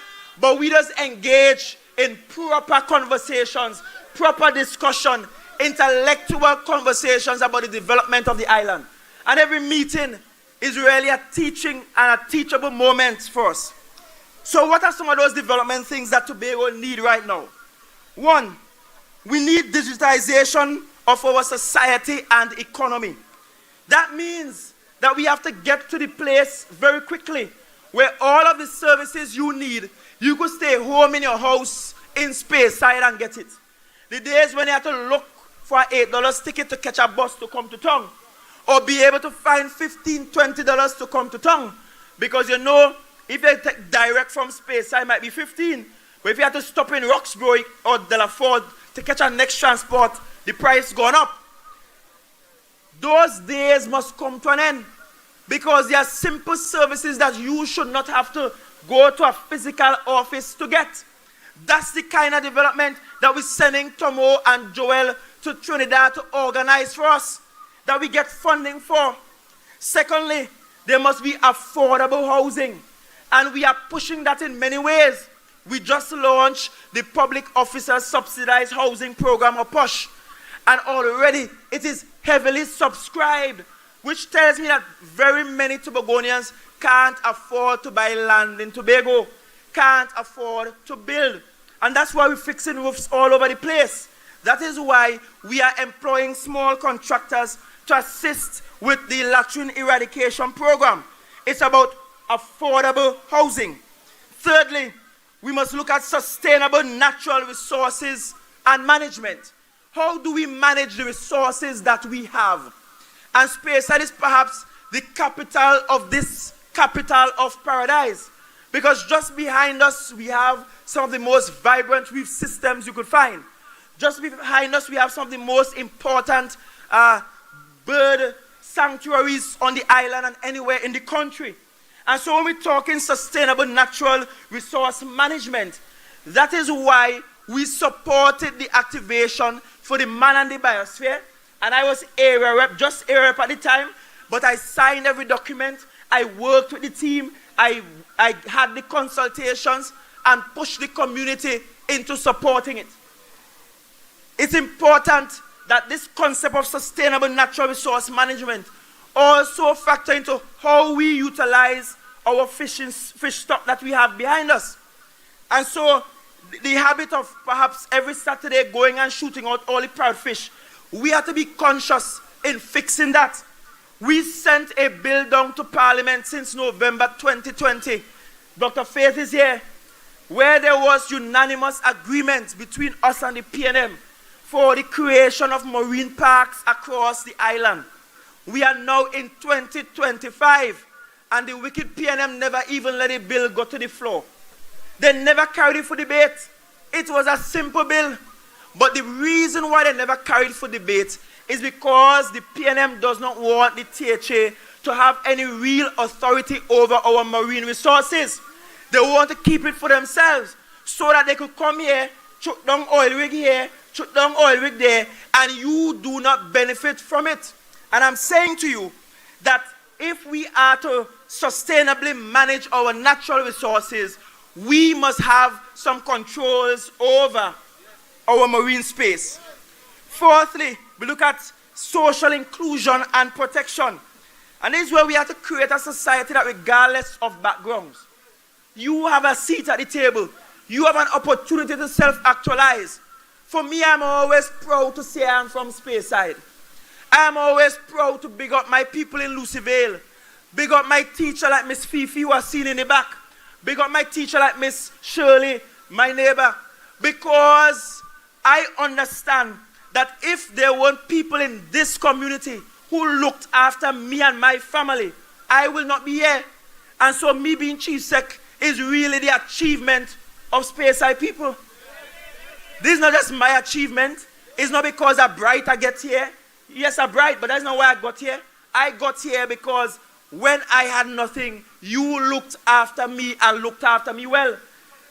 but we just engage in proper conversations, proper discussion, intellectual conversations about the development of the island. And every meeting is really a teaching and a teachable moment for us. So what are some of those development things that Tobago need right now? One, we need digitization of our society and economy. That means that we have to get to the place very quickly where all of the services you need, you could stay home in your house in Speyside and get it. The days when you have to look for an $8 ticket to catch a bus to come to town, or be able to find $15, $20 to come to town, because you know, if you take direct from Speyside, it might be 15, but if you have to stop in Roxborough or Delaford to catch a next transport, the price gone up. Those days must come to an end, because there are simple services that you should not have to go to a physical office to get. That's the kind of development that we're sending Tomo and Joel to Trinidad to organize for us, that we get funding for. Secondly, there must be affordable housing, and we are pushing that in many ways. We just launched the Public Officer Subsidized Housing Program, or PUSH, and already it is heavily subscribed, which tells me that very many Tobagonians can't afford to buy land in Tobago, can't afford to build. And that's why we're fixing roofs all over the place. That is why we are employing small contractors to assist with the latrine eradication program. It's about affordable housing. Thirdly, we must look at sustainable natural resources and management. How do we manage the resources that we have? And Speyside is perhaps the capital of this capital of paradise, because just behind us we have some of the most vibrant reef systems you could find. Just behind us we have some of the most important bird sanctuaries on the island and anywhere in the country. And so when we're talking sustainable natural resource management, that is why we supported the activation for the man and the biosphere. And I was area rep, just area rep at the time, but I signed every document. I worked with the team. I had the consultations and pushed the community into supporting it. It's important that this concept of sustainable natural resource management also factor into how we utilize our fish stock that we have behind us. And so the habit of perhaps every Saturday going and shooting out all the proud fish, we have to be conscious in fixing that. We sent a bill down to Parliament since November 2020. Dr. Faith is here, where there was unanimous agreement between us and the PNM for the creation of marine parks across the island. We are now in 2025, and the wicked PNM never even let a bill go to the floor. They never carried it for debate. It was a simple bill. But the reason why they never carried it for debate is because the PNM does not want the THA to have any real authority over our marine resources. They want to keep it for themselves so that they could come here, chuck down oil rig here, chuck down oil rig there, and you do not benefit from it. And I'm saying to you that if we are to sustainably manage our natural resources, we must have some controls over our marine space. Fourthly, we look at social inclusion and protection. And this is where we have to create a society that, regardless of backgrounds, you have a seat at the table. You have an opportunity to self-actualize. For me, I'm always proud to say I'm from Speyside. I'm always proud to big up my people in Lucivale. Big up my teacher like Miss Fifi, who are seen in the back. Big up my teacher like Miss Shirley, my neighbor. Because I understand that if there weren't people in this community who looked after me and my family, I will not be here. And so me being chief sec is really the achievement of Speyside people. This is not just my achievement. It's not because I'm bright I get here. Yes, I'm bright, but that's not why I got here. I got here because when I had nothing, you looked after me and looked after me well.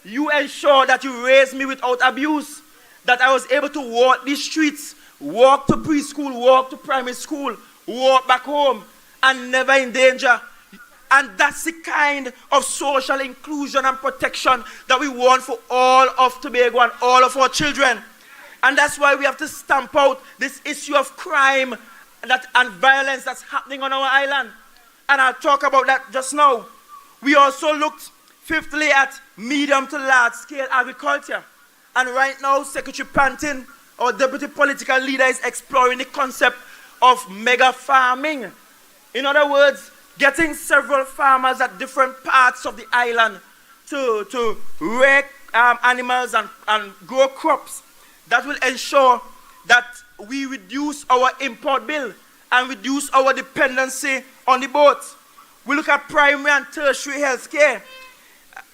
You ensured that you raised me without abuse, that I was able to walk these streets, walk to preschool, walk to primary school, walk back home, and never in danger. And that's the kind of social inclusion and protection that we want for all of Tobago and all of our children. And that's why we have to stamp out this issue of crime and violence that's happening on our island. And I'll talk about that just now. We also looked, fifthly, at medium to large scale agriculture. And right now, Secretary Pantin, our deputy political leader, is exploring the concept of mega farming. In other words, getting several farmers at different parts of the island to rear animals and grow crops that will ensure that we reduce our import bill and reduce our dependency on the boats. We look at primary and tertiary health care.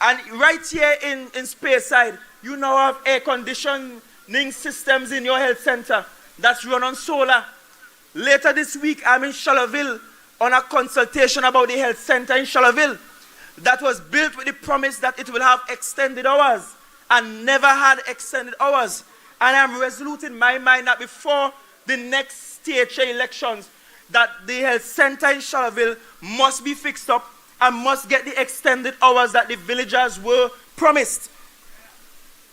And right here in Speyside, you now have air conditioning systems in your health center that's run on solar. Later this week, I'm in Charleville on a consultation about the health center in Charleville that was built with the promise that it will have extended hours and never had extended hours. And I'm resolute in my mind that before the next THA elections, that the health center in Charleville must be fixed up and must get the extended hours that the villagers were promised.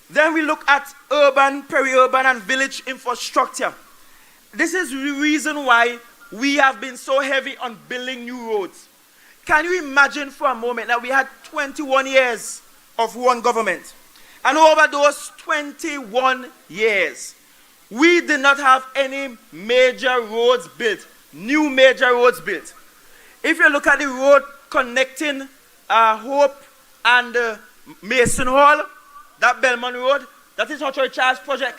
Then we look at urban, peri-urban, and village infrastructure. This is the reason why we have been so heavy on building new roads. Can you imagine for a moment that we had 21 years of one government? And over those 21 years, we did not have any major roads built, new major roads built. If you look at the road connecting Hope and Mason Hall, that Belmont Road, that is Hotchoy Charles project.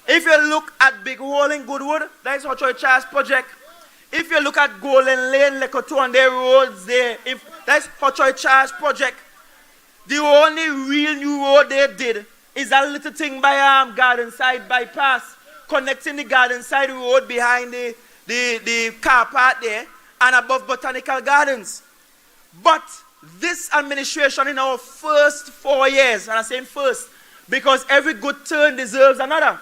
If you look at Big Hole in Goodwood, that is Hotchoy Charles project. If you look at Golden Lane, Lekoto and their roads there, that's Hotchoy Charles project. The only real new road they did is that little thing by Gardenside bypass, connecting the Gardenside road behind the car park there and above Botanical Gardens. But this administration in our first 4 years, and I'm saying first because every good turn deserves another.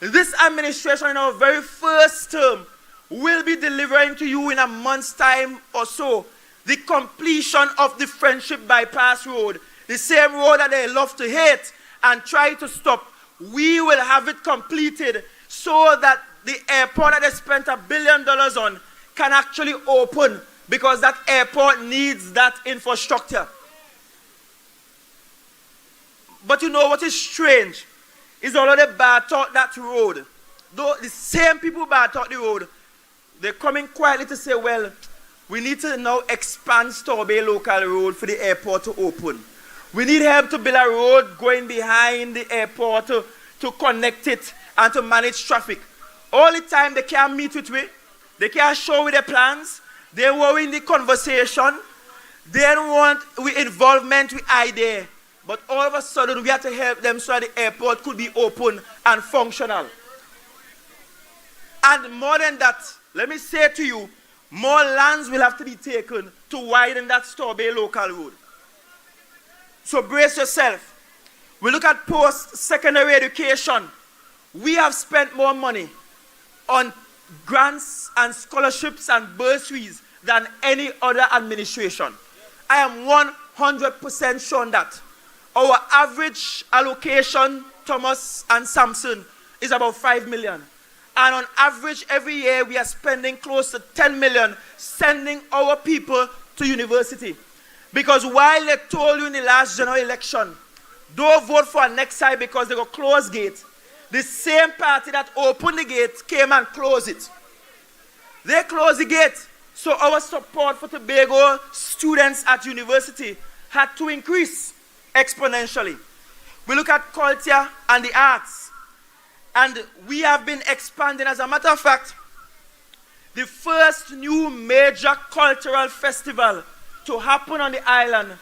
This administration in our very first term will be delivering to you in a month's time or so the completion of the Friendship Bypass Road, the same road that they love to hate and try to stop. We will have it completed so that the airport that they spent $1 billion on can actually open, because that airport needs that infrastructure. But you know what is strange? Is all of the bad talk that road. Though the same people bad talk the road, they're coming quietly to say, well, we need to now expand Torbay local road for the airport to open. We need help to build a road going behind the airport to connect it and to manage traffic. All the time they can't meet with me. They can't show me their plans. They worry in the conversation. They don't want involvement with idea. but all of a sudden we had to help them so that the airport could be open and functional. And more than that, let me say to you, more lands will have to be taken to widen that Tobago local road. So brace yourself. We look at post-secondary education. We have spent more money on grants and scholarships and bursaries than any other administration. I am 100% sure on that. Our average allocation, Thomas and Samson, is about 5 million. And on average, every year, we are spending close to 10 million sending our people to university. Because while they told you in the last general election, don't vote for Nexai because they got closed gate, the same party that opened the gate came and closed it. They closed the gate. So our support for Tobago students at university had to increase exponentially. We look at culture and the arts. And we have been expanding. As a matter of fact, the first new major cultural festival to happen on the island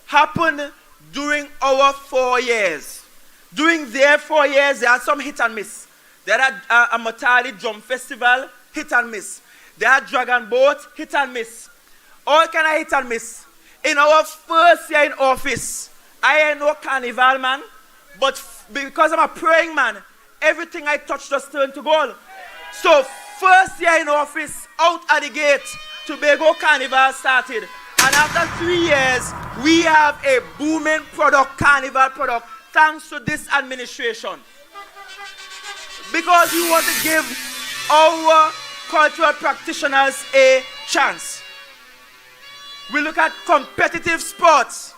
happened during our 4 years. During their 4 years, they had some hit and miss. They had a Matali Drum Festival, hit and miss. They had Dragon Boat, hit and miss. All kind of hit and miss. In our first year in office, I ain't no carnival man, but because I'm a praying man, everything I touched just turned to gold. So first year in office, out at the gate, Tobago Carnival started. And after 3 years, we have a booming carnival product, thanks to this administration. Because we want to give our cultural practitioners a chance. We look at competitive sports.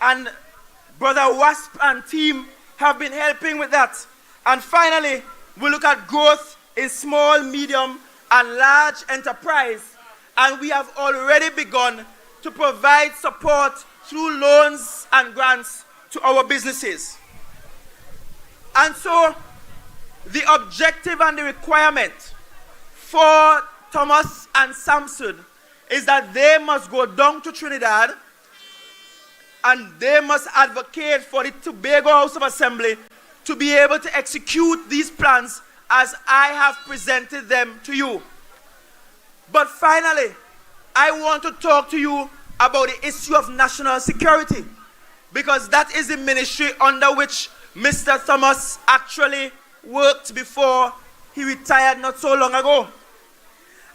And Brother Wasp and team have been helping with that. And finally, we look at growth in small, medium, and large enterprise. And we have already begun to provide support through loans and grants to our businesses. And so, the objective and the requirement for Thomas and Samson is that they must go down to Trinidad and they must advocate for the Tobago House of Assembly to be able to execute these plans as I have presented them to you. But finally, I want to talk to you about the issue of national security, because that is the ministry under which Mr. Thomas actually worked before he retired not so long ago.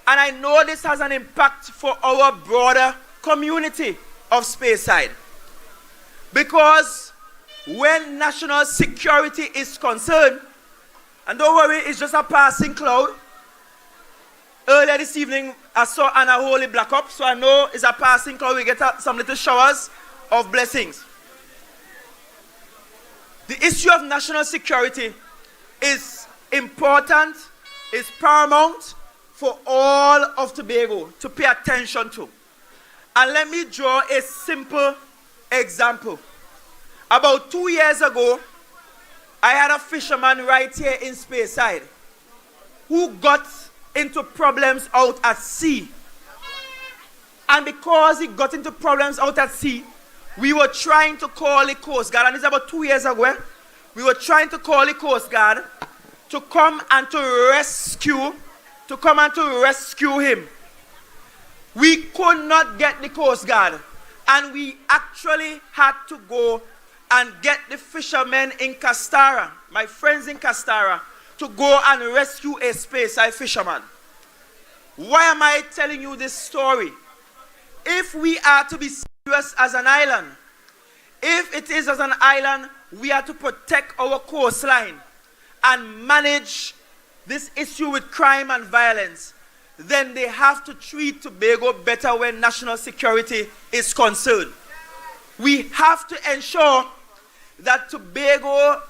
And I know this has an impact for our broader community of Speyside. Because when national security is concerned, and don't worry, it's just a passing cloud. Earlier this evening, I saw an unholy black up, so I know it's a passing cloud. We get some little showers of blessings. The issue of national security is important, is paramount for all of Tobago to pay attention to. And let me draw a simple example. About 2 years ago, I had a fisherman right here in Speyside who got into problems out at sea. And because he got into problems out at sea, we were trying to call the Coast Guard, and it's about 2 years ago. We were trying to call the Coast Guard to come and to rescue him. We could not get the Coast Guard, and we actually had to go and get the fishermen in Castara, my friends in Castara, to go and rescue a Speyside fisherman. Why am I telling you this story? If we are to be serious as an island, if it is as an island, we are to protect our coastline and manage this issue with crime and violence, then they have to treat Tobago better when national security is concerned. We have to ensure that Tobago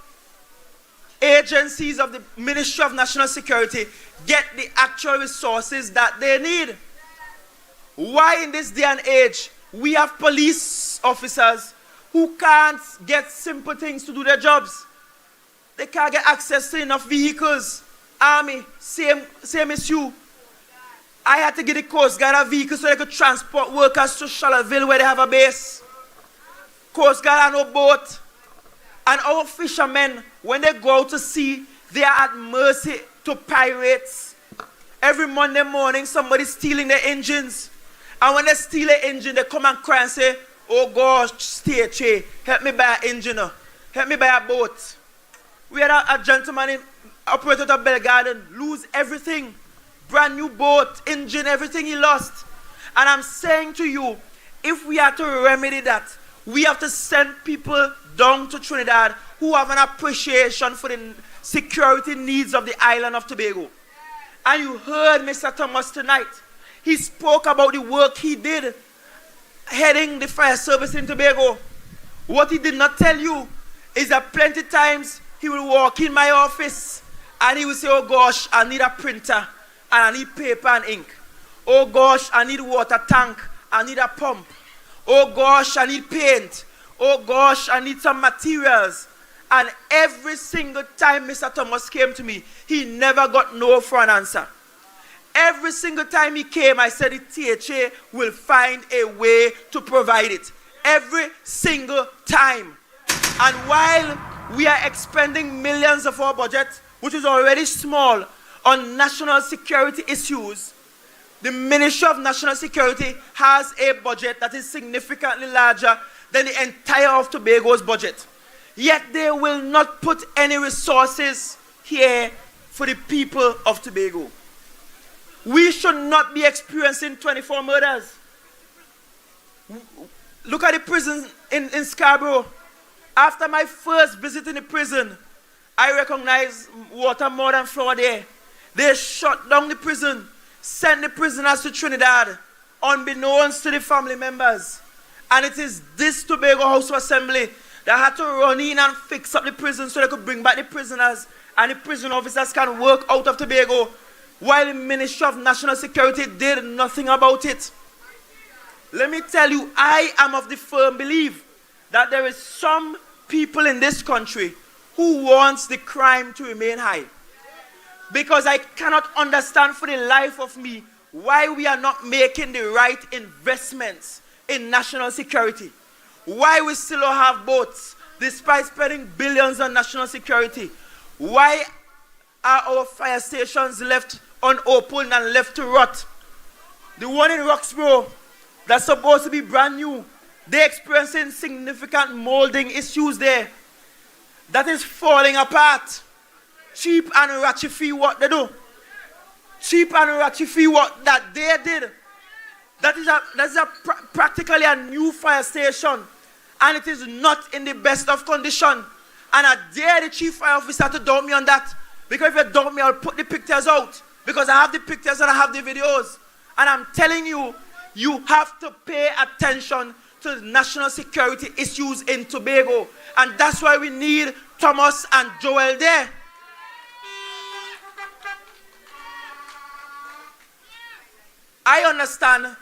agencies of the Ministry of National Security get the actual resources that they need. Why in this day and age we have police officers who can't get simple things to do their jobs? They can't get access to enough vehicles. Army, same issue. I had to get the Coast Guard a vehicle so they could transport workers to Charlottesville where they have a base. Coast Guard had no boat. And our fishermen, when they go out to sea, they are at mercy to pirates. Every Monday morning, somebody's stealing their engines. And when they steal an engine, they come and cry and say, oh gosh, state, help me buy an engine. Help me buy a boat. We had a gentleman operator at Bell Garden lose everything. Brand new boat, engine, everything he lost. And I'm saying to you, if we are to remedy that, we have to send people down to Trinidad who have an appreciation for the security needs of the island of Tobago. And you heard Mr. Thomas tonight. He spoke about the work he did heading the fire service in Tobago. What he did not tell you is that plenty times he will walk in my office and he will say, oh gosh, I need a printer and I need paper and ink. Oh gosh, I need water tank. I need a pump. Oh gosh, I need paint. Oh gosh, I need some materials. And every single time Mr. Thomas came to me, he never got no for an answer. Every single time he came, I said the THA will find a way to provide it. Every single time. And while we are expending millions of our budget, which is already small, on national security issues, the Ministry of National Security has a budget that is significantly larger than the entire of Tobago's budget. Yet they will not put any resources here for the people of Tobago. We should not be experiencing 24 murders. Look at the prison in Scarborough. After my first visit in the prison, I recognized water more than floor there. They shut down the prison, sent the prisoners to Trinidad, unbeknownst to the family members. And it is this Tobago House of Assembly that had to run in and fix up the prison so they could bring back the prisoners and the prison officers can work out of Tobago, while the Ministry of National Security did nothing about it. Let me tell you, I am of the firm belief that there is some people in this country who wants the crime to remain high. Because I cannot understand for the life of me why we are not making the right investments in national security. Why we still don't have boats despite spending billions on national security. Why are our fire stations left unopened and left to rot? The one in Roxborough that's supposed to be brand new, they're experiencing significant molding issues there. That is falling apart. Cheap and ratchet fee what they do. Cheap and ratchet fee what that they did. That is practically a new fire station. And it is not in the best of condition. And I dare the chief fire officer to doubt me on that. Because if you doubt me, I'll put the pictures out. Because I have the pictures and I have the videos. And I'm telling you, you have to pay attention to national security issues in Tobago. And that's why we need Thomas and Joel there. I understand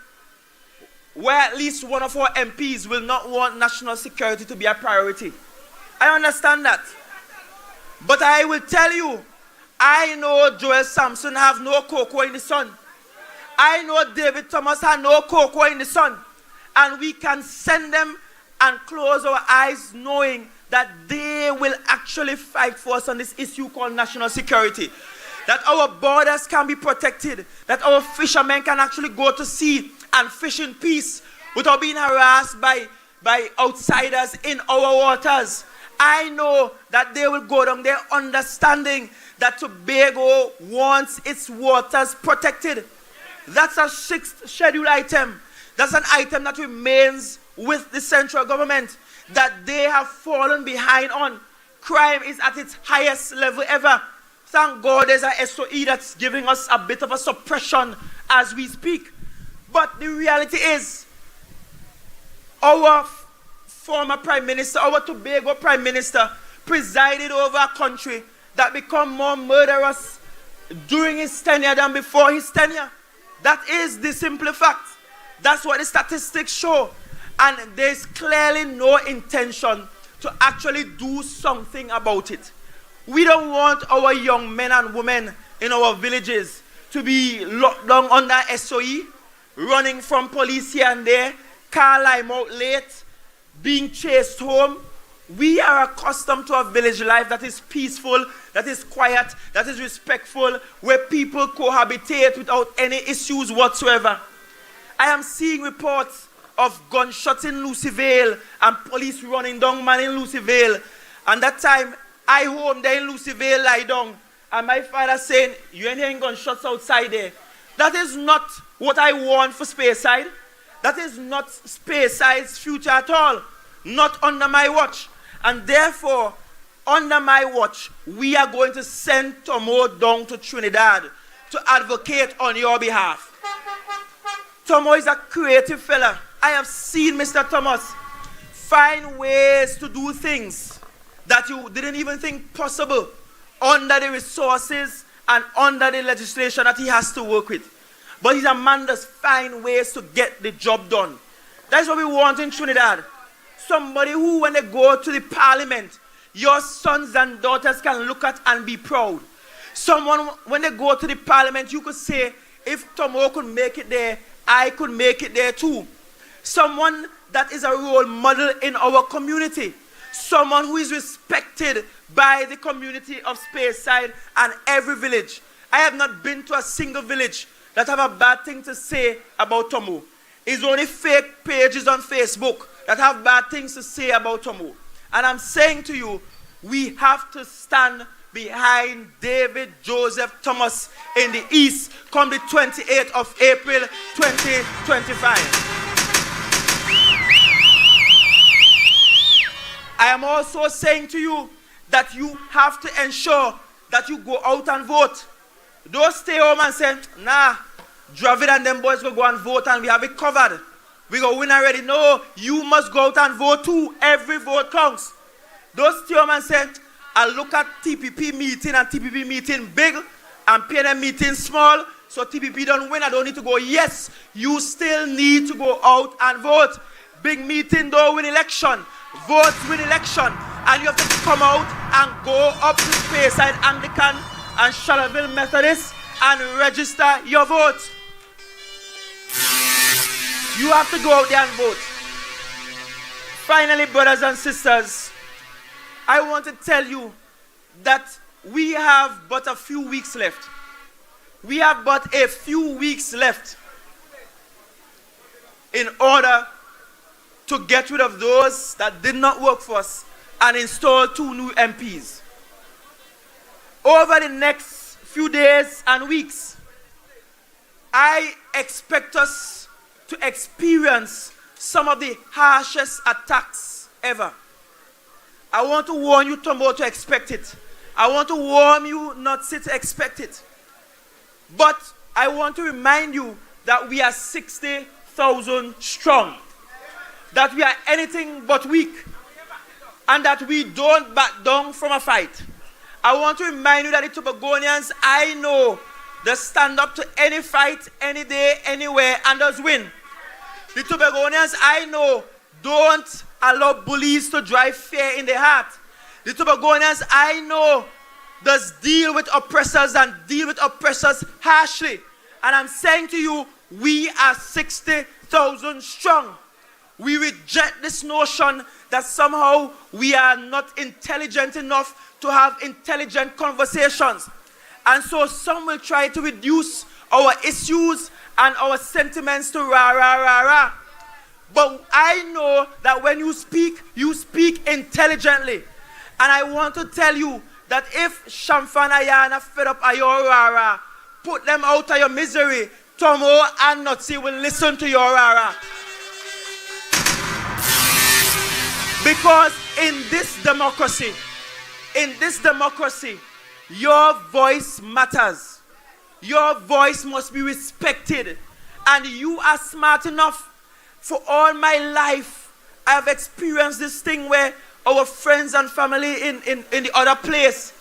where at least one of our MPs will not want national security to be a priority. I understand that. But I will tell you, I know Joel Samson have no cocoa in the sun. I know David Thomas have no cocoa in the sun. And we can send them and close our eyes knowing that they will actually fight for us on this issue called national security. That our borders can be protected. That our fishermen can actually go to sea and fish in peace without being harassed by outsiders in our waters. I know that they will go down there understanding that Tobago wants its waters protected. That's a 6th schedule item. That's an item that remains with the central government that they have fallen behind on. Crime is at its highest level ever. Thank God there's a SOE that's giving us a bit of a suppression as we speak. But the reality is, our former Prime Minister, our Tobago Prime Minister, presided over a country that became more murderous during his tenure than before his tenure. That is the simple fact. That's what the statistics show. And there's clearly no intention to actually do something about it. We don't want our young men and women in our villages to be locked down under SOE, running from police here and there, car lime out late, being chased home. We are accustomed to a village life that is peaceful, that is quiet, that is respectful, where people cohabitate without any issues whatsoever. I am seeing reports of gunshots in Lucy Vale and police running down man in Lucy Vale. And that time, I home there in Lucy Vale lie down. And my father saying, you ain't hearing gunshots outside there. That is not what I want for Speyside. That is not Speyside's future at all. Not under my watch. And therefore, under my watch, we are going to send Tomo down to Trinidad to advocate on your behalf. Tomo is a creative fella. I have seen Mr. Thomas find ways to do things that you didn't even think possible under the resources and under the legislation that he has to work with. But he's a man that finds ways to get the job done. That's what we want in Trinidad. Somebody who, when they go to the parliament, your sons and daughters can look at and be proud. Someone, when they go to the parliament, you could say, if Tomo could make it there, I could make it there too. Someone that is a role model in our community. Someone who is respected by the community of Speyside and every village. I have not been to a single village that have a bad thing to say about Tomo. It's only fake pages on Facebook that have bad things to say about Tomo. And I'm saying to you, we have to stand behind David Joseph Thomas in the East come the 28th of April 2025. I am also saying to you that you have to ensure that you go out and vote. Don't stay home and say, nah, Dravid and them boys will go and vote and we have it covered. We go win already. No, you must go out and vote too. Every vote counts. Don't stay home and say, I look at TPP meeting and TPP meeting big and PNM meeting small, so TPP don't win, I don't need to go. Yes, you still need to go out and vote. Big meeting don't win election. Votes win election. And you have to come out and go up to Speyside Anglican and Charlottesville Methodist and register your vote. You have to go out there and vote. Finally, brothers and sisters, I want to tell you that we have but a few weeks left. We have but a few weeks left in order to get rid of those that did not work for us and install 2 new MPs. Over the next few days and weeks, I expect us to experience some of the harshest attacks ever. I want to warn you tomorrow to expect it. I want to warn you not to expect it. But I want to remind you that we are 60,000 strong. That we are anything but weak. And that we don't back down from a fight. I want to remind you that the Tobagonians, I know, they stand up to any fight, any day, anywhere, and does win. The Tobagonians, I know, don't allow bullies to drive fear in their heart. The Tobagonians, I know, does deal with oppressors and deal with oppressors harshly. And I'm saying to you, we are 60,000 strong. We reject this notion that somehow we are not intelligent enough to have intelligent conversations. And so some will try to reduce our issues and our sentiments to rah, rah, rah, rah. But I know that when you speak intelligently. And I want to tell you that if Shamfan Ayana fed up your rah, rah, put them out of your misery, Tomo and Notsi will listen to your rah, rah. Because in this democracy, your voice matters. Your voice must be respected. And you are smart enough. For all my life, I have experienced this thing where our friends and family in the other place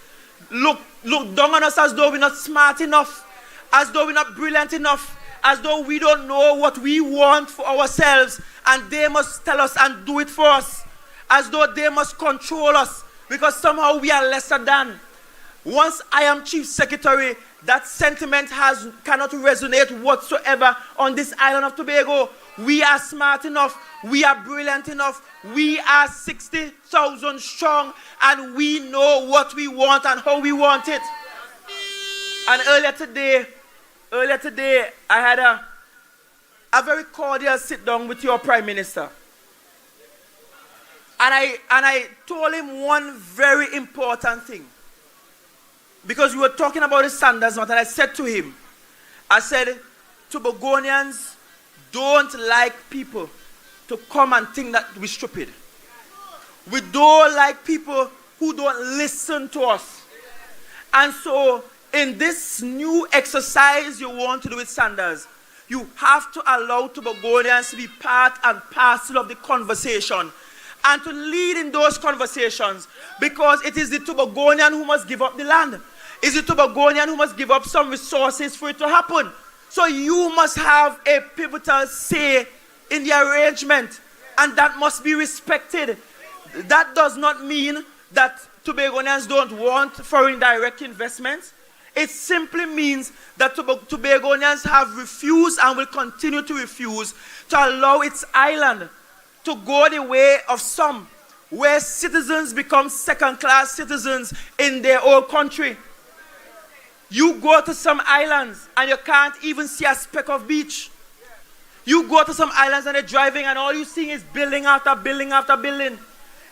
look down on us as though we're not smart enough, as though we're not brilliant enough, as though we don't know what we want for ourselves, and they must tell us and do it for us, as though they must control us, because somehow we are lesser than. Once I am chief secretary, that sentiment cannot resonate whatsoever on this island of Tobago. We are smart enough. We are brilliant enough. We are 60,000 strong, and we know what we want and how we want it. And earlier today, I had a very cordial sit down with your Prime Minister. And I told him one very important thing. Because we were talking about the standards, and I said to him, I said, Tobagonians don't like people to come and think that we're stupid. We don't like people who don't listen to us. And so, in this new exercise you want to do with standards, you have to allow Tobagonians to be part and parcel of the conversation and to lead in those conversations, because it is the Tobagonian who must give up the land. It's the Tobagonian who must give up some resources for it to happen. So you must have a pivotal say in the arrangement, and that must be respected. That does not mean that Tobagonians don't want foreign direct investments. It simply means that Tobagonians have refused and will continue to refuse to allow its island to go the way of some, where citizens become second-class citizens in their own country. You go to some islands and you can't even see a speck of beach. You go to some islands and they're driving and all you see is building after building after building.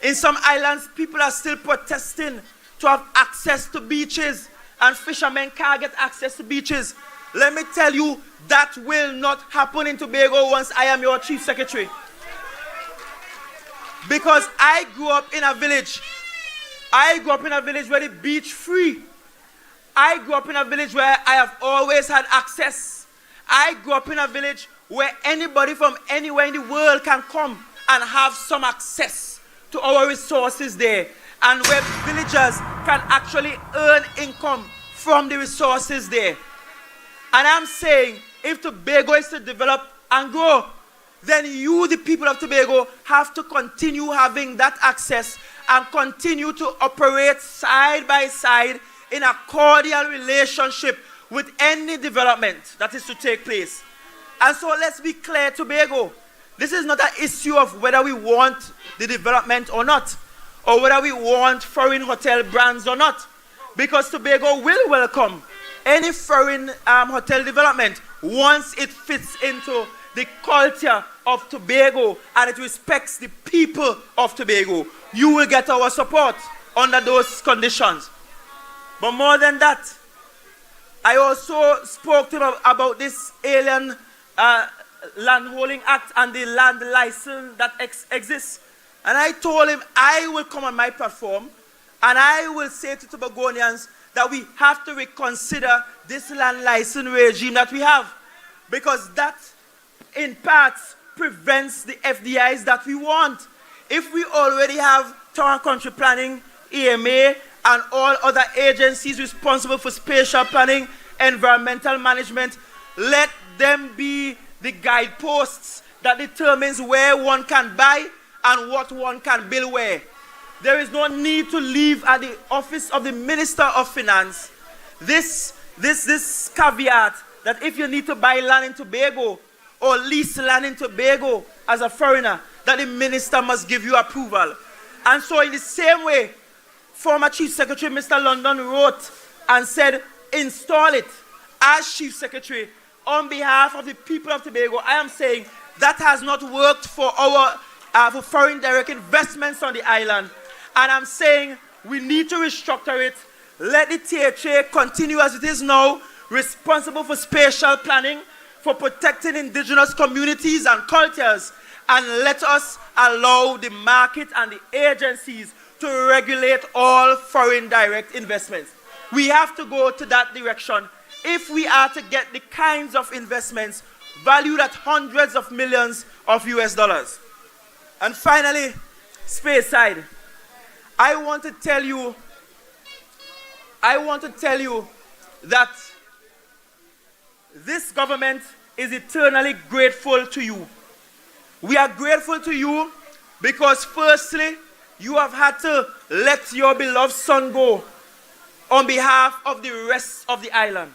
In some islands, people are still protesting to have access to beaches, and fishermen can't get access to beaches. Let me tell you, that will not happen in Tobago once I am your Chief Secretary. Because I grew up in a village. I grew up in a village where the beach free. I grew up in a village where I have always had access. I grew up in a village where anybody from anywhere in the world can come and have some access to our resources there, and where villagers can actually earn income from the resources there. And I'm saying, if Tobago is to develop and grow, then you, the people of Tobago, have to continue having that access and continue to operate side by side in a cordial relationship with any development that is to take place. And so let's be clear, Tobago, this is not an issue of whether we want the development or not, or whether we want foreign hotel brands or not, because Tobago will welcome any foreign hotel development once it fits into the culture of Tobago and it respects the people of Tobago. You will get our support under those conditions. But more than that, I also spoke to him about this Alien Landholding Act and the land license that exists. And I told him I will come on my platform and I will say to Tobagonians that we have to reconsider this land license regime that we have, because that in parts prevents the FDIs that we want. If we already have town country planning, EMA, and all other agencies responsible for spatial planning, environmental management, let them be the guideposts that determines where one can buy and what one can build where. There is no need to leave at the office of the Minister of Finance this caveat that if you need to buy land in Tobago or lease land in Tobago as a foreigner, that the minister must give you approval. And so in the same way, former Chief Secretary Mr. London wrote and said, install it as Chief Secretary on behalf of the people of Tobago. I am saying that has not worked for our for foreign direct investments on the island. And I'm saying we need to restructure it. Let the THA continue as it is now, responsible for spatial planning, for protecting indigenous communities and cultures, and let us allow the market and the agencies to regulate all foreign direct investments. We have to go to that direction if we are to get the kinds of investments valued at hundreds of millions of US dollars. And finally, Speyside. I want to tell you that this government is eternally grateful to you. We are grateful to you because firstly, you have had to let your beloved son go. on behalf of the rest of the island.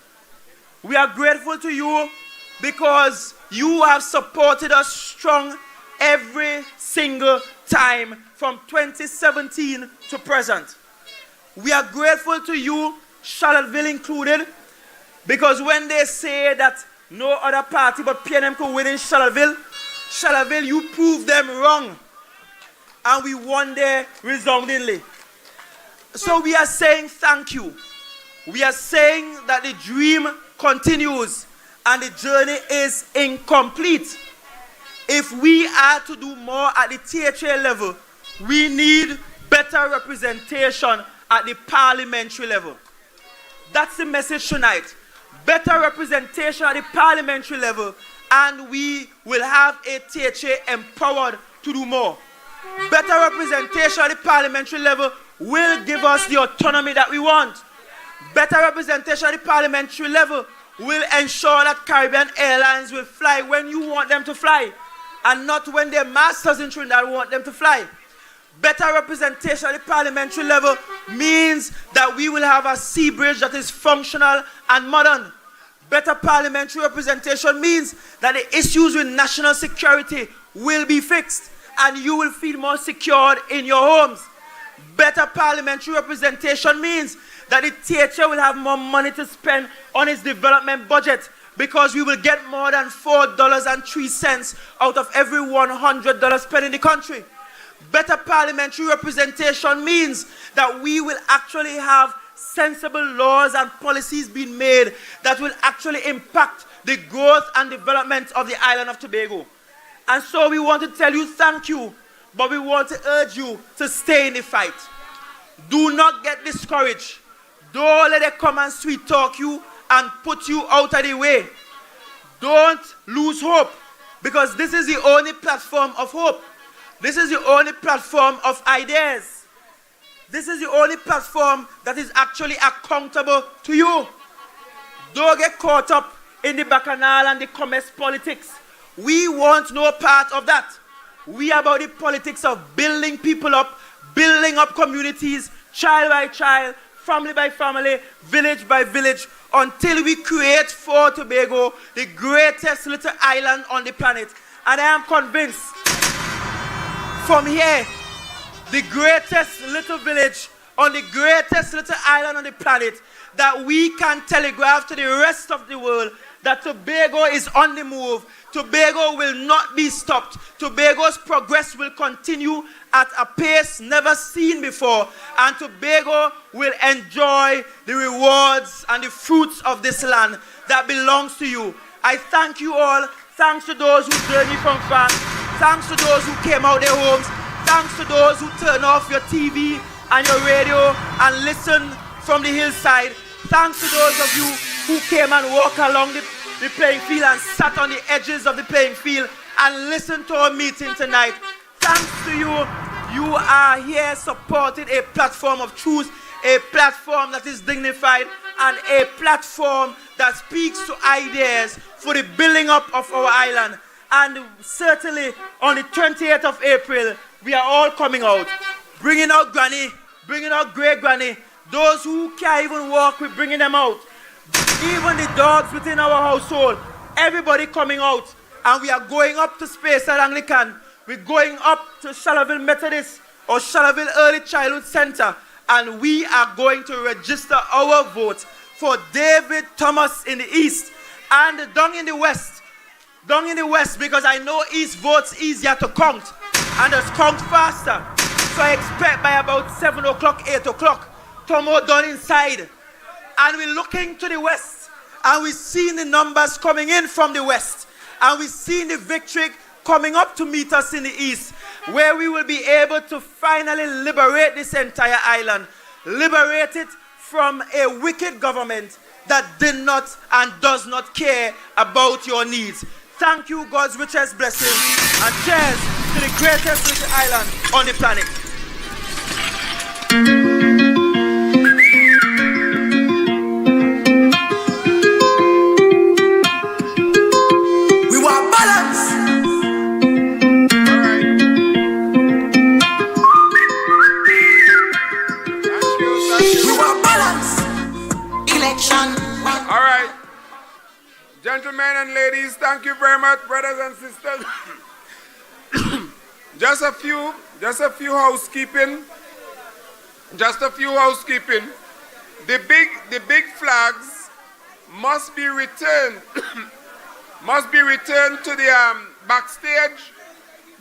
We are grateful to you because you have supported us strong every single time from 2017 to present. We are grateful to you, Charlottesville included, because when they say that no other party but PNM could win in Charlottesville, you proved them wrong. And we won there resoundingly. So we are saying thank you. We are saying that the dream continues and the journey is incomplete. If we are to do more at the THA level, we need better representation at the parliamentary level. That's the message tonight. Better representation at the parliamentary level, and we will have a THA empowered to do more. Better representation at the parliamentary level will give us the autonomy that we want. Better representation at the parliamentary level will ensure that Caribbean Airlines will fly when you want them to fly, and not when their masters in Trinidad want them to fly. Better representation at the parliamentary level means that we will have a sea bridge that is functional and modern. Better parliamentary representation means that the issues with national security will be fixed and you will feel more secured in your homes. Better parliamentary representation means that the THA will have more money to spend on its development budget because we will get more than $4.03 out of every $100 spent in the country. Better parliamentary representation means that we will actually have sensible laws and policies being made that will actually impact the growth and development of the island of Tobago. And so we want to tell you thank you, but we want to urge you to stay in the fight. Do not get discouraged. Don't let them come and sweet talk you and put you out of the way. Don't lose hope, because this is the only platform of hope. This is the only platform of ideas. This is the only platform that is actually accountable to you. Don't get caught up in the bacchanal and the commerce politics. We want no part of that. We are about the politics of building people up, building up communities, child by child, family by family, village by village, until we create for Tobago the greatest little island on the planet. And I am convinced, from here, the greatest little village on the greatest little island on the planet, that we can telegraph to the rest of the world that Tobago is on the move. Tobago will not be stopped. Tobago's progress will continue at a pace never seen before, and Tobago will enjoy the rewards and the fruits of this land that belongs to you. I thank you all. Thanks to those who journeyed from far. Thanks to those who came out their homes. Thanks to those who turn off your TV and your radio and listen from the hillside. Thanks to those of you who came and walked along the playing field and sat on the edges of the playing field and listened to our meeting tonight. Thanks to you, you are here supporting a platform of truth, a platform that is dignified, and a platform that speaks to ideas for the building up of our island. And certainly on the 28th of April, we are all coming out, bringing out granny, bringing out great granny. Those who can't even walk, we're bringing them out. Even the dogs within our household, everybody coming out. And we are going up to Speyside Anglican. We're going up to Charlottesville Methodist or Charlottesville Early Childhood Center. And we are going to register our vote for David Thomas in the east and down in the west. Down in the west, because I know east votes easier to count and just count faster. So I expect by about 7 o'clock, 8 o'clock, Tomo done inside. And we're looking to the west, and we're seeing the numbers coming in from the west, and we're seeing the victory coming up to meet us in the east, where we will be able to finally liberate this entire island, liberate it from a wicked government that did not and does not care about your needs. Thank you, God's richest blessing, and cheers to the greatest little island on the planet. We want balance. Gentlemen and ladies, thank you very much, brothers and sisters. Just a few housekeeping. The big flags must be returned. Must be returned to the backstage.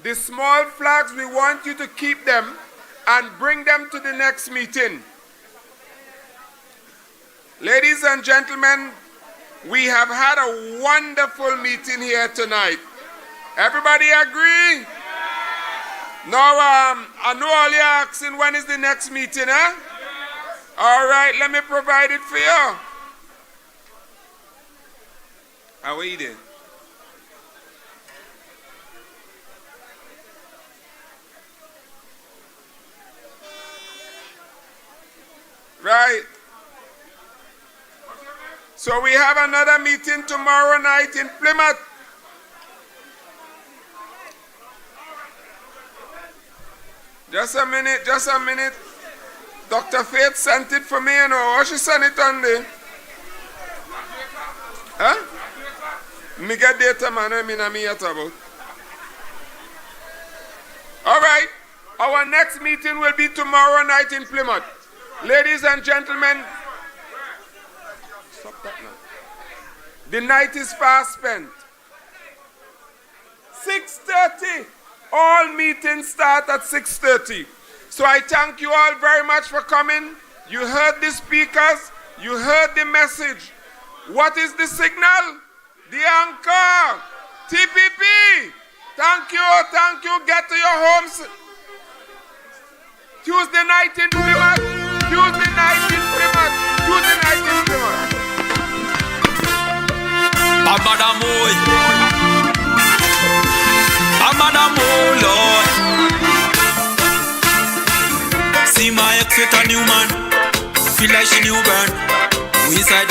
The small flags, we want you to keep them and bring them to the next meeting. Ladies and gentlemen, we have had a wonderful meeting here tonight. Everybody agree? Now, I know all you're asking, when is the next meeting, eh? All right, let me provide it for you. How are you doing? Right. So we have another meeting tomorrow night in Plymouth. Just a minute. Dr. Faith sent it for me, you know. What she sent it on there? Huh? Me get data, man. I mean, I'm here about. All right. Our next meeting will be tomorrow night in Plymouth. Ladies and gentlemen, stop that now. The night is fast spent. 6:30. All meetings start at 6:30. So I thank you all very much for coming. You heard the speakers. You heard the message. What is the signal? The anchor. TPP. Thank you. Get to your homes. Tuesday night in Plymouth. Lord. See my ex with a new man. Feel like she new burn. We inside